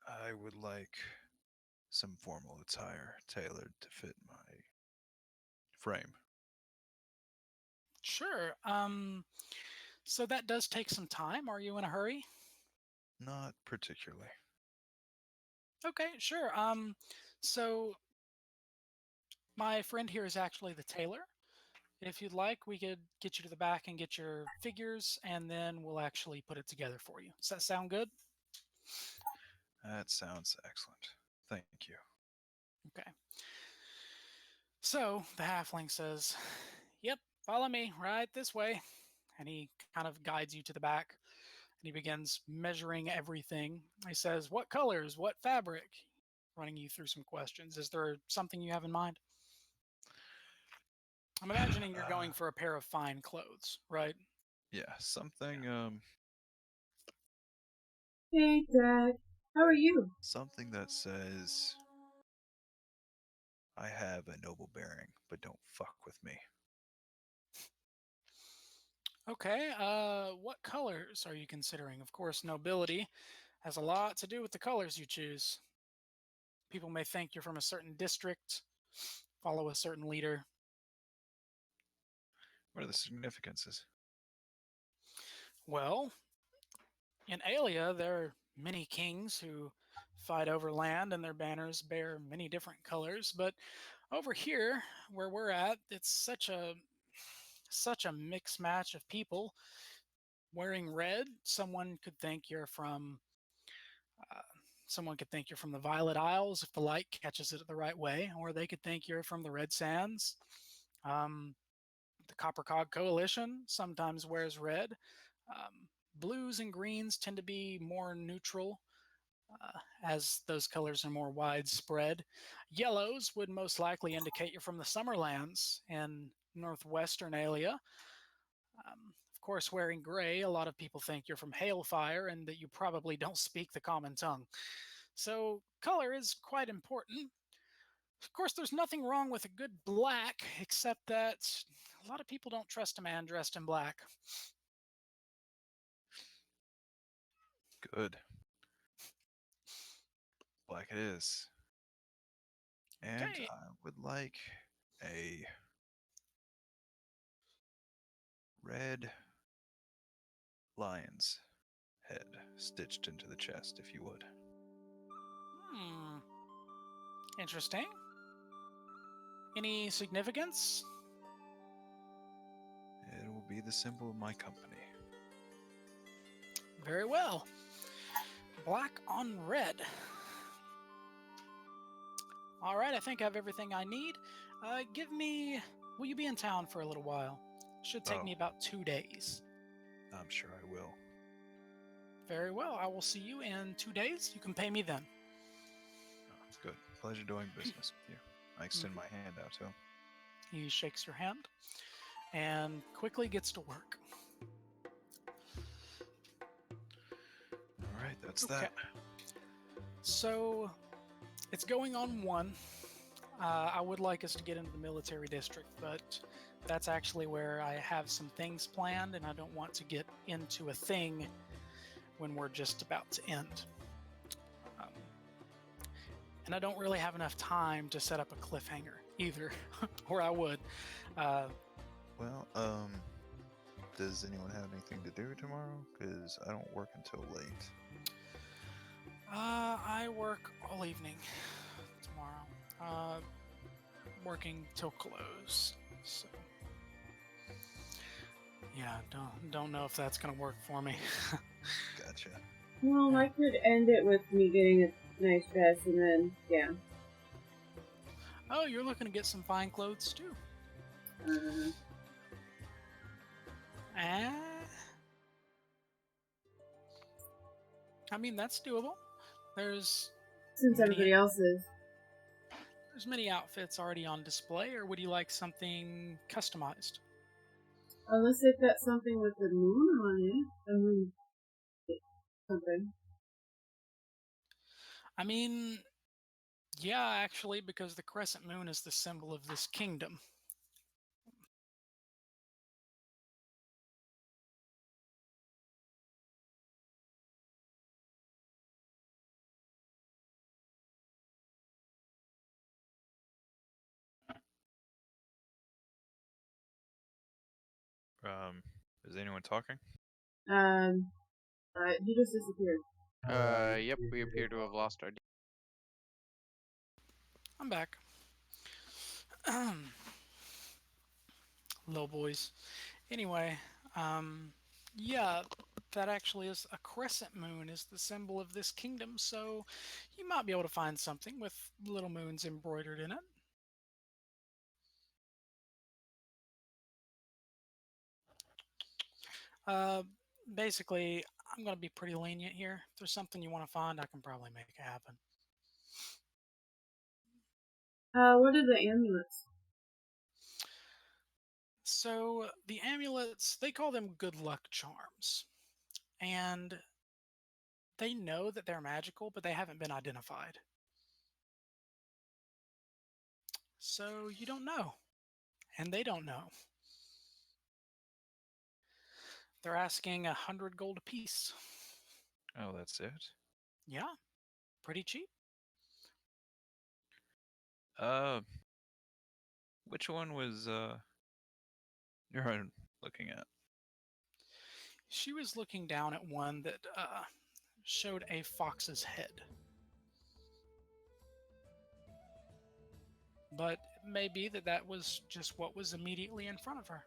I would like some formal attire tailored to fit my frame. Sure. So that does take some time. Are you in a hurry? Not particularly. Okay, sure. So my friend here is actually the tailor. If you'd like, we could get you to the back and get your figures, and then we'll actually put it together for you. Does that sound good? That sounds excellent. Thank you. Okay. So the halfling says, "Yep, follow me right this way." And he kind of guides you to the back, and he begins measuring everything. He says, "What colors? What fabric?" Running you through some questions. Is there something you have in mind? I'm imagining you're going for a pair of fine clothes, right? Yeah, something Hey, Dad. How are you? something that says I have a noble bearing, but don't fuck with me. Okay, what colors are you considering? Of course, nobility has a lot to do with the colors you choose. People may think you're from a certain district, follow a certain leader. What are the significances? Well, in Aelia, there are many kings who fight over land, and their banners bear many different colors. But over here, where we're at, it's such a mixed match of people. Wearing red, uh, someone could think you're from the Violet Isles if the light catches it the right way, or they could think you're from the Red Sands. Um, the Coppercog Coalition sometimes wears red. Blues and greens tend to be more neutral, as those colors are more widespread. Yellows would most likely indicate you're from the Summerlands in northwestern Aelia. Of course, wearing gray, a lot of people think you're from Hailfire and that you probably don't speak the common tongue. So, color is quite important. Of course, there's nothing wrong with a good black, except that a lot of people don't trust a man dressed in black. Good. Black it is. And Okay. I would like a red lion's head stitched into the chest, if you would. Interesting. Any significance? It will be the symbol of my company. Very well. Black on red. All right, I think I have everything I need. Will you be in town for a little while? Should take me about 2 days. I'm sure I will. Very well. I will see you in 2 days. You can pay me then. Oh, good. Pleasure doing business with you. I extend my hand out to him. He shakes your hand and quickly gets to work. All right, that's that. So it's going on 1. I would like us to get into the military district, but that's actually where I have some things planned, and I don't want to get into a thing when we're just about to end. And I don't really have enough time to set up a cliffhanger either, or I would. Well, does anyone have anything to do tomorrow? Because I don't work until late. I work all evening tomorrow. Working till close. So yeah, don't know if that's gonna work for me. Gotcha. Well, I could end it with me getting a nice dress and then, yeah. Oh, you're looking to get some fine clothes too. I mean, that's doable. Since everybody else is. There's many outfits already on display, or would you like something customized? Unless they've got something with the moon on it. Something. I mean, yeah, actually, because the crescent moon is the symbol of this kingdom. Is anyone talking? He just disappeared. Yep, we appear to have lost our... I'm back. Low boys. Anyway, yeah, that actually is a crescent moon is the symbol of this kingdom, so you might be able to find something with little moons embroidered in it. Basically, I'm going to be pretty lenient here. If there's something you want to find, I can probably make it happen. What are the amulets? So, the amulets, they call them good luck charms. And they know that they're magical, but they haven't been identified. So, you don't know. And they don't know. They're asking 100 gold apiece. Oh, that's it? Yeah, pretty cheap. Which one was, you're looking at? She was looking down at one that showed a fox's head. But it may be that was just what was immediately in front of her.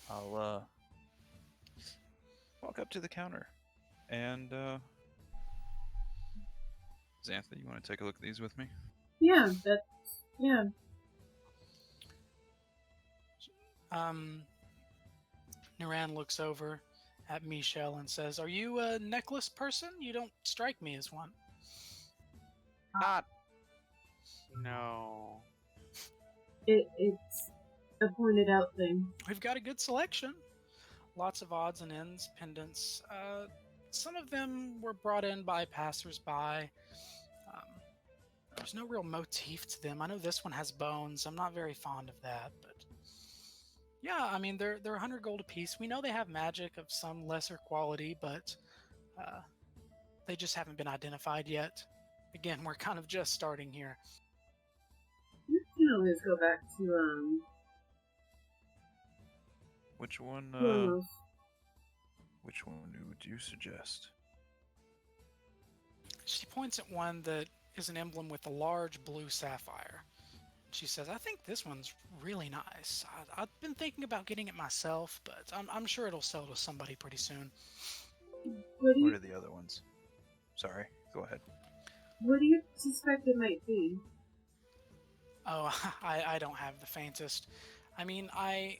I'll, walk up to the counter. And, Xan'Tha, you want to take a look at these with me? Yeah, yeah. Naran looks over at Michelle and says, "Are you a necklace person? You don't strike me as one." Not... No. It's a pointed out thing. We've got a good selection. Lots of odds and ends, pendants. Some of them were brought in by passers-by. There's no real motif to them. I know this one has bones. I'm not very fond of that, but yeah, I mean, they're 100 gold apiece. We know they have magic of some lesser quality, but they just haven't been identified yet. Again, we're kind of just starting here. You can always go back to Which one? Who knows? Which one would you suggest? She points at one that is an emblem with a large blue sapphire. She says, I think this one's really nice. I've been thinking about getting it myself, but I'm sure it'll sell to somebody pretty soon. What do What you are the other ones? Sorry, go ahead. What do you suspect it might be? Oh, I don't have the faintest. I mean, I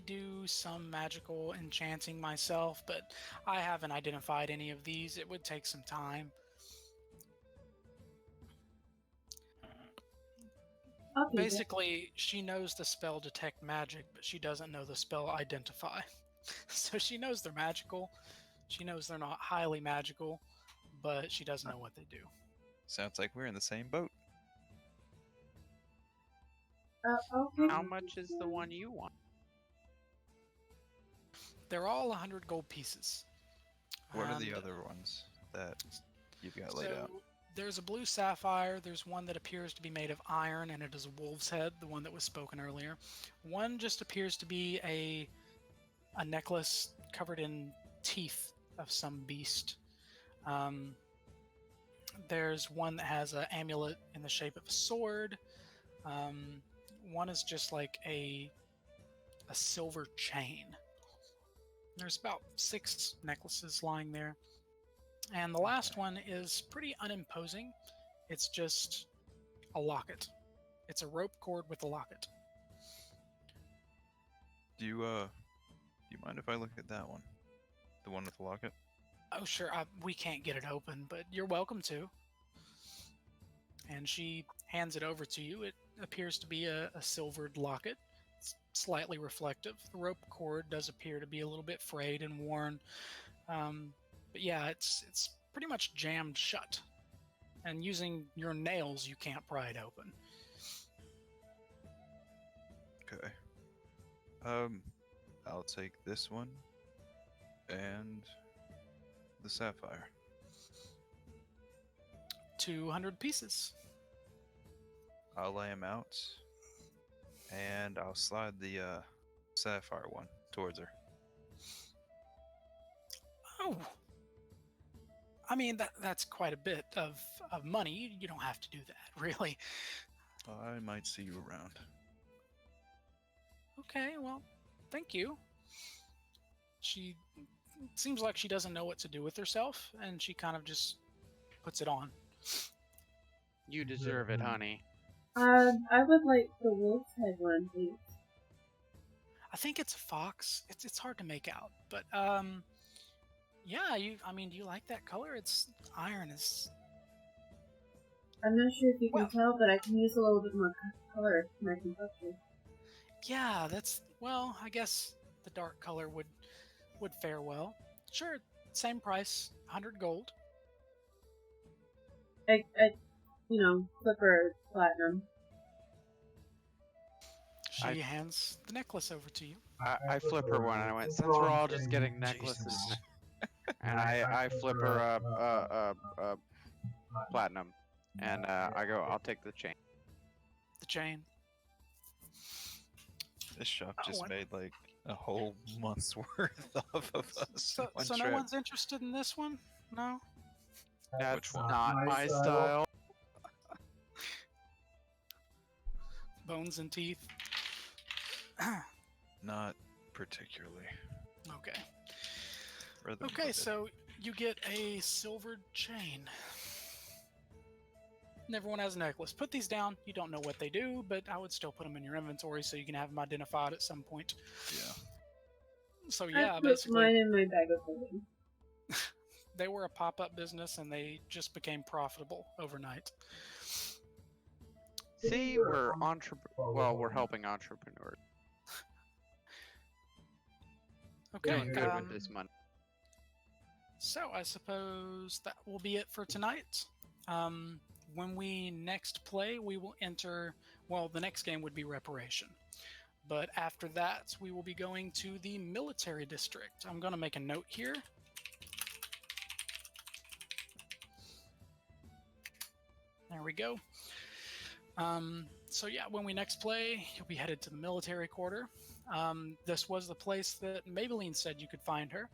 do some magical enchanting myself, but I haven't identified any of these. It would take some time. Okay. Basically, she knows the spell detect magic, but she doesn't know the spell identify. So she knows they're magical. She knows they're not highly magical, but she doesn't know what they do. Sounds like we're in the same boat. Okay. How much is the one you want? They're all 100 gold pieces. What are the And, other ones that you've got laid out? there's a blue sapphire. There's one that appears to be made of iron, and it is a wolf's head, the one that was spoken earlier. One just appears to be a necklace covered in teeth of some beast. There's one that has an amulet in the shape of a sword. One is just like a silver chain. There's about 6 necklaces lying there. And the last one is pretty unimposing. It's just a locket. It's a rope cord with a locket. Do you mind if I look at that one? The one with the locket? Oh, sure, we can't get it open, but you're welcome to. And she hands it over to you. It appears to be a silvered locket. It's slightly reflective. The rope cord does appear to be a little bit frayed and worn. But yeah, it's pretty much jammed shut. And using your nails, you can't pry it open. Okay. I'll take this one and the sapphire. 200 pieces. I'll lay them out, and I'll slide the sapphire one towards her. Oh. I mean, that's quite a bit of money. You don't have to do that, really. I might see you around. Okay, well, thank you. She seems like she doesn't know what to do with herself, and she kind of just puts it on. You deserve it, honey. I would like the wolf's head one, please. I think it's a fox. It's hard to make out, but yeah. Do you like that color? It's iron is. I'm not sure if you can Well- tell, but I can use a little bit more color for my complexion. Yeah, I guess the dark color would fare well. Sure, same price, 100 gold. I flipper platinum. She hands the necklace over to you. I flip her one and I went, since we're all just getting necklaces, Jesus. and I flip her a platinum, and I go, I'll take the chain. The chain. This shop Oh, just what? made like a whole month's worth off of us. So, in one so no trip. one's interested in this one? No? That's one? not my style. Bones and teeth? Not particularly. Okay. Rather Okay, morbid. so you get a silvered chain. And everyone has a necklace. Put these down. You don't know what they do, but I would still put them in your inventory so you can have them identified at some point. Yeah. So I yeah, put basically, mine in my bag of holding. they were a pop-up business and they just became profitable overnight. See, we're we're helping entrepreneurs. Okay, Doing good with this money. so I suppose that will be it for tonight. When we next play, we will enter. Well, the next game would be Reparation. But after that, we will be going to the military district. I'm going to make a note here. There we go. So yeah, when we next play, you'll be headed to the military quarter. This was the place that Maybelline said you could find her,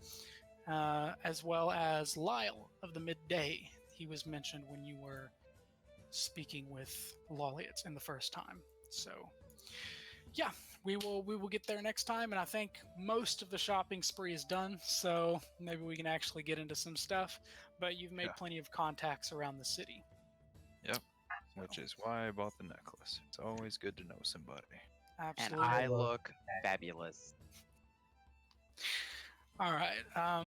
as well as Lyle of the Midday. He was mentioned when you were speaking with Lolliot in the first time. So, yeah, we will get there next time, and I think most of the shopping spree is done, so maybe we can actually get into some stuff. But you've made plenty of contacts around the city. Yep. Which is why I bought the necklace. It's always good to know somebody. Absolutely. And I look fabulous. All right.